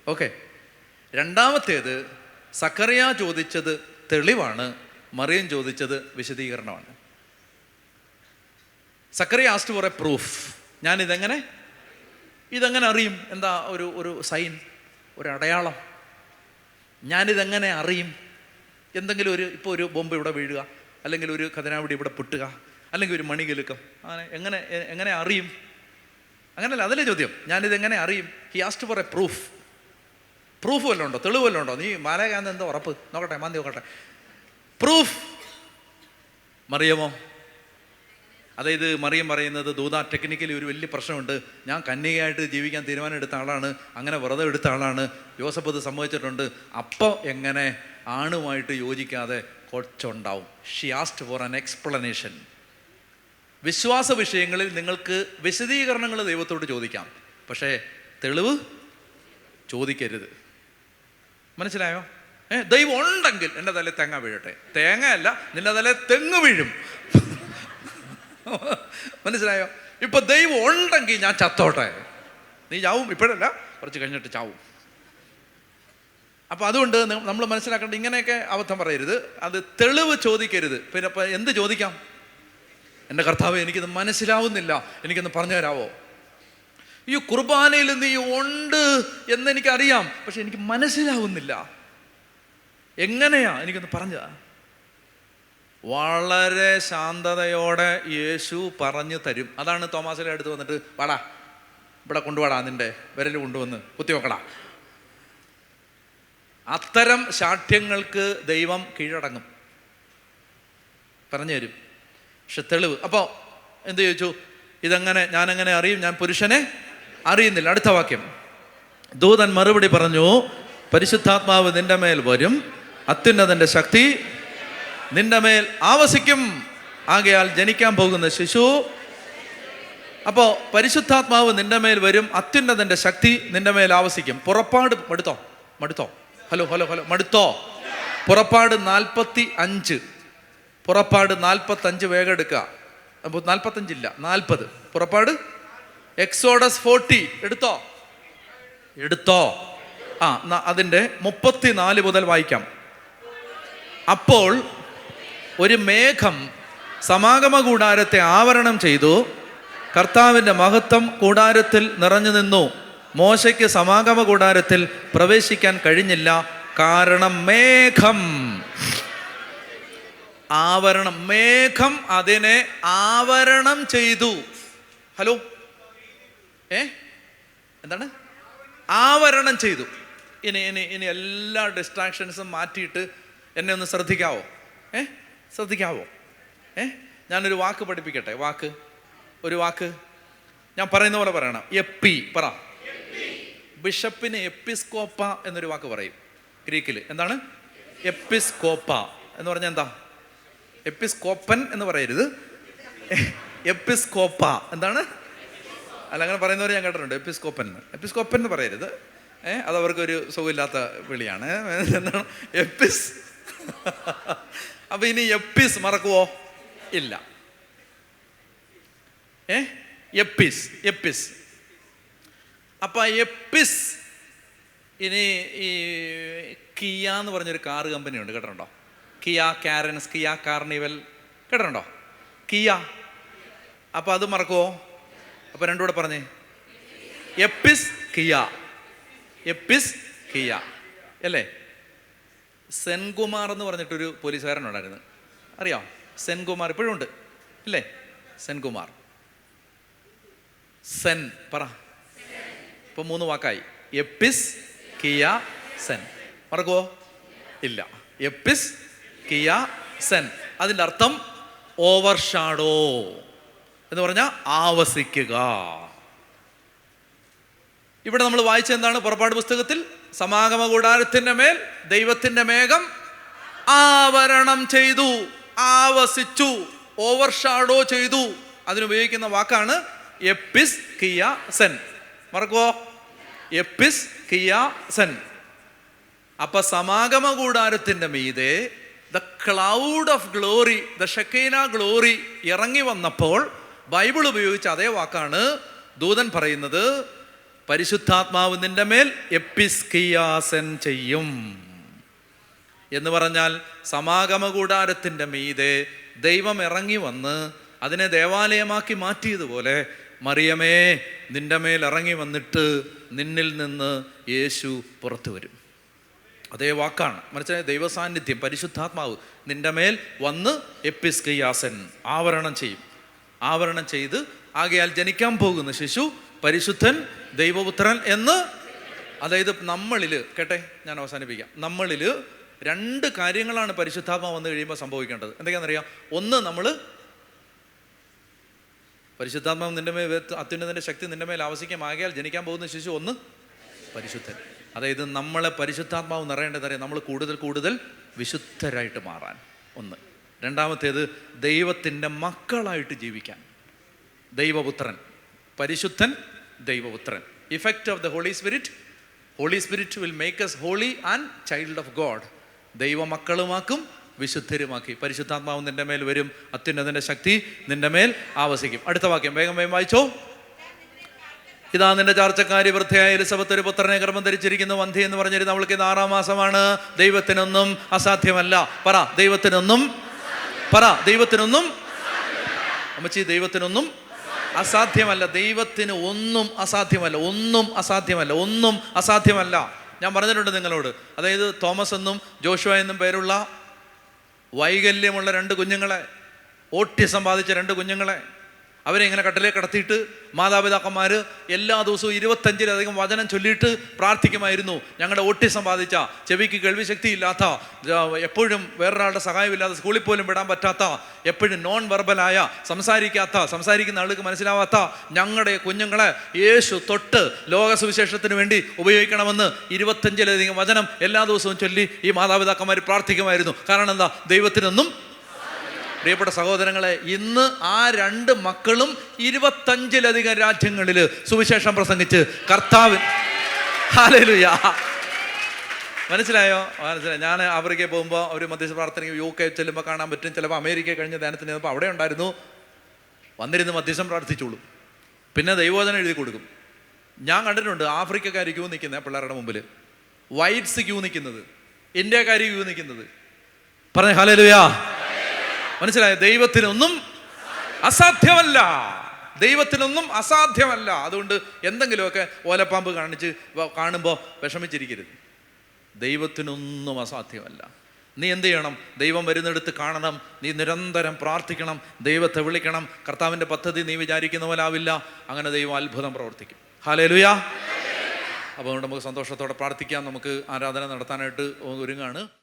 ഓക്കെ. രണ്ടാമത്തേത്, സക്കറിയ ചോദിച്ചത് തെളിവാണ്, മറിയം ചോദിച്ചത് വിശദീകരണമാണ്. Zachariah asked for a proof. ഞാൻ ഇതെങ്ങനെ അറിയും? എന്താ ഒരു സൈൻ, ഒരു അടയാളം? ഞാനിതെങ്ങനെ അറിയും? എന്തെങ്കിലും ഇപ്പോൾ ഒരു ബോംബ് ഇവിടെ വീഴുക, അല്ലെങ്കിൽ ഒരു ഖജനാവിടി ഇവിടെ പൊട്ടുക, അല്ലെങ്കിൽ ഒരു മണികിലുക്കം, അങ്ങനെ എങ്ങനെ എങ്ങനെ അറിയും? അങ്ങനല്ല, അതല്ലേ ചോദ്യം. ഞാനിതെങ്ങനെ അറിയും? He asked for a proof വല്ലതും ഉണ്ടോ? തെളിവ് വല്ലതും ഉണ്ടോ? നീ മാലാഖയാന്ന് എന്താ ഉറപ്പ്? നോക്കട്ടെ, മാന്തി നോക്കട്ടെ. പ്രൂഫ്. മറിയമോ? അതായത് മറിയം പറയുന്നത്, ദൂത, ടെക്നിക്കലി ഒരു വലിയ പ്രശ്നമുണ്ട്. ഞാൻ കന്യകയായിട്ട് ജീവിക്കാൻ തീരുമാനം എടുത്ത ആളാണ്, അങ്ങനെ വ്രതം എടുത്ത ആളാണ്, യോസഫ് അത് സമ്മതിച്ചിട്ടുണ്ട്. അപ്പോൾ എങ്ങനെ ആണുമായിട്ട് യോജിക്കാതെ കൊച്ചുണ്ടാവും? She asked for an explanation. വിശ്വാസ വിഷയങ്ങളിൽ നിങ്ങൾക്ക് വിശദീകരണങ്ങൾ ദൈവത്തോട് ചോദിക്കാം, പക്ഷേ തെളിവ് ചോദിക്കരുത്. മനസ്സിലായോ? ദൈവം ഉണ്ടെങ്കിൽ എൻ്റെ തലയിൽ തേങ്ങ വീഴട്ടെ. തേങ്ങയല്ല, നിന്റെ തലയിൽ തെങ്ങ് വീഴും. മനസ്സിലായോ? ഇപ്പൊ ദൈവം ഉണ്ടെങ്കിൽ ഞാൻ ചത്തോട്ടെ. നീ ചാവും, ഇപ്പോഴല്ല, കുറച്ച് കഴിഞ്ഞിട്ട് ചാവും. അപ്പൊ അതുകൊണ്ട് നമ്മൾ മനസ്സിലാക്കേണ്ട, ഇങ്ങനെയൊക്കെ അബദ്ധം പറയരുത്. അത് തെളിവ് ചോദിക്കരുത്. പിന്നെ ഇപ്പൊ എന്ത് ചോദിക്കാം? എൻ്റെ കർത്താവേ, എനിക്കിത് മനസ്സിലാവുന്നില്ല, എനിക്കൊന്ന് പറഞ്ഞു തരാവോ? ഈ കുർബാനയിൽ നീ ഉണ്ട് എന്നെനിക്കറിയാം, പക്ഷെ എനിക്ക് മനസ്സിലാവുന്നില്ല, എങ്ങനെയാ, എനിക്കൊന്ന് പറഞ്ഞു. വളരെ ശാന്തതയോടെ യേശു പറഞ്ഞു തരും. അതാണ് തോമാസിലെ അടുത്ത് വന്നിട്ട്, വാടാ ഇവിടെ കൊണ്ടുവാടാ, നിന്റെ വിരൽ കൊണ്ടുവന്ന് കുത്തി വെക്കടാ. അത്തരം ശാഠ്യങ്ങൾക്ക് ദൈവം കീഴടങ്ങും, പറഞ്ഞു തരും. പക്ഷെ തെളിവ്. അപ്പോൾ എന്ത് ചോദിച്ചു? ഇതെങ്ങനെ, ഞാനെങ്ങനെ അറിയും? ഞാൻ പുരുഷനെ അറിയുന്നില്ല. അടുത്ത വാക്യം, ദൂതൻ മറുപടി പറഞ്ഞു, പരിശുദ്ധാത്മാവ് നിന്റെ മേൽ വരും, അത്യുന്നതന്റെ ശക്തി നിന്റെ മേൽ ആവസിക്കും, ആകയാൽ ജനിക്കാൻ പോകുന്ന ശിശു. അപ്പോൾ പരിശുദ്ധാത്മാവ് നിന്റെ മേൽ വരും, അത്യുന്നതന്റെ ശക്തി നിന്റെ മേൽ ആവസിക്കും. പുറപ്പാട് മടുത്തോ? ഹലോ മടുത്തോ? പുറപ്പാട് 45, പുറപ്പാട് 45 വേഗം എടുക്കുക. 45 ഇല്ല, 40. പുറപ്പാട്, എക്സോഡസ് 40 എടുത്തോ. അതിൻ്റെ 34 മുതൽ വായിക്കാം. അപ്പോൾ ഒരു മേഘം സമാഗമ കൂടാരത്തെ ആവരണം ചെയ്തു, കർത്താവിൻ്റെ മഹത്വം കൂടാരത്തിൽ നിറഞ്ഞു നിന്നു. മോശയ്ക്ക് സമാഗമ കൂടാരത്തിൽ പ്രവേശിക്കാൻ കഴിഞ്ഞില്ല, കാരണം മേഘം മേഘം അതിനെ ആവരണം ചെയ്തു. ഹലോ, എന്താണ് ആവരണം ചെയ്തു? ഇനി എല്ലാ ഡിസ്ട്രാക്ഷൻസും മാറ്റിയിട്ട് എന്നെ ഒന്ന് ശ്രദ്ധിക്കാവോ? ഞാനൊരു വാക്ക് പഠിപ്പിക്കട്ടെ. ഒരു വാക്ക് ഞാൻ പറയുന്ന പോലെ പറയണം. പറ. ബിഷപ്പിന് എപ്പിസ്കോപ്പ എന്നൊരു വാക്ക് പറയും ഗ്രീക്കിൽ. എന്താണ് എപ്പിസ്കോപ്പ എന്ന് പറഞ്ഞാൽ? എന്താ? എപ്പിസ്കോപ്പൻ എന്ന് പറയരുത്, എപ്പിസ്കോപ്പ. എന്താണ്? അല്ല, അങ്ങനെ പറയുന്നവർ ഞാൻ കേട്ടിട്ടുണ്ട്. എപ്പിസ്കോപ്പൻ എന്ന് പറയരുത്, അതവർക്കൊരു സുഖമില്ലാത്ത വിളിയാണ്. എന്താണ് എപ്പിസ്? അപ്പൊ ഇനി എപ്പിസ് മറക്കുവോ? ഇല്ല. എപ്പിസ്. അപ്പൊ എപ്പിസ്. ഇനി ഈ കിയ എന്ന് പറഞ്ഞൊരു കാർ കമ്പനി ഉണ്ട്, കേട്ടിട്ടുണ്ടോ? കിയ കാരൻസ്, കിയ കാർണിവൽ, കേട്ടിട്ടുണ്ടോ? കിയ. അപ്പൊ അത് മറക്കുവോ? അപ്പൊ രണ്ടുകൂടെ പറഞ്ഞേ, എപ്പിസ് കിയ അല്ലേ? സെൻകുമാർ എന്ന് പറഞ്ഞിട്ടൊരു പോലീസുകാരനുണ്ടായിരുന്നു, അറിയാം? സെൻകുമാർ ഇപ്പോഴും ഉണ്ട് അല്ലേ? സെൻകുമാർ. പറ. ഇപ്പൊ 3 വാക്കായി. എപ്പിസ്, കിയ, സെൻ. മറക്കുവോ? ഇല്ല. എപ്പിസ്, കിയ, സെൻ. അതിൻ്റെ അർത്ഥം ഓവർഷാഡോ എന്ന് പറഞ്ഞാൽ ആവസിക്കുക. ഇവിടെ നമ്മൾ വായിച്ച എന്താണ്? പുറപ്പാട് പുസ്തകത്തിൽ സമാഗമ കൂടാരത്തിന്റെ മേൽ ദൈവത്തിന്റെ മേഘം ആവരണം ചെയ്തു, ആവസിച്ചു, ഓവർഷാഡോ ചെയ്തു. അതിനുപയോഗിക്കുന്ന വാക്കാണ് എപ്പിസ്, കിയ, സെൻ. മറക്കുവോ? എപ്പിസ്, കിയ, സെൻ. അപ്പൊ സമാഗമ കൂടാരത്തിന്റെ മീതെ the cloud of glory, the Shekinah glory ഇറങ്ങി വന്നപ്പോൾ ബൈബിൾ ഉപയോഗിച്ച അതേ വാക്കാണ് ദൂതൻ പറയുന്നത്. പരിശുദ്ധാത്മാവ് നിന്റെ മേൽ എപ്പിസ്കിയാസൻ ചെയ്യും എന്ന് പറഞ്ഞാൽ സമാഗമ കൂടാരത്തിൻ്റെ മീതെ ദൈവം ഇറങ്ങി വന്ന് അതിനെ ദേവാലയമാക്കി മാറ്റിയതുപോലെ മറിയമേ നിന്റെ മേൽ ഇറങ്ങി വന്നിട്ട് നിന്നിൽ നിന്ന് യേശു പുറത്തു വരും. അതേ വാക്കാണ്. മനസ്സിലായ? ദൈവസാന്നിധ്യം, പരിശുദ്ധാത്മാവ് നിന്റെ മേൽ വന്ന് എപ്പിസ്കിയാസൻ ആവരണം ചെയ്യും. ആവരണം ചെയ്ത്, ആകയാൽ ജനിക്കാൻ പോകുന്ന ശിശു പരിശുദ്ധൻ, ദൈവപുത്രൻ എന്ന്. അതായത് നമ്മളിൽ, കേട്ടെ ഞാൻ അവസാനിപ്പിക്കാം, നമ്മളിൽ 2 കാര്യങ്ങളാണ് പരിശുദ്ധാത്മാവ് വന്നു കഴിയുമ്പോൾ സംഭവിക്കേണ്ടത്. എന്തൊക്കെയാണെന്നറിയാം? ഒന്ന്, നമ്മൾ പരിശുദ്ധാത്മാവ് നിന്റെ മേൽ, അത്യുന്നതൻ്റെ ശക്തി നിന്റെ മേൽ ആവസിക്കാമാകിയാൽ ജനിക്കാൻ പോകുന്ന ശിശു ഒന്ന് പരിശുദ്ധൻ. അതായത് നമ്മളെ പരിശുദ്ധാത്മാവ് നിറയേണ്ടതറിയാം, നമ്മൾ കൂടുതൽ കൂടുതൽ വിശുദ്ധരായിട്ട് മാറാൻ. ഒന്ന്. രണ്ടാമത്തേത്, ദൈവത്തിൻ്റെ മക്കളായിട്ട് ജീവിക്കാൻ. ദൈവപുത്രൻ, പരിശുദ്ധൻ, ദൈവപുത്രൻ. Effect of the holy spirit will make us holy and child of God. ദൈവമക്കളുമാക്കും വിശുദ്ധരുമാക്കി. പരിശുദ്ധാത്മാവ് നിന്റെ മേൽ വരും, അത്യുന്നതൻ്റെ ശക്തി നിന്റെ മേൽ ആവസിക്കും. അടുത്ത വാക്യം വേഗം വായിച്ചോ. ഇതാ നിന്റെ ചാർച്ചക്കാരി വൃദ്ധയായ എലിസബത്ത് ഒരു പുത്രനെ ഗർഭം ധരിച്ചിരിക്കുന്നു, വന്ധ്യ എന്ന് പറഞ്ഞിരുന്നു. അവൾക്ക് ഇത് 6-ാം മാസമാണ്. ദൈവത്തിനൊന്നും അസാധ്യമല്ല. പറ, ദൈവത്തിനൊന്നും. പറ, ദൈവത്തിനൊന്നും. അമ്മച്ചി, ദൈവത്തിനൊന്നും അസാധ്യമല്ല. ദൈവത്തിന് ഒന്നും അസാധ്യമല്ല. ഒന്നും അസാധ്യമല്ല. ഒന്നും അസാധ്യമല്ല. ഞാൻ പറഞ്ഞിട്ടുണ്ട് നിങ്ങളോട്. അതായത് തോമസ് എന്നും ജോഷുവ എന്നും പേരുള്ള വൈകല്യമുള്ള 2 കുഞ്ഞുങ്ങളെ, ഓട്ടിസം ബാധിച്ച 2 കുഞ്ഞുങ്ങളെ, അവരെ ഇങ്ങനെ കട്ടിലേക്ക് കടത്തിയിട്ട് മാതാപിതാക്കന്മാർ എല്ലാ ദിവസവും 25-ലധികം വചനം ചൊല്ലിയിട്ട് പ്രാർത്ഥിക്കുമായിരുന്നു. ഞങ്ങളുടെ ഓട്ടിസം ബാധിച്ച, ചെവിക്ക് കേൾവിശക്തി ഇല്ലാത്ത, എപ്പോഴും വേറൊരാളുടെ സഹായമില്ലാതെ സ്കൂളിൽ പോലും വിടാൻ പറ്റാത്ത, എപ്പോഴും നോൺ വെർബലായ, സംസാരിക്കുന്ന ആൾക്ക് മനസ്സിലാവാത്ത ഞങ്ങളുടെ കുഞ്ഞുങ്ങളെ യേശു തൊട്ട് ലോക സുവിശേഷത്തിന് വേണ്ടി ഉപയോഗിക്കണമെന്ന് 25-ലധികം വചനം എല്ലാ ദിവസവും ചൊല്ലി ഈ മാതാപിതാക്കന്മാർ പ്രാർത്ഥിക്കുമായിരുന്നു. കാരണം എന്താ? ദൈവത്തിനൊന്നും. പ്രിയപ്പെട്ട സഹോദരങ്ങളെ, ഇന്ന് ആ 2 മക്കളും 25-ലധികം രാജ്യങ്ങളിൽ സുവിശേഷം പ്രസംഗിച്ച് കർത്താവ്. ഹല്ലേലൂയ. മനസ്സിലായോ? ഞാൻ ആഫ്രിക്കയിൽ പോകുമ്പോൾ ഒരു മധ്യസ്ഥ പ്രാർത്ഥനയ്ക്ക് UK ചെല്ലുമ്പോൾ കാണാൻ പറ്റും. ചിലപ്പോൾ അമേരിക്ക കഴിഞ്ഞ ധ്യാനത്തിന് ചെന്നപ്പോൾ അവിടെ ഉണ്ടായിരുന്നു. വന്നിരുന്ന് മധ്യസ്ഥം പ്രാർത്ഥിച്ചോളൂ. പിന്നെ ദൈവവചനം എഴുതി കൊടുക്കും. ഞാൻ കണ്ടിട്ടുണ്ട് ആഫ്രിക്കക്കാർ ക്യൂ നിൽക്കുന്നത് പിള്ളേരുടെ മുമ്പിൽ, വൈറ്റ്സ് ക്യൂ നിൽക്കുന്നത്, ഇന്ത്യക്കാർ ക്യൂ നിൽക്കുന്നത്. പറഞ്ഞേ ഹല്ലേലൂയ. മനസ്സിലായോ? ദൈവത്തിനൊന്നും അസാധ്യമല്ല. ദൈവത്തിനൊന്നും അസാധ്യമല്ല. അതുകൊണ്ട് എന്തെങ്കിലുമൊക്കെ ഓലപ്പാമ്പ് കാണുമ്പോൾ വിഷമിച്ചിരിക്കരുത്. ദൈവത്തിനൊന്നും അസാധ്യമല്ല. നീ എന്ത് ചെയ്യണം? ദൈവം വരുന്നിടത്ത് കാണണം. നീ നിരന്തരം പ്രാർത്ഥിക്കണം, ദൈവത്തെ വിളിക്കണം. കർത്താവിൻ്റെ പദ്ധതി നീ വിചാരിക്കുന്ന പോലെ ആവില്ല. അങ്ങനെ ദൈവം അത്ഭുതം പ്രവർത്തിക്കും. ഹല്ലേലൂയ. അപ്പോൾ നമുക്ക് സന്തോഷത്തോടെ പ്രാർത്ഥിക്കാം. നമുക്ക് ആരാധന നടത്താനായിട്ട് ഒരുങ്ങാണ്.